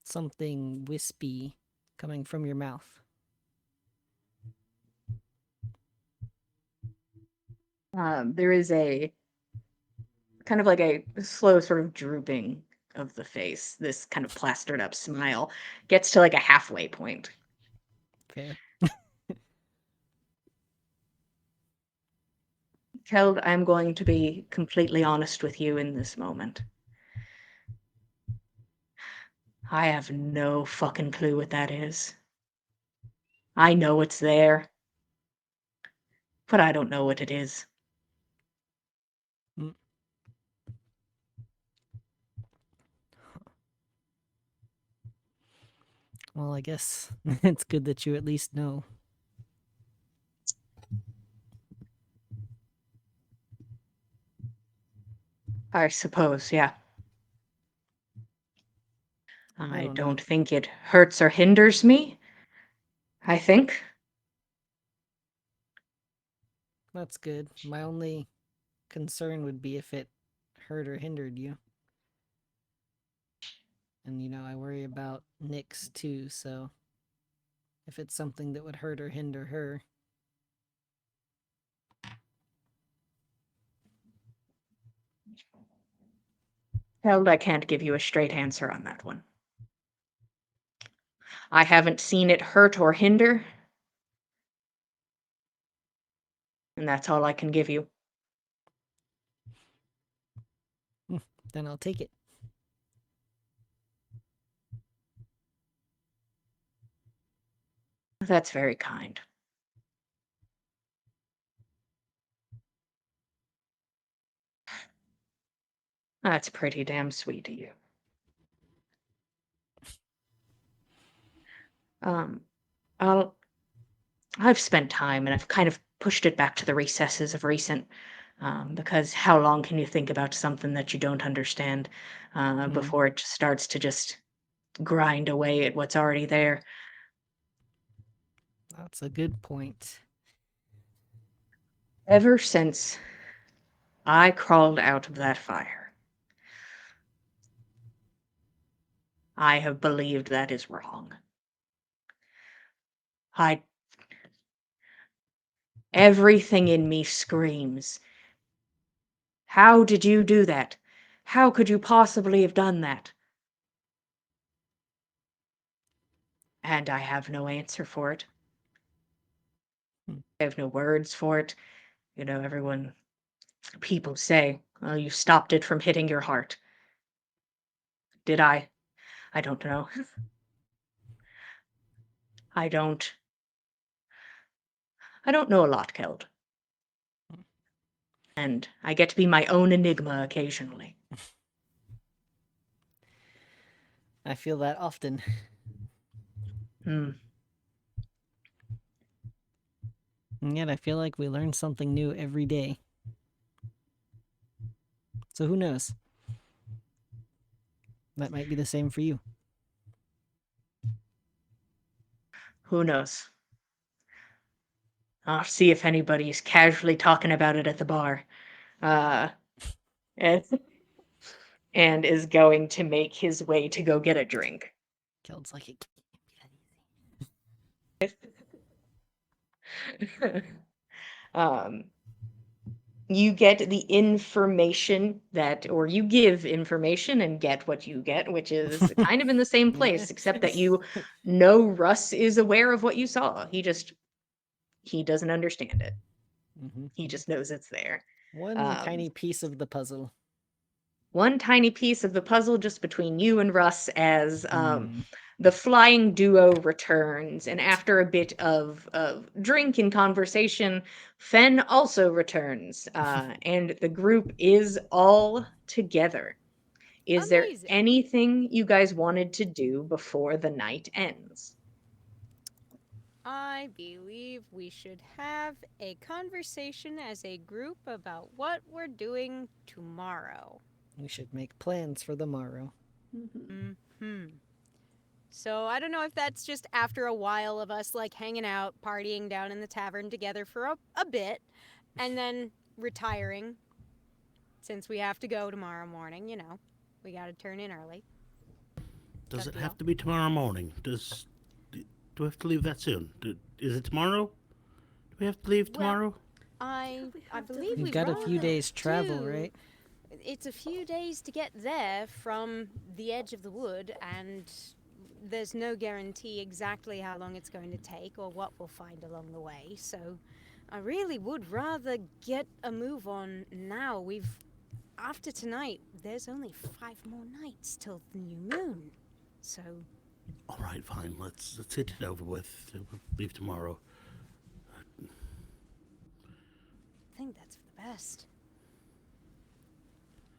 C: something wispy coming from your mouth.
A: There is a kind of like a slow sort of drooping of the face. This kind of plastered up smile gets to like a halfway point.
C: Fair.
A: Keld, I'm going to be completely honest with you in this moment. I have no fucking clue what that is. I know it's there, but I don't know what it is.
C: Mm. Well, I guess it's good that you at least know.
A: I suppose, yeah. I
C: don't
A: don't
C: know.
A: think it hurts or hinders me. I think.
C: That's good. My only concern would be if it hurt or hindered you. And, I worry about Nyx too, so if it's something that would hurt or hinder her.
A: Keld, I can't give you a straight answer on that one. I haven't seen it hurt or hinder, and that's all I can give you.
C: Then I'll take it.
A: That's very kind. That's pretty damn sweet of you. Um, I've spent time and I've kind of pushed it back to the recesses of recent, because how long can you think about something that you don't understand before it starts to just grind away at what's already there?
C: That's a good point.
A: Ever since I crawled out of that fire, I have believed that is wrong. I Everything in me screams, how did you do that? How could you possibly have done that? And I have no answer for it. I have no words for it. People say, oh, you stopped it from hitting your heart. Did I? I don't know. I don't. I don't know a lot, Keld. And I get to be my own enigma occasionally.
C: I feel that often.
A: Hmm.
C: And yet I feel like we learn something new every day. So who knows? That might be the same for you.
A: Who knows? I'll see if anybody's casually talking about it at the bar. And, and is going to make his way to go get a drink.
C: Keld's like, it
A: um, you get the information or you give information and get what you get, which is kind of in the same place, except that you know Russ is aware of what you saw. He doesn't understand it. He just knows it's there.
C: One tiny piece of the puzzle.
A: One tiny piece of the puzzle just between you and Russ as the flying duo returns, and after a bit of drink and conversation, Fen also returns, and the group is all together. Is there
B: Amazing.
A: anything you guys wanted to do before the night ends?
B: I believe we should have a conversation as a group about what we're doing tomorrow.
C: We should make plans for the morrow.
B: So I don't know if that's just after a while of us like hanging out, partying down in the tavern together for a bit, and then retiring. Since we have to go tomorrow morning, we got to turn in early.
F: Does
B: Tough
F: it have
B: deal.
F: to be tomorrow morning? Do we have to leave that soon? Is it tomorrow? Do we have to leave tomorrow?
B: I
E: have to
B: believe
E: leave?
B: we
C: We've got a few
B: rather
C: days travel,
B: do.
C: right?
B: It's a few days to get there from the edge of the wood, and there's no guarantee exactly how long it's going to take or what we'll find along the way. So I really would rather get a move on now. After tonight, there's only 5 more nights till the new moon. So
F: All right, fine. Let's get it over with. We'll leave tomorrow.
B: I think that's for the best.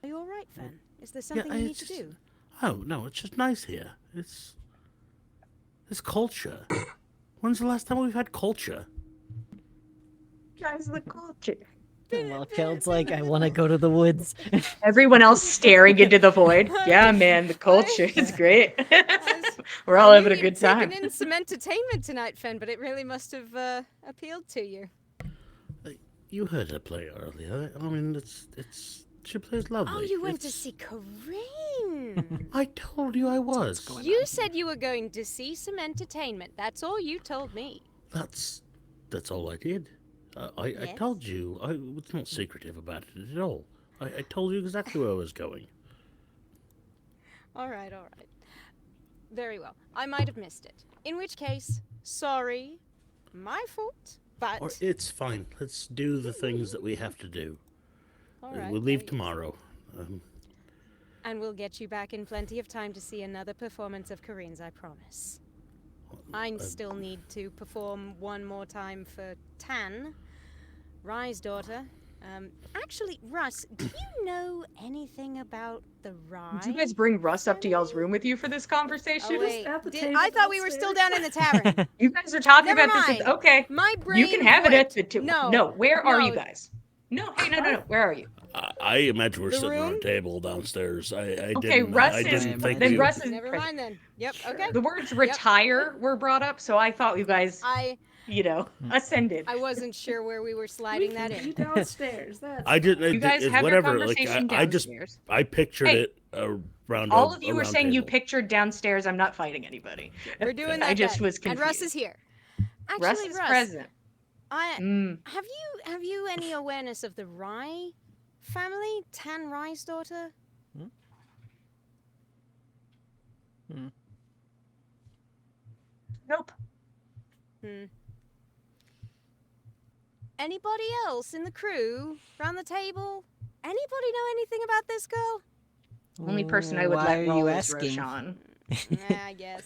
B: Are you all right, Fen? Is there something you need to do?
F: Oh no, it's just nice here. It's culture. When's the last time we've had culture?
A: Guys, the culture.
C: Well, Keld's like, I want to go to the woods.
A: Everyone else staring into the void. Yeah, man, the culture is great. We're all having a good time.
B: Taken in some entertainment tonight, Fen, but it really must have appealed to you.
F: You heard her play earlier. I mean, she plays lovely.
B: Oh, you went to see Corinne.
F: I told you I was.
B: You said you were going to see some entertainment. That's all you told me.
F: That's all I did. I
B: Yes?
F: told you. I was not secretive about it at all. I told you exactly where I was going.
B: All right. Very well. I might have missed it. In which case, sorry. My fault. But
F: Or it's fine. Let's do the things that we have to do.
B: all right,
F: We'll
B: there
F: leave
B: you go.
F: tomorrow.
B: And we'll get you back in plenty of time to see another performance of Corinne's, I promise. I still need to perform one more time for Tan, Rye's daughter. Actually, Russ, do you know anything about the Rye?
A: Did you guys bring Russ up to y'all's room with you for this conversation?
B: Oh, wait.
E: at the
B: Did-
E: table
B: I thought we were still down in the tavern.
A: You guys are talking
B: Never
A: about this.
B: mind.
A: Okay.
B: My brain
A: You can have it at the
B: quit. No.
A: No, where are you
B: No.
A: guys? No, hey, no. Where are you?
F: I imagine we're
B: The
F: sitting on
B: room?
F: a table downstairs. I
A: Okay,
F: didn't.
A: Russ
F: I
A: is.
F: didn't think
A: Then
F: we.
A: Russ is.
B: Never mind then. Yep, okay.
A: The words retire were brought up, so I thought you guys,
B: I
A: ascended.
B: wasn't sure where we were
E: We
B: sliding
E: can
B: that
E: be
B: in.
E: downstairs. That's
F: I didn't.
A: You guys
F: it's
A: have
F: whatever.
A: your conversation
F: I just.
A: downstairs.
F: I pictured
A: Hey,
F: it around.
A: All
F: a,
A: of you
F: a
A: were
F: round
A: saying you
F: table.
A: pictured downstairs. I'm not fighting anybody.
B: We're doing that
A: I just
B: then.
A: was
B: And
A: confused.
B: Russ is here. Actually,
A: Russ is
B: Russ,
A: present.
B: have you any awareness of the Rye family? Tan Rye's daughter?
A: Nope.
B: Anybody else in the crew? Around the table? Anybody know anything about this girl?
A: Only person I would
C: Why
A: let
C: are
A: roll
C: you
A: is
C: asking?
A: Roshan.
B: Yeah, I guess.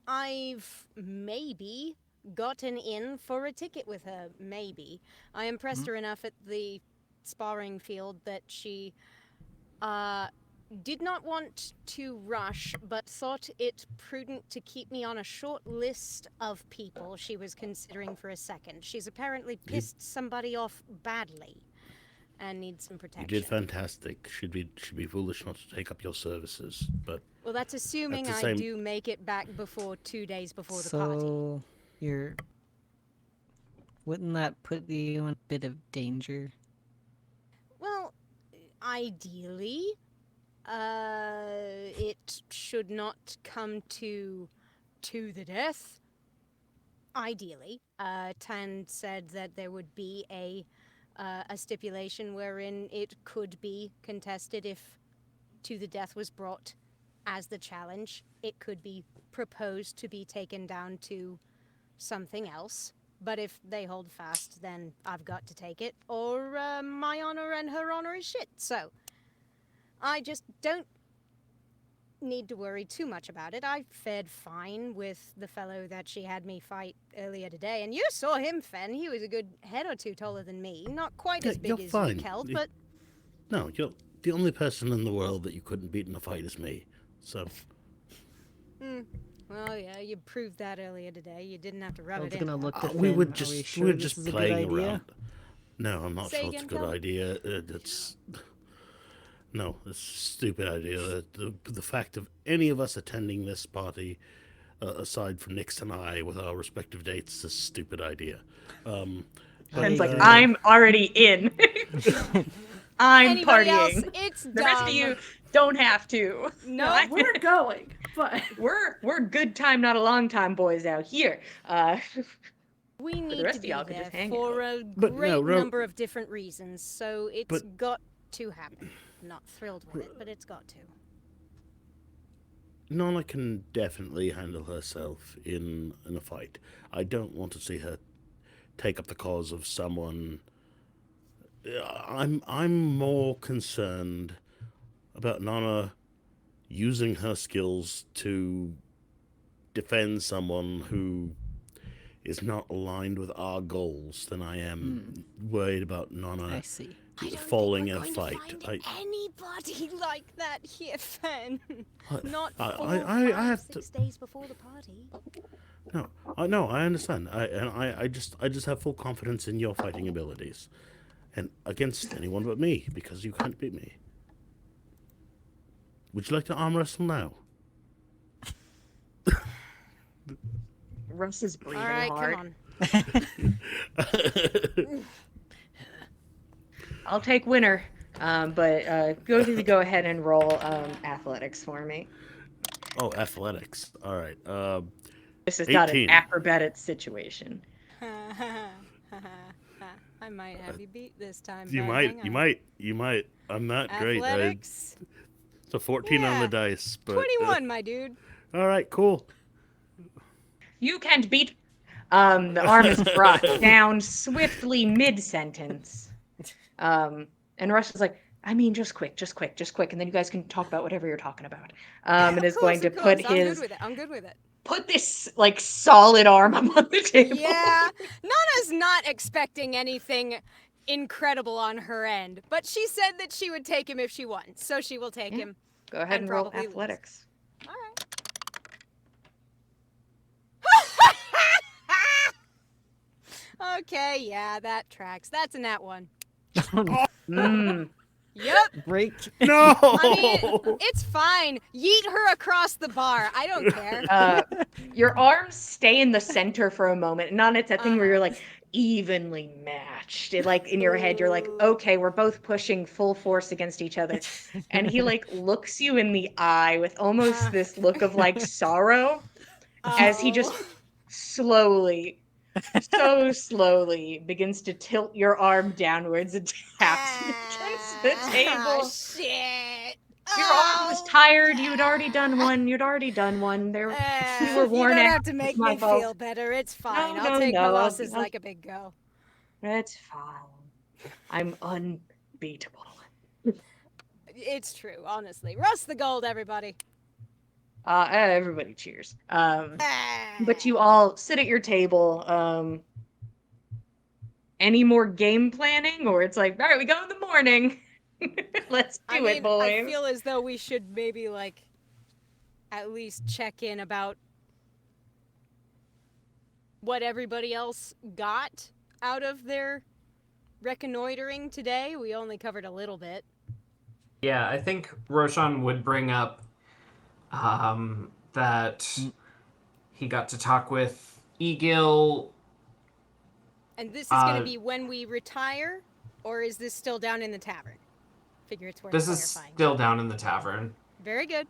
B: I've maybe gotten in for a ticket with her. Maybe. I impressed her enough at the sparring field that she did not want to rush, but thought it prudent to keep me on a short list of people she was considering for a second. She's apparently pissed somebody off badly and needs some protection.
F: You did fantastic. Should be foolish not to take up your services, but
B: Well, that's assuming
F: That's
B: I
F: the same-
B: do make it back before 2 days before the party.
C: So wouldn't that put you in a bit of danger?
B: Well, ideally, it should not come to the death. Ideally, Tan said that there would be a stipulation wherein it could be contested if to the death was brought as the challenge. It could be proposed to be taken down to something else. But if they hold fast, then I've got to take it, or my honor and her honor is shit. So I just don't need to worry too much about it. I fared fine with the fellow that she had me fight earlier today, and you saw him, Fen. He was a good head or two taller than me. Not quite
F: Yeah,
B: as big
F: you're
B: as
F: fine.
B: you, Keld,
F: You-
B: but
F: no, you're the only person in the world that you couldn't beat in a fight is me. So
B: well, yeah, you proved that earlier today. You didn't have to rub
C: Keld's
B: it in.
C: gonna look at
F: we
C: Finn.
F: were
C: Are
F: just
C: we
F: we
C: sure
F: were
C: this
F: just
C: is a good
F: playing
C: idea?
F: around. No, I'm not
B: Say
F: sure it's a
B: again,
F: good
B: Kel?
F: idea. It's a stupid idea. The fact of any of us attending this party, aside from Nix and I, with our respective dates, is a stupid idea.
A: Ben's like,
C: agree.
A: I'm already in. I'm
B: Anybody else?
A: partying.
B: It's
A: The rest of
B: dumb.
A: you don't have to.
B: No,
E: We're going, but
A: We're good time, not a long time boys out here.
B: We
A: the
B: need
A: rest
B: to
A: of
B: be
A: y'all could just
B: there
A: hang
B: for
A: out.
B: a
F: But
B: great
F: no,
B: number of different reasons, so it's
F: But-
B: got to happen. I'm not thrilled with it, but it's got to.
F: Nana can definitely handle herself in a fight. I don't want to see her take up the cause of someone. I'm more concerned about Nana using her skills to defend someone who is not aligned with our goals than I am worried about Nana
C: I see.
B: I don't
F: falling
B: think
F: in
B: we're
F: a
B: going
F: fight.
B: to find anybody like that here, Fen.
F: I-
B: Not
F: I-
B: 4,
F: I
B: 5,
F: have
B: 6 days before the party.
F: No, I understand. I just have full confidence in your fighting abilities, and against anyone but me, because you can't beat me. Would you like to arm wrestle now?
A: Russ is breathing
B: All right,
A: hard.
B: come on.
A: I'll take winner. But go ahead and roll athletics for me.
F: Oh, athletics. All right.
A: This is not an
F: 18.
A: acrobatic situation.
B: I might have you beat this time.
F: You
B: bud.
F: might.
B: Hang
F: You
B: on.
F: might. You might. I'm not great.
B: Athletics.
F: It's a 14 on
B: Yeah,
F: the dice, but
B: 21, my dude.
F: all right, cool.
A: You can't beat. The arm is brought down swiftly mid-sentence. And Russ is like, I mean, just quick, and then you guys can talk about whatever you're talking about. And is going to put
B: I'm
A: his
B: good with it. I'm good with it.
A: put this like solid arm up on the table.
B: Yeah, Nana's not expecting anything incredible on her end, but she said that she would take him if she won, so she will take
A: Yeah.
B: him.
A: Go ahead and roll
B: probably lose.
A: athletics.
B: All right. Okay, yeah, that tracks. That's a nat 1.
A: Mm.
B: Yep.
C: Break.
F: No.
B: I mean, it's fine. Yeet her across the bar. I don't care.
A: Your arms stay in the center for a moment, and it's that thing where you're
B: Uh-huh.
A: like evenly matched. Like in your head, you're like, okay, we're both pushing full force against each other. And he like looks you in the eye with almost this look of like sorrow as he just slowly, so slowly begins to tilt your arm downwards and taps it against the table.
B: Oh, shit.
A: Your arm was tired. You'd already done one. There, you were worn
B: You don't
A: out.
B: have to make
A: It's my
B: me
A: fault.
B: feel better. It's fine.
A: No,
B: I'll take my
A: I'll-
B: losses
A: I'll-
B: like a big go.
A: It's fine. I'm unbeatable.
B: It's true, honestly. Russ the gold, everybody.
A: Everybody cheers. But you all sit at your table. Any more game planning, or it's like, all right, we go in the morning. Let's do it, boys.
B: I feel as though we should maybe, like, at least check in about what everybody else got out of their reconnoitering today. We only covered a little bit.
D: Yeah, I think Roshan would bring up that he got to talk with Egil.
B: And this is going to be when we retire, or is this still down in the tavern? Figure it's worth
D: This is
B: clarifying.
D: still down in the tavern.
B: Very good.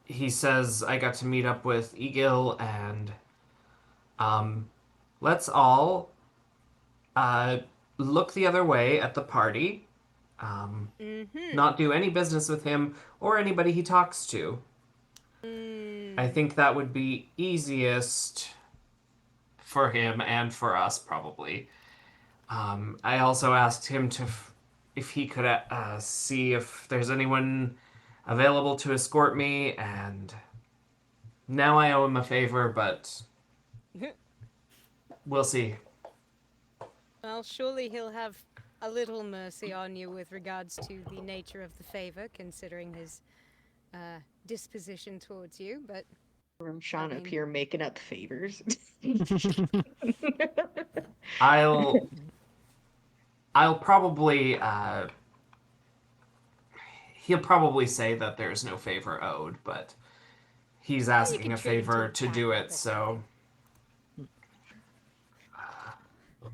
D: He says I got to meet up with Egil, and let's all look the other way at the party. Not do any business with him or anybody he talks to. I think that would be easiest for him and for us, probably. I also asked him if he could see if there's anyone available to escort me, and now I owe him a favor, but we'll see.
B: Well, surely he'll have a little mercy on you with regards to the nature of the favor, considering his disposition towards you, but...
A: Roshan up here making up favors.
D: I'll probably he'll probably say that there's no favor owed, but he's asking a favor to do it, so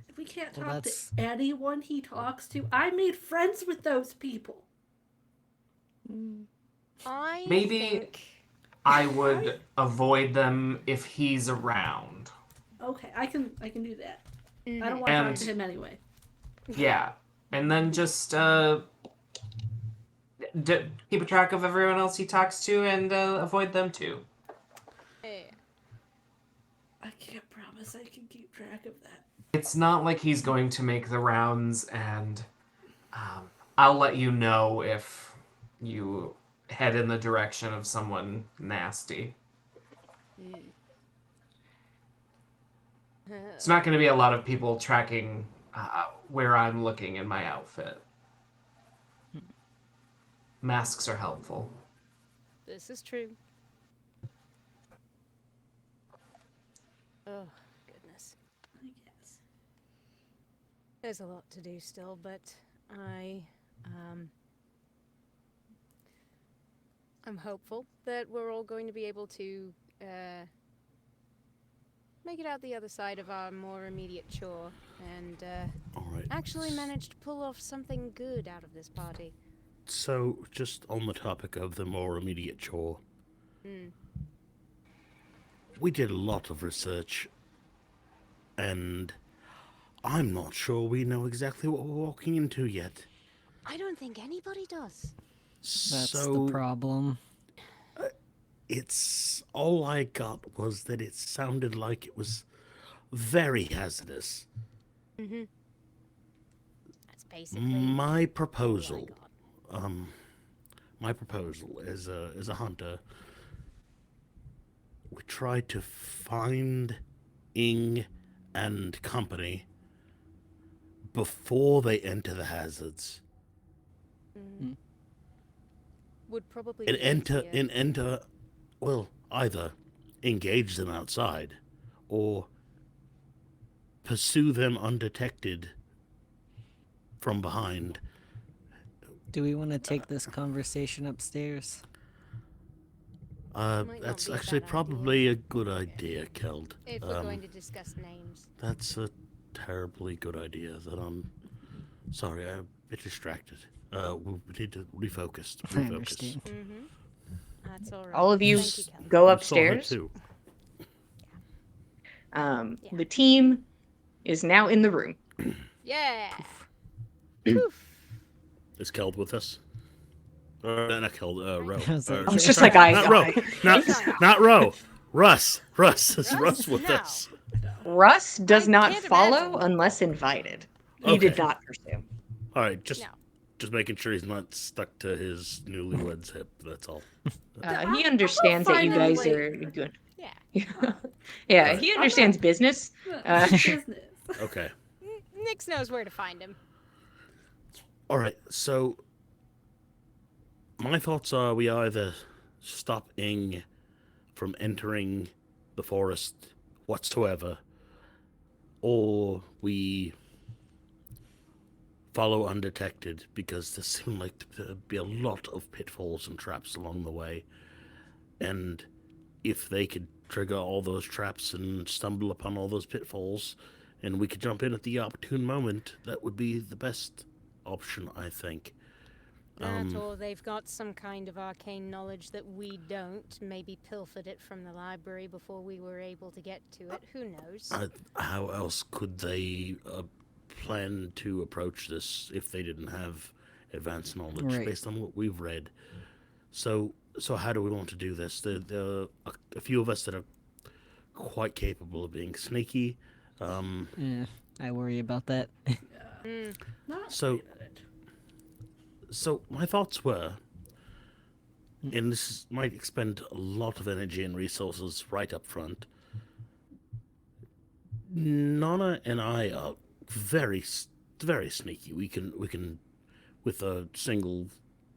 E: If we can't
C: Well,
E: talk
C: that's-
E: to anyone he talks to, I made friends with those people.
B: I
D: Maybe-
B: think...
D: I would avoid them if he's around.
E: Okay, I can do that.
B: Mm-hmm.
E: I don't want to talk
D: And
E: to him anyway.
D: yeah, and then just keep a track of everyone else he talks to and avoid them too.
B: Yeah.
E: I can't promise I can keep track of that.
D: It's not like he's going to make the rounds, and I'll let you know if you head in the direction of someone nasty.
B: Mm.
D: It's not going to be a lot of people tracking where I'm looking in my outfit. Masks are helpful.
B: This is true. Oh, goodness.
E: I guess.
B: There's a lot to do still, but I'm hopeful that we're all going to be able to make it out the other side of our more immediate chore and
F: All right.
B: actually manage to pull off something good out of this party.
F: So, just on the topic of the more immediate chore, we did a lot of research, and I'm not sure we know exactly what we're walking into yet.
B: I don't think anybody does.
C: That's
F: So,
C: the problem.
F: it's all I got was that it sounded like it was very hazardous.
B: Mm-hmm. That's basically
F: My
B: all I
F: proposal,
B: got.
F: as a hunter, we tried to find Ing and company before they enter the hazards.
B: Would probably
F: And
B: be
F: enter
B: easier.
F: well, either engage them outside or pursue them undetected from behind.
C: Do we want to take this conversation upstairs?
B: Might not
F: That's
B: be a
F: actually
B: bad
F: probably a good idea, Keld.
B: If we're going to discuss names.
F: That's a terribly good idea that I'm sorry, I'm a bit distracted. We need to refocus.
C: I understand.
B: Mm-hmm. That's all right.
A: All of you
B: Thank you, Kelly.
A: go
F: You saw her
A: upstairs.
F: too.
A: The team is now in the room.
B: Yeah. Poof.
F: Is Keld with us? Not Keld, Ro.
C: I was like,
A: I was just like,
F: not Ro. Not Ro. Russ. Is
B: Russ?
F: Russ with
B: No.
F: us?
A: Russ does
B: I
A: not
B: can't
A: follow
B: imagine.
A: unless invited. He did
F: Okay.
A: not pursue.
F: All right, just
B: No.
F: making sure he's not stuck to his newlywed's hip. That's all.
A: He understands that you
E: find him
A: guys are
E: later.
A: good.
B: Yeah.
A: Yeah,
F: Alright.
A: he understands business.
E: Business.
F: Okay.
B: Nix knows where to find him.
F: All right. So my thoughts are we either stop Ing from entering the forest whatsoever, or we follow undetected, because there seem like to be a lot of pitfalls and traps along the way. And if they could trigger all those traps and stumble upon all those pitfalls, and we could jump in at the opportune moment, that would be the best option, I think.
B: That or they've got some kind of arcane knowledge that we don't. Maybe pilfered it from the library before we were able to get to it. Who knows?
F: How else could they plan to approach this if they didn't have advanced knowledge
C: Right.
F: based on what we've read? So how do we want to do this? There are a few of us that are quite capable of being sneaky.
C: Yeah, I worry about that.
E: Not
F: So-
E: great at it.
F: So my thoughts were, and might expend a lot of energy and resources right up front. Nana and I are very sneaky. We can, with a single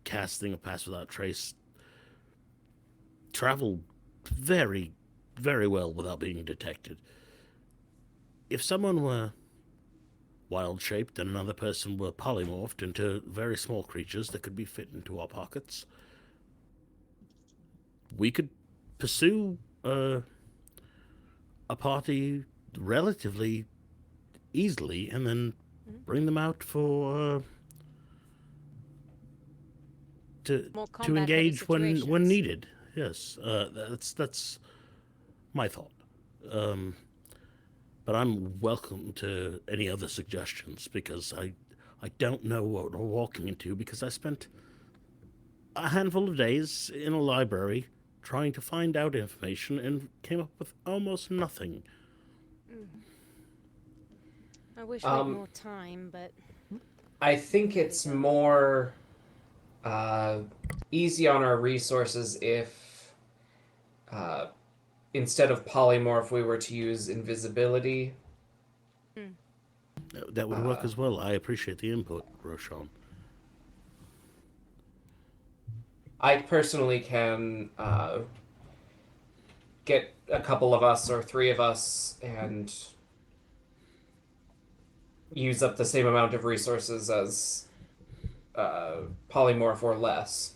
F: casting of Pass Without Trace, travel very, very well without being detected. If someone were wild-shaped and another person were polymorphed into very small creatures that could be fit into our pockets, we could pursue a party relatively easily and then bring them out for
B: More
F: to
B: combat-heavy
F: engage when
B: situations.
F: needed. Yes, that's my thought. But I'm welcome to any other suggestions because I don't know what we're walking into because I spent a handful of days in a library trying to find out information and came up with almost nothing.
B: I wish we had more time, but
D: I think
B: really
D: it's
B: don't.
D: more easy on our resources if uh, instead of polymorph, we were to use invisibility.
F: That would work as well. I appreciate the input, Roshan.
D: I personally can get a couple of us or three of us and use up the same amount of resources as polymorph or less.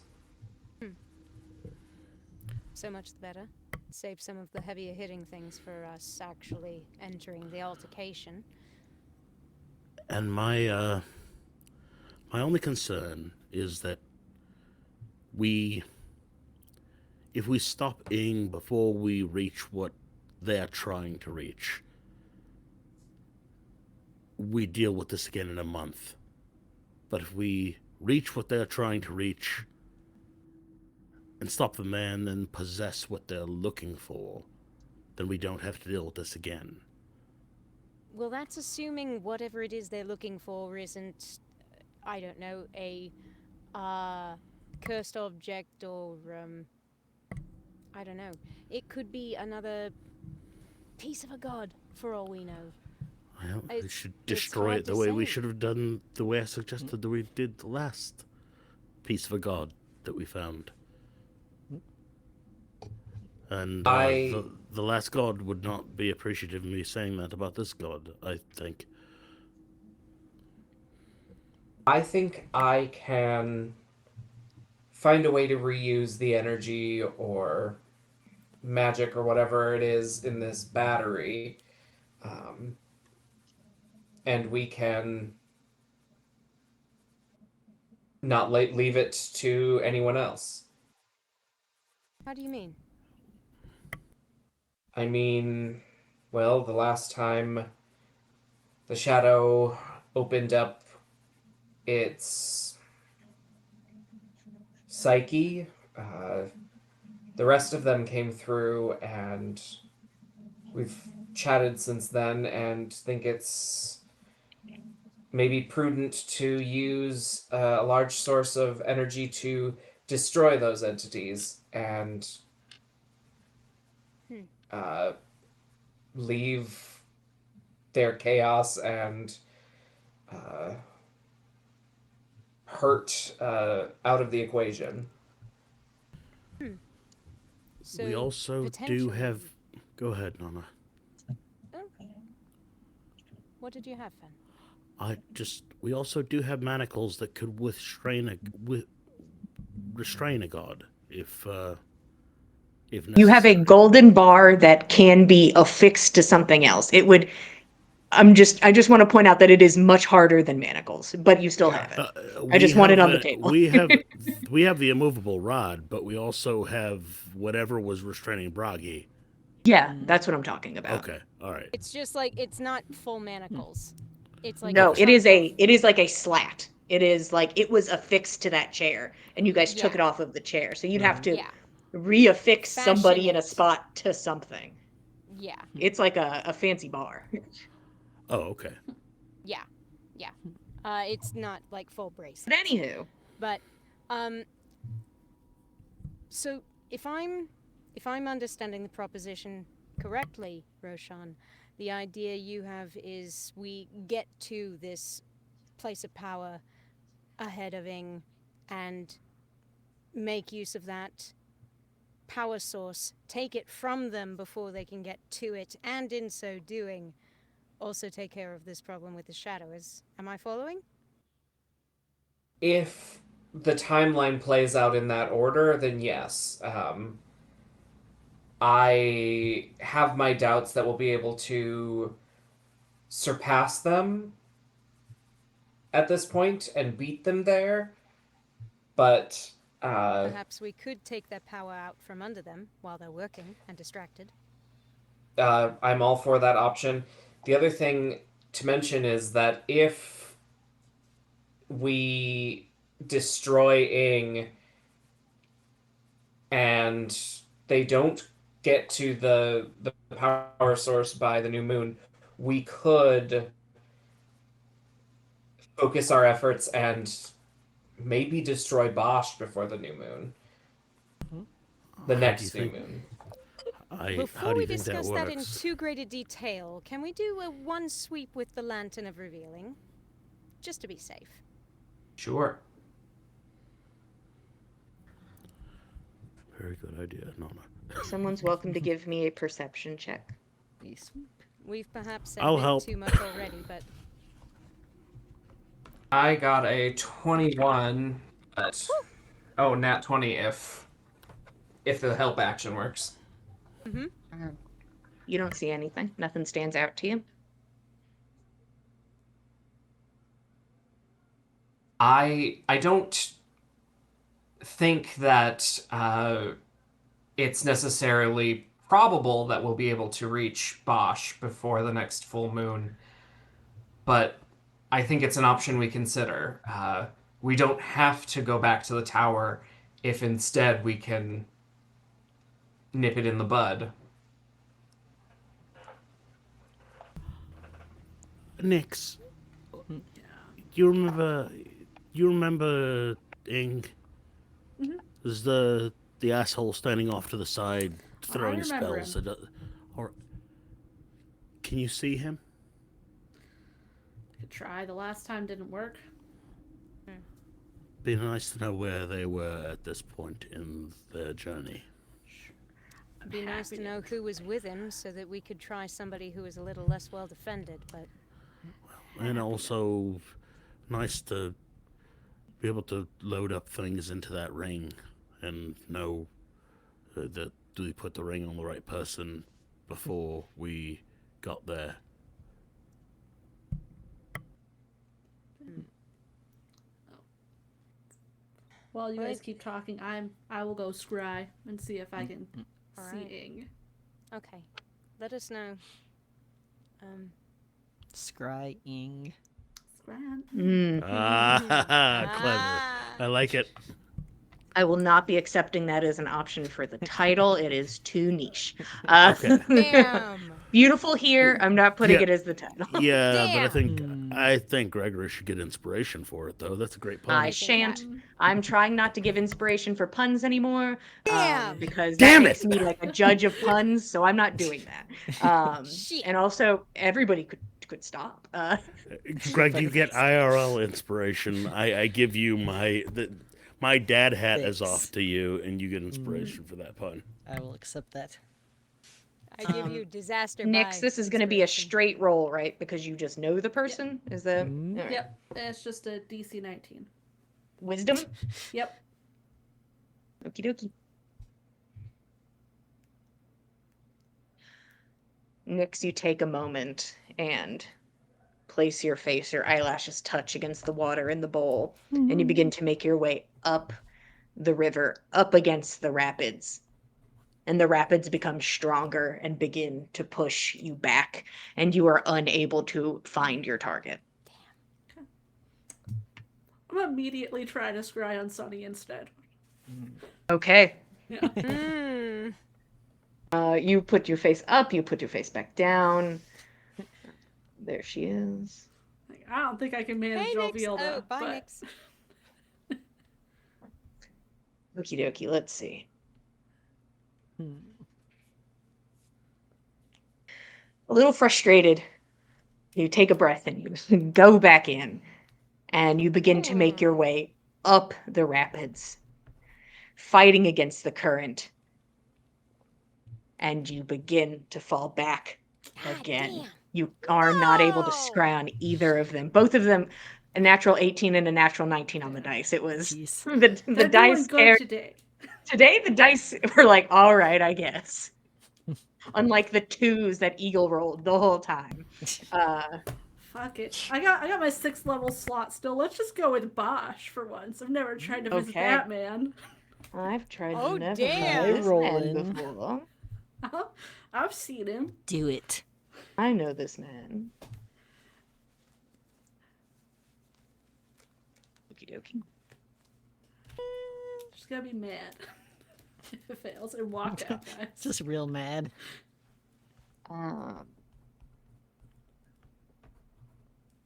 B: So much the better. Save some of the heavier hitting things for us actually entering the altercation.
F: And my only concern is that we if we stop ing before we reach what they're trying to reach, we deal with this again in a month. But if we reach what they're trying to reach and stop them there and then possess what they're looking for, then we don't have to deal with this again.
B: Well, that's assuming whatever it is they're looking for isn't, I don't know, a cursed object or, I don't know. It could be another piece of a god, for all we know.
F: Well, we
B: It's-
F: should
B: it's
F: destroy
B: hard
F: it the
B: to
F: way we
B: say.
F: should have done, the way I suggested that we did the last piece of a god that we found. And the last god would not be appreciative of me saying that about this god, I think.
D: I think I can find a way to reuse the energy or magic or whatever it is in this battery. Um, and we can not leave it to anyone else.
B: How do you mean?
D: I mean, well, the last time the shadow opened up its psyche, the rest of them came through, and we've chatted since then, and think it's maybe prudent to use a large source of energy to destroy those entities and uh, leave their chaos and uh, hurt out of the equation.
B: So
F: We also do
B: potentially-
F: have. Go ahead, Nana.
B: Oh. What did you have, Fen?
F: We also do have manacles that could restrain a god if necessary.
A: You have a golden bar that can be affixed to something else. It would. I just want to point out that it is much harder than manacles, but you still have it. I just want it on the table.
F: we have the immovable rod, but we also have whatever was restraining Bragi.
A: Yeah, that's what I'm talking about.
F: Okay, all right.
B: It's just like it's not full manacles. It's like
A: No,
B: a chunk
A: it is like a slat. It is like it was affixed to that chair, and you guys took
B: Yeah.
A: it off of the chair. So you'd have to
B: Yeah.
A: reaffix somebody
B: Fashion
A: in a
B: it.
A: spot to something.
B: Yeah.
A: It's like a fancy bar.
F: Oh, okay.
B: Yeah. Yeah. It's not like full brace.
A: But anywho,
B: But so if I'm understanding the proposition correctly, Roshan, the idea you have is we get to this place of power ahead of Ing and make use of that power source, take it from them before they can get to it, and in so doing, also take care of this problem with the shadow. Am I following?
D: If the timeline plays out in that order, then yes. I have my doubts that we'll be able to surpass them at this point and beat them there. But
B: Perhaps we could take their power out from under them while they're working and distracted.
D: I'm all for that option. The other thing to mention is that if we destroy Ing and they don't get to the power source by the new moon, we could focus our efforts and maybe destroy Bosch before the new moon. The
F: How do you
D: next new
F: think?
D: moon.
F: How
B: Before
F: do
B: we
F: you think that
B: discuss that in
F: works?
B: too great a detail, can we do a one sweep with the lantern of revealing? Just to be safe.
D: Sure.
F: Very good idea, Nana.
A: Someone's welcome to give me a perception check.
B: We've perhaps said
F: I'll
B: a bit
F: help.
B: too much already, but
D: I got a 21, but nat 20 if the help action works.
A: You don't see anything. Nothing stands out to you.
D: I don't think that it's necessarily probable that we'll be able to reach Bosch before the next full moon, but I think it's an option we consider. We don't have to go back to the tower if instead we can nip it in the bud.
F: Nix, you remember Ing? Is the asshole standing off to the side throwing
E: remember
F: spells? Or can you see him?
E: Could try. The last time didn't work.
F: Be nice to know where they were at this point in their journey.
B: it'd be nice to know who was with him so that we could try somebody who was a little less well defended, but
F: And also, nice to be able to load up things into that ring and know that we put the ring on the right person before we got there.
E: While you guys keep talking, I will go scry and see if I can see
B: Alright.
E: Ing.
B: okay. Let us know.
C: Scrying.
E: Scran.
F: Clever. I like it.
A: I will not be accepting that as an option for the title. It is too niche.
F: Okay.
B: Damn!
A: Beautiful here. I'm not putting
F: Yeah.
A: it as the title.
F: Yeah, but
B: Damn.
F: I think Gregory should get inspiration for it, though. That's a great pun.
A: I shan't. I'm trying not to give inspiration for puns anymore.
B: Damn!
A: Because
F: Damn
A: that makes
F: it!
A: me like a judge of puns, so I'm not doing that.
B: Shit.
A: And also, everybody could stop.
F: Greg, you get IRL inspiration. I give you my dad hat is
C: Thanks.
F: off to you, and you get inspiration for that pun.
C: I will accept that.
B: I give you disaster
A: Nix,
B: by
A: this is going to be a
B: inspiration.
A: straight roll, right? Because you just know the person? Is that all right.
E: Yep, it's just a DC 19.
A: Wisdom?
E: Yep.
A: Okie dokie. Nix, you take a moment and place your face, your eyelashes touch against the water in the bowl, and you begin to make your way up the river, up against the rapids. And the rapids become stronger and begin to push you back, and you are unable to find your target.
E: I'm immediately trying to scry on Sunny instead.
A: Okay.
E: Yeah.
A: You put your face up, you put your face back down. There she is.
E: Like, I don't think I can manage
B: Hey, Nix.
E: Jovial
B: Oh,
E: though.
B: bye,
E: but
B: Nix.
A: Okie dokie, let's see. A little frustrated, you take a breath and you go back in, and you begin to make your way up the rapids, fighting against the current, and you begin to fall back again.
B: damn.
A: You are not able to
B: No!
A: scry on either of them. Both of them, a natural 18 and a natural 19 on the dice. It was
C: Jeez.
A: the
E: they're
A: dice
E: doing good today.
A: Today the dice were like, all right, I guess. Unlike the 2s that Eagle rolled the whole time.
E: Fuck it. I got my 6th level slot still. Let's just go with Bosch for once. I've never tried to visit
A: Okay.
E: that man.
A: I've tried
B: Oh,
A: to never
B: damn.
A: find this man
C: Rolling.
A: before.
E: I've seen him.
C: Do it.
A: I know this man. Okie dokie.
E: She's gonna be mad if it fails and walk out, guys.
C: Just real mad.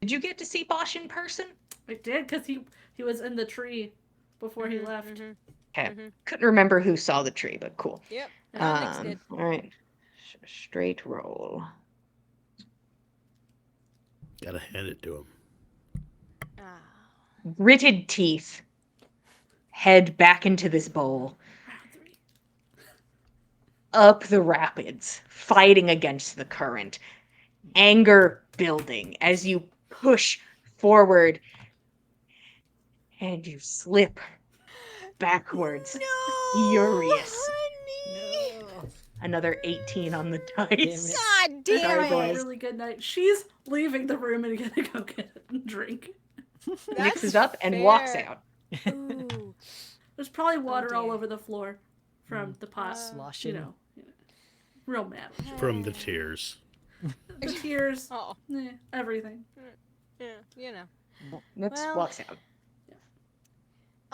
A: Did you get to see Bosch in person?
E: I did, because he was in the tree before he left.
A: Okay. Couldn't remember who saw the tree, but cool.
B: Yep.
E: Alex
B: did.
A: All right. Straight roll.
F: Gotta hand it to him.
A: Gritted teeth. Head back into this bowl.
E: Round 3.
A: Up the rapids, fighting against the current. Anger building as you push forward and you slip backwards.
B: No,
A: Furious.
B: honey.
C: No.
A: Another 18 on the
C: Damn
A: dice.
C: it.
B: God damn
A: Sorry,
B: it.
A: boys.
E: Really good night. She's leaving the room and gonna go get a drink.
A: Mixes up and walks
B: fair.
A: out.
B: Ooh.
E: There's probably water all
B: dear.
E: over the floor from the pot.
C: Sloshing.
E: You know, real mad.
F: From the tears.
E: The tears,
B: Oh,
E: everything.
B: yeah, you know.
A: Nix
B: Well-
A: walks out.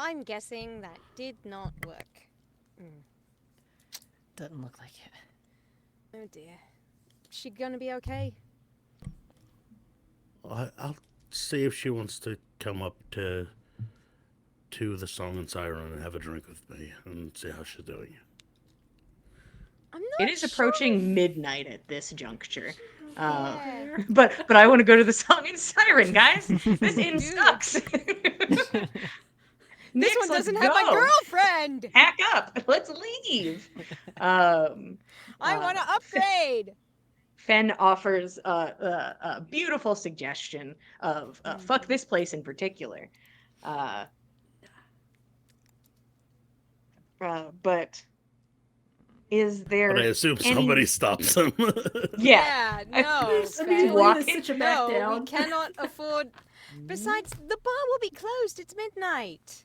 B: I'm guessing that did not work.
C: Doesn't look like it.
B: Oh dear. She gonna be okay?
F: I'll see if she wants to come up to the Song and Siren and have a drink with me and see how she's doing.
B: I'm not
A: It is
B: sure
A: approaching midnight at this juncture.
B: Yeah.
A: But I want to go to the Song and Siren, guys. This inn
B: Dude.
A: sucks.
B: This one doesn't have my girlfriend!
A: Pack up. Let's leave.
B: I want to upgrade!
A: Fen offers a beautiful suggestion of fuck this place in particular. But is there?
F: But I assume
A: any-
F: somebody stops him.
A: Yeah.
B: No,
E: Immediately
A: walk
E: to
A: in.
E: sit you back
B: no,
E: down.
B: we cannot afford... Besides, the bar will be closed. It's midnight.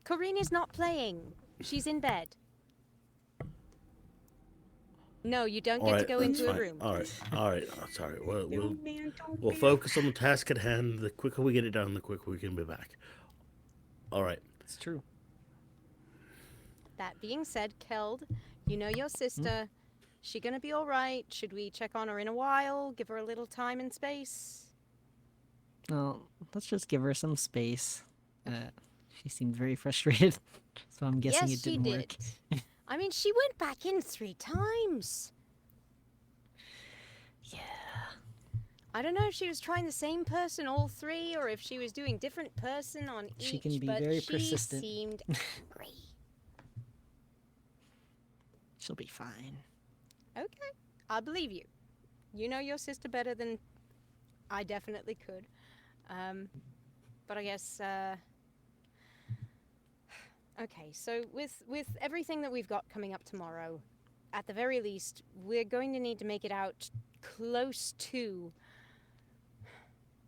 B: Corinne is not playing. She's in bed. No, you don't get to go
F: that's
B: into a
F: fine.
B: room.
F: All right. Oh, sorry. We'll
A: Man, don't
F: we'll
A: be-
F: focus on the task at hand. The quicker we get it done, the quicker we can be back. All right.
C: It's true.
B: That being said, Keld, you know your sister. She gonna be all right? Should we check on her in a while? Give her a little time and space?
C: Well, let's just give her some space. She seemed very frustrated, so I'm guessing
B: Yes,
C: it didn't work.
B: did. I mean, she went back in 3 times.
C: Yeah.
B: I don't know if she was trying the same person all 3 or if she was doing different person on each.
C: She can be
B: but
C: very
B: she
C: persistent.
B: seemed angry.
C: She'll be fine.
B: Okay, I believe you. You know your sister better than I definitely could. But I guess. Okay, so with everything that we've got coming up tomorrow, at the very least, we're going to need to make it out close to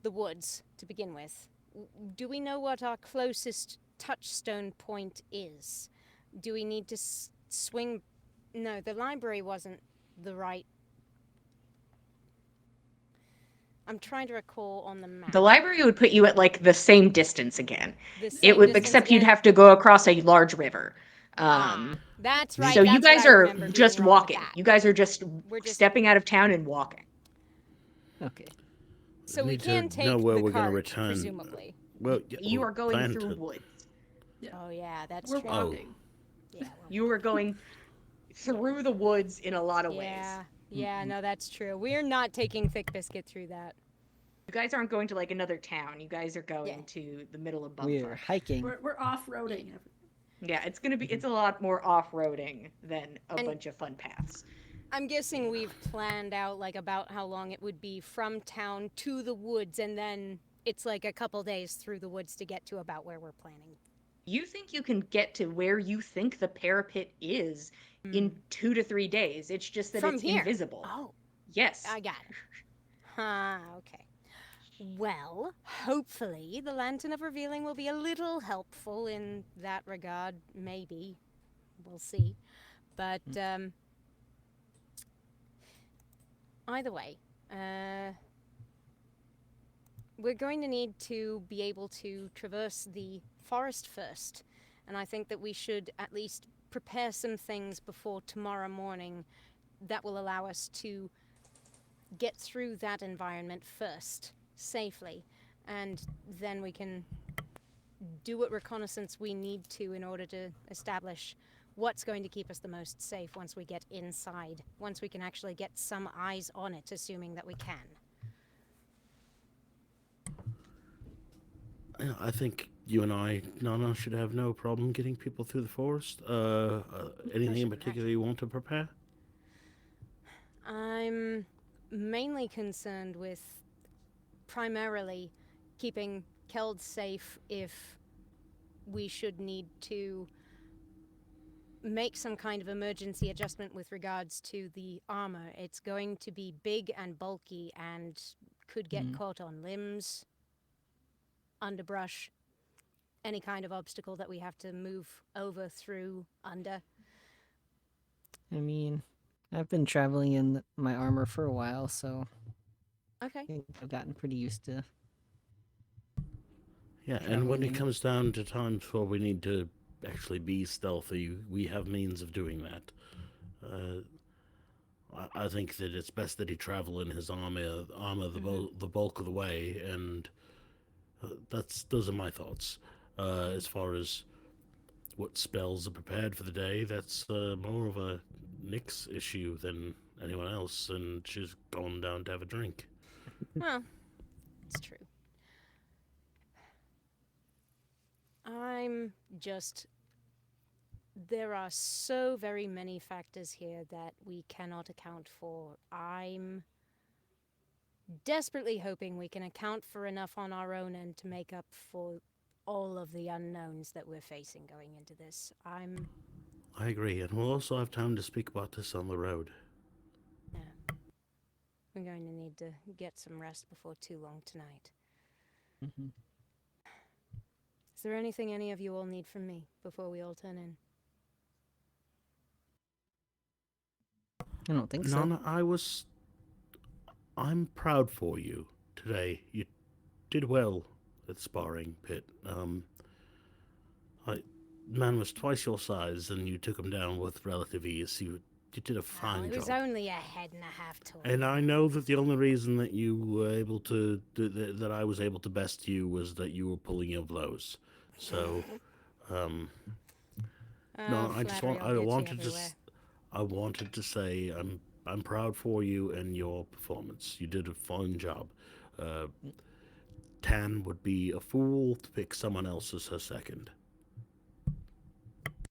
B: the woods to begin with. Do we know what our closest touchstone point is? Do we need to swing? No, the library wasn't the right. I'm trying to recall on the map.
A: The library would put you at like the same distance again.
B: The
A: It
B: same
A: would,
B: distance
A: except you'd
B: again?
A: have to go across a large river.
B: That's right.
A: So you
B: that's what
A: guys
B: I
A: are
B: remember being
A: just
B: wrong with
A: walking.
B: that.
A: You guys are just
B: We're just-
A: stepping out of town and walking.
C: Okay.
B: So we
F: need to
B: can take
F: know where
B: the
F: we're gonna
B: cart,
F: return.
B: presumably.
F: Well, yeah,
A: You
F: we
A: are going
F: plan
A: through
F: to.
A: woods.
B: Oh yeah, that's
E: We're
B: true.
E: walking.
B: Yeah, well,
A: You are going through the woods in a lot of
B: yeah,
A: ways.
B: yeah. No, that's true. We're not taking thick biscuit through that.
A: You guys aren't going to like another town. You guys are going
B: Yeah.
A: to the middle of
C: We're
A: Bumfuck.
C: hiking.
E: We're off-roading.
A: Yeah, it's a lot more off-roading than a
B: And-
A: bunch of fun paths.
B: I'm guessing we've planned out like about how long it would be from town to the woods, and then it's like a couple days through the woods to get to about where we're planning.
A: You think you can get to where you think the parapet is in 2 to 3 days. It's just that
B: From
A: it's
B: here?
A: invisible.
B: Oh,
A: Yes.
B: I got it. Okay. Well, hopefully the Lantern of Revealing will be a little helpful in that regard. Maybe. We'll see. But, Either way, we're going to need to be able to traverse the forest first. And I think that we should at least prepare some things before tomorrow morning that will allow us to get through that environment first, safely. And then we can do what reconnaissance we need to in order to establish what's going to keep us the most safe once we get inside, once we can actually get some eyes on it, assuming that we can.
F: Yeah, I think you and I, Nana, should have no problem getting people through the forest. Anything in particular you want to prepare?
B: I'm mainly concerned with primarily keeping Keld safe if we should need to make some kind of emergency adjustment with regards to the armor. It's going to be big and bulky and could get caught on limbs, underbrush, any kind of obstacle that we have to move over, through, under.
C: I mean, I've been traveling in my armor for a while, so
B: Okay.
C: I think I've gotten pretty used to.
F: Yeah, and
C: Traveling
F: when
C: in
F: it
C: it.
F: comes down to times where we need to actually be stealthy, we have means of doing that. I think that it's best that he travel in his armor the bulk of the way, and those are my thoughts. As far as what spells are prepared for the day, that's more of a Nyx issue than anyone else, and she's gone down to have a drink.
B: Well, it's true. I'm just. There are so very many factors here that we cannot account for. I'm desperately hoping we can account for enough on our own end to make up for all of the unknowns that we're facing going into this.
F: I agree, and we'll also have time to speak about this on the road.
B: Yeah. We're going to need to get some rest before too long tonight.
C: Mm-hmm.
B: Is there anything any of you all need from me before we all turn in?
C: I don't think so.
F: Nana, I'm proud for you today. You did well at sparring pit. Man was twice your size, and you took him down with relative ease. You did a fine
B: It was
F: job.
B: only a head and a half tall.
F: And I know that the only reason that you were able to that I was able to best you was that you were pulling your blows. So, no, I wanted to say I'm proud for you and your performance. You did a fine job. Tan would be a fool to pick someone else as her second.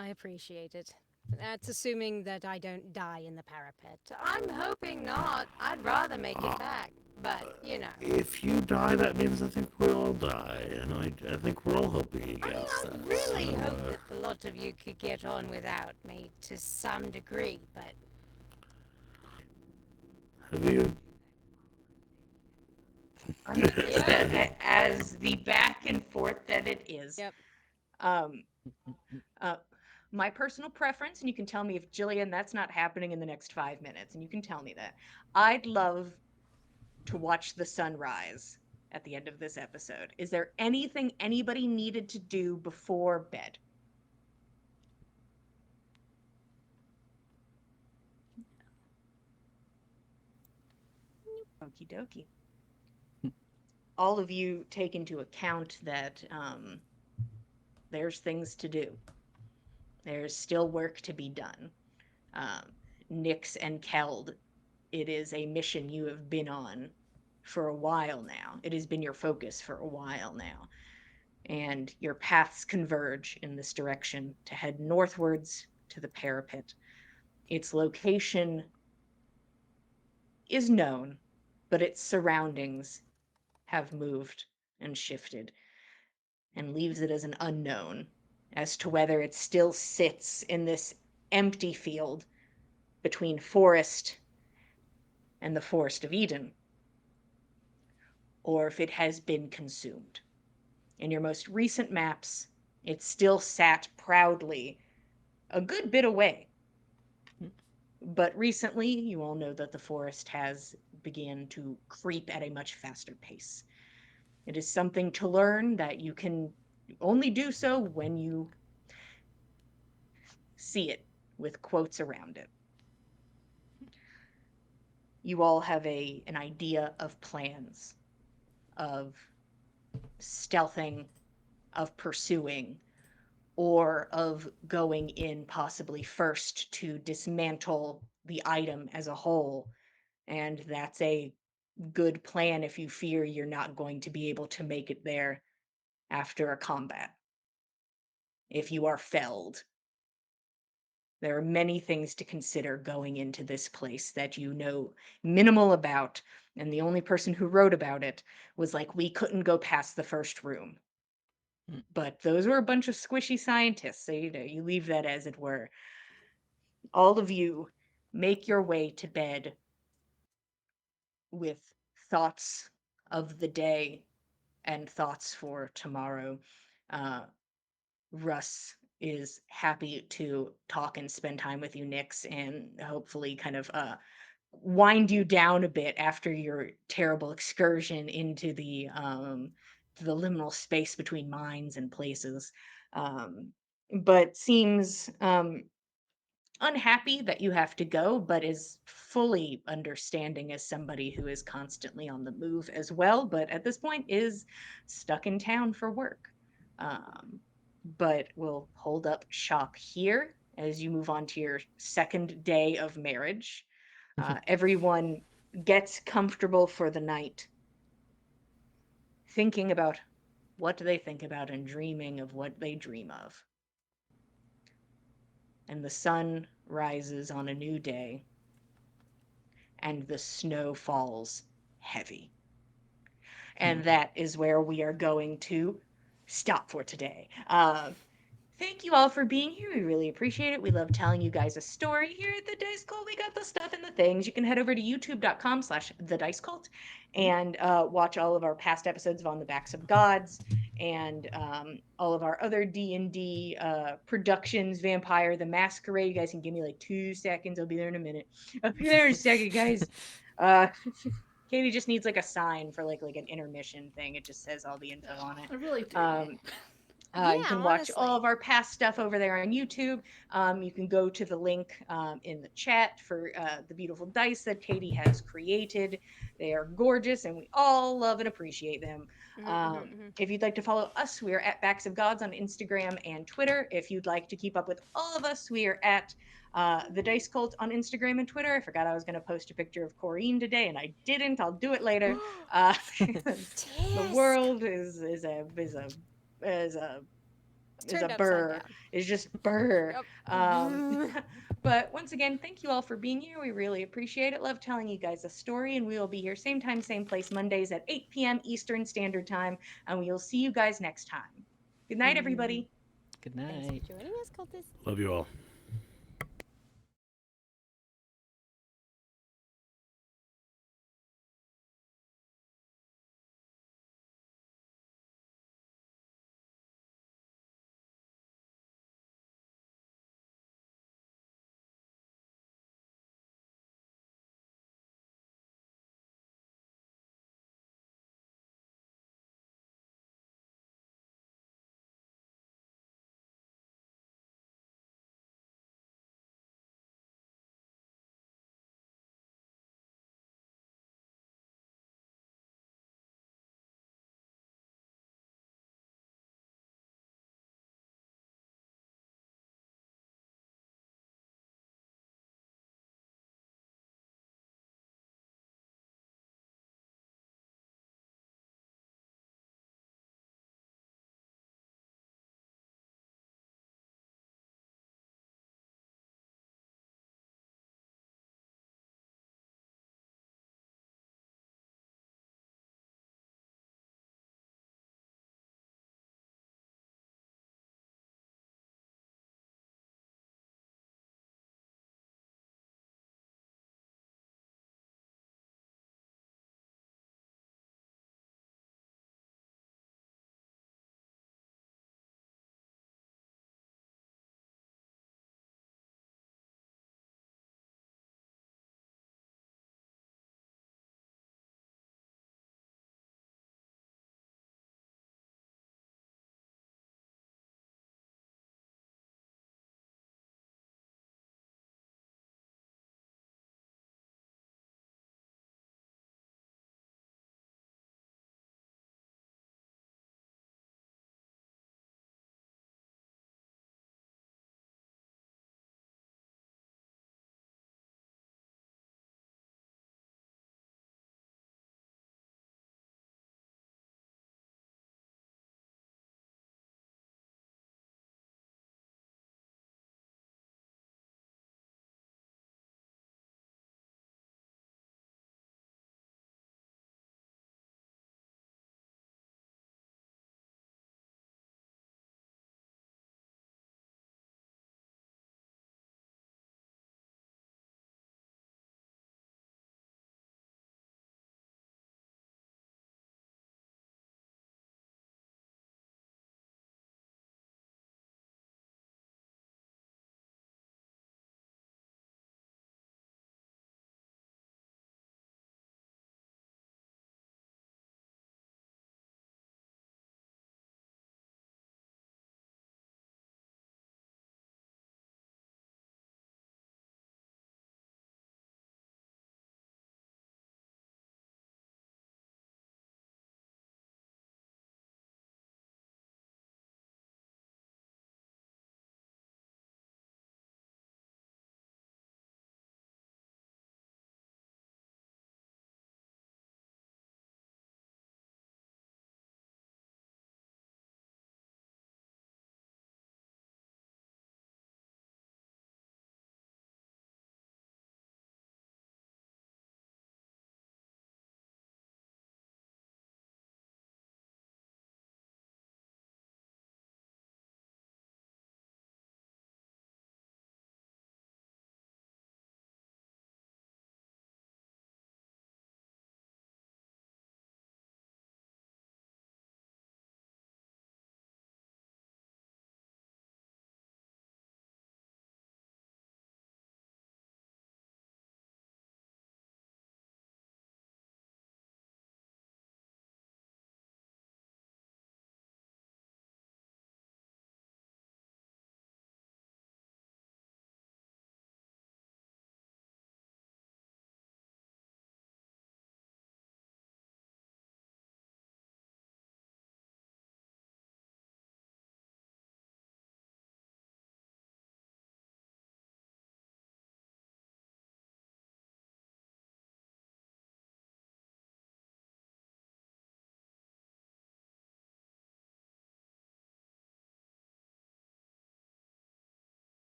B: I appreciate it. That's assuming that I don't die in the parapet. I'm hoping not. I'd rather make it back. But, you know.
F: If you die, that means I think we'll all die, and I think we're all hoping against that.
B: I really hope that a lot of you could get on without me to some degree, but
F: Have you?
A: As the back and forth that it is.
B: Yep.
A: My personal preference, and you can tell me if Jillian, that's not happening in the next 5 minutes, and you can tell me that. I'd love to watch the sunrise at the end of this episode. Is there anything anybody needed to do before bed? Okie dokie. All of you take into account that there's things to do. There's still work to be done. Nyx and Keld, it is a mission you have been on for a while now. It has been your focus for a while now. And your paths converge in this direction to head northwards to the parapet. Its location is known, but its surroundings have moved and shifted, and leaves it as an unknown as to whether it still sits in this empty field between forest and the Forest of Eden, or if it has been consumed. In your most recent maps, it still sat proudly a good bit away, But recently, you all know that the forest has began to creep at a much faster pace. It is something to learn that you can only do so when you see it with quotes around it. You all have an idea of plans, of stealthing, of pursuing, or of going in possibly first to dismantle the item as a whole. And that's a good plan if you fear you're not going to be able to make it there after a combat. If you are felled, there are many things to consider going into this place that you know minimal about. And the only person who wrote about it was like, we couldn't go past the first room. But those were a bunch of squishy scientists. So, you leave that as it were. All of you make your way to bed with thoughts of the day and thoughts for tomorrow. Uh, Russ is happy to talk and spend time with you, Nix, and hopefully kind of wind you down a bit after your terrible excursion into the liminal space between minds and places. But seems unhappy that you have to go, but is fully understanding as somebody who is constantly on the move as well, but at this point is stuck in town for work. Um, but will hold up shop here as you move on to your second day of marriage. Everyone gets comfortable for the night, thinking about what they think about and dreaming of what they dream of. And the sun rises on a new day, and the snow falls heavy. And that is where we are going to stop for today. Thank you all for being here. We really appreciate it. We love telling you guys a story here at the Dice Cult. We got the stuff and the things. You can head over to youtube.com/the Dice Cult and watch all of our past episodes of On the Backs of Gods and all of our other D&D productions, Vampire the Masquerade. You guys can give me like 2 seconds. I'll be there in a minute. I'll be there in a second, guys. Uh, Katie just needs like a sign for like an intermission thing. It just says all the info on it.
E: I really do.
A: You can watch all of our past stuff over there on YouTube. You can go to the link in the chat for the beautiful dice that Katie has created. They are gorgeous, and we all love and appreciate them. If you'd like to follow us, we are at Backs of Gods on Instagram and Twitter. If you'd like to keep up with all of us, we are at the Dice Cult on Instagram and Twitter. I forgot I was going to post a picture of Corrine today, and I didn't. I'll do it later. The world is a burr. It's just burr. But once again, thank you all for being here. We really appreciate it. Love telling you guys a story, and we will be here same time, same place, Mondays at 8 p.m. Eastern Standard Time, and we will see you guys next time. Good night, everybody.
C: Good
B: Thanks
C: night.
B: for joining us, cultists.
F: Love you all.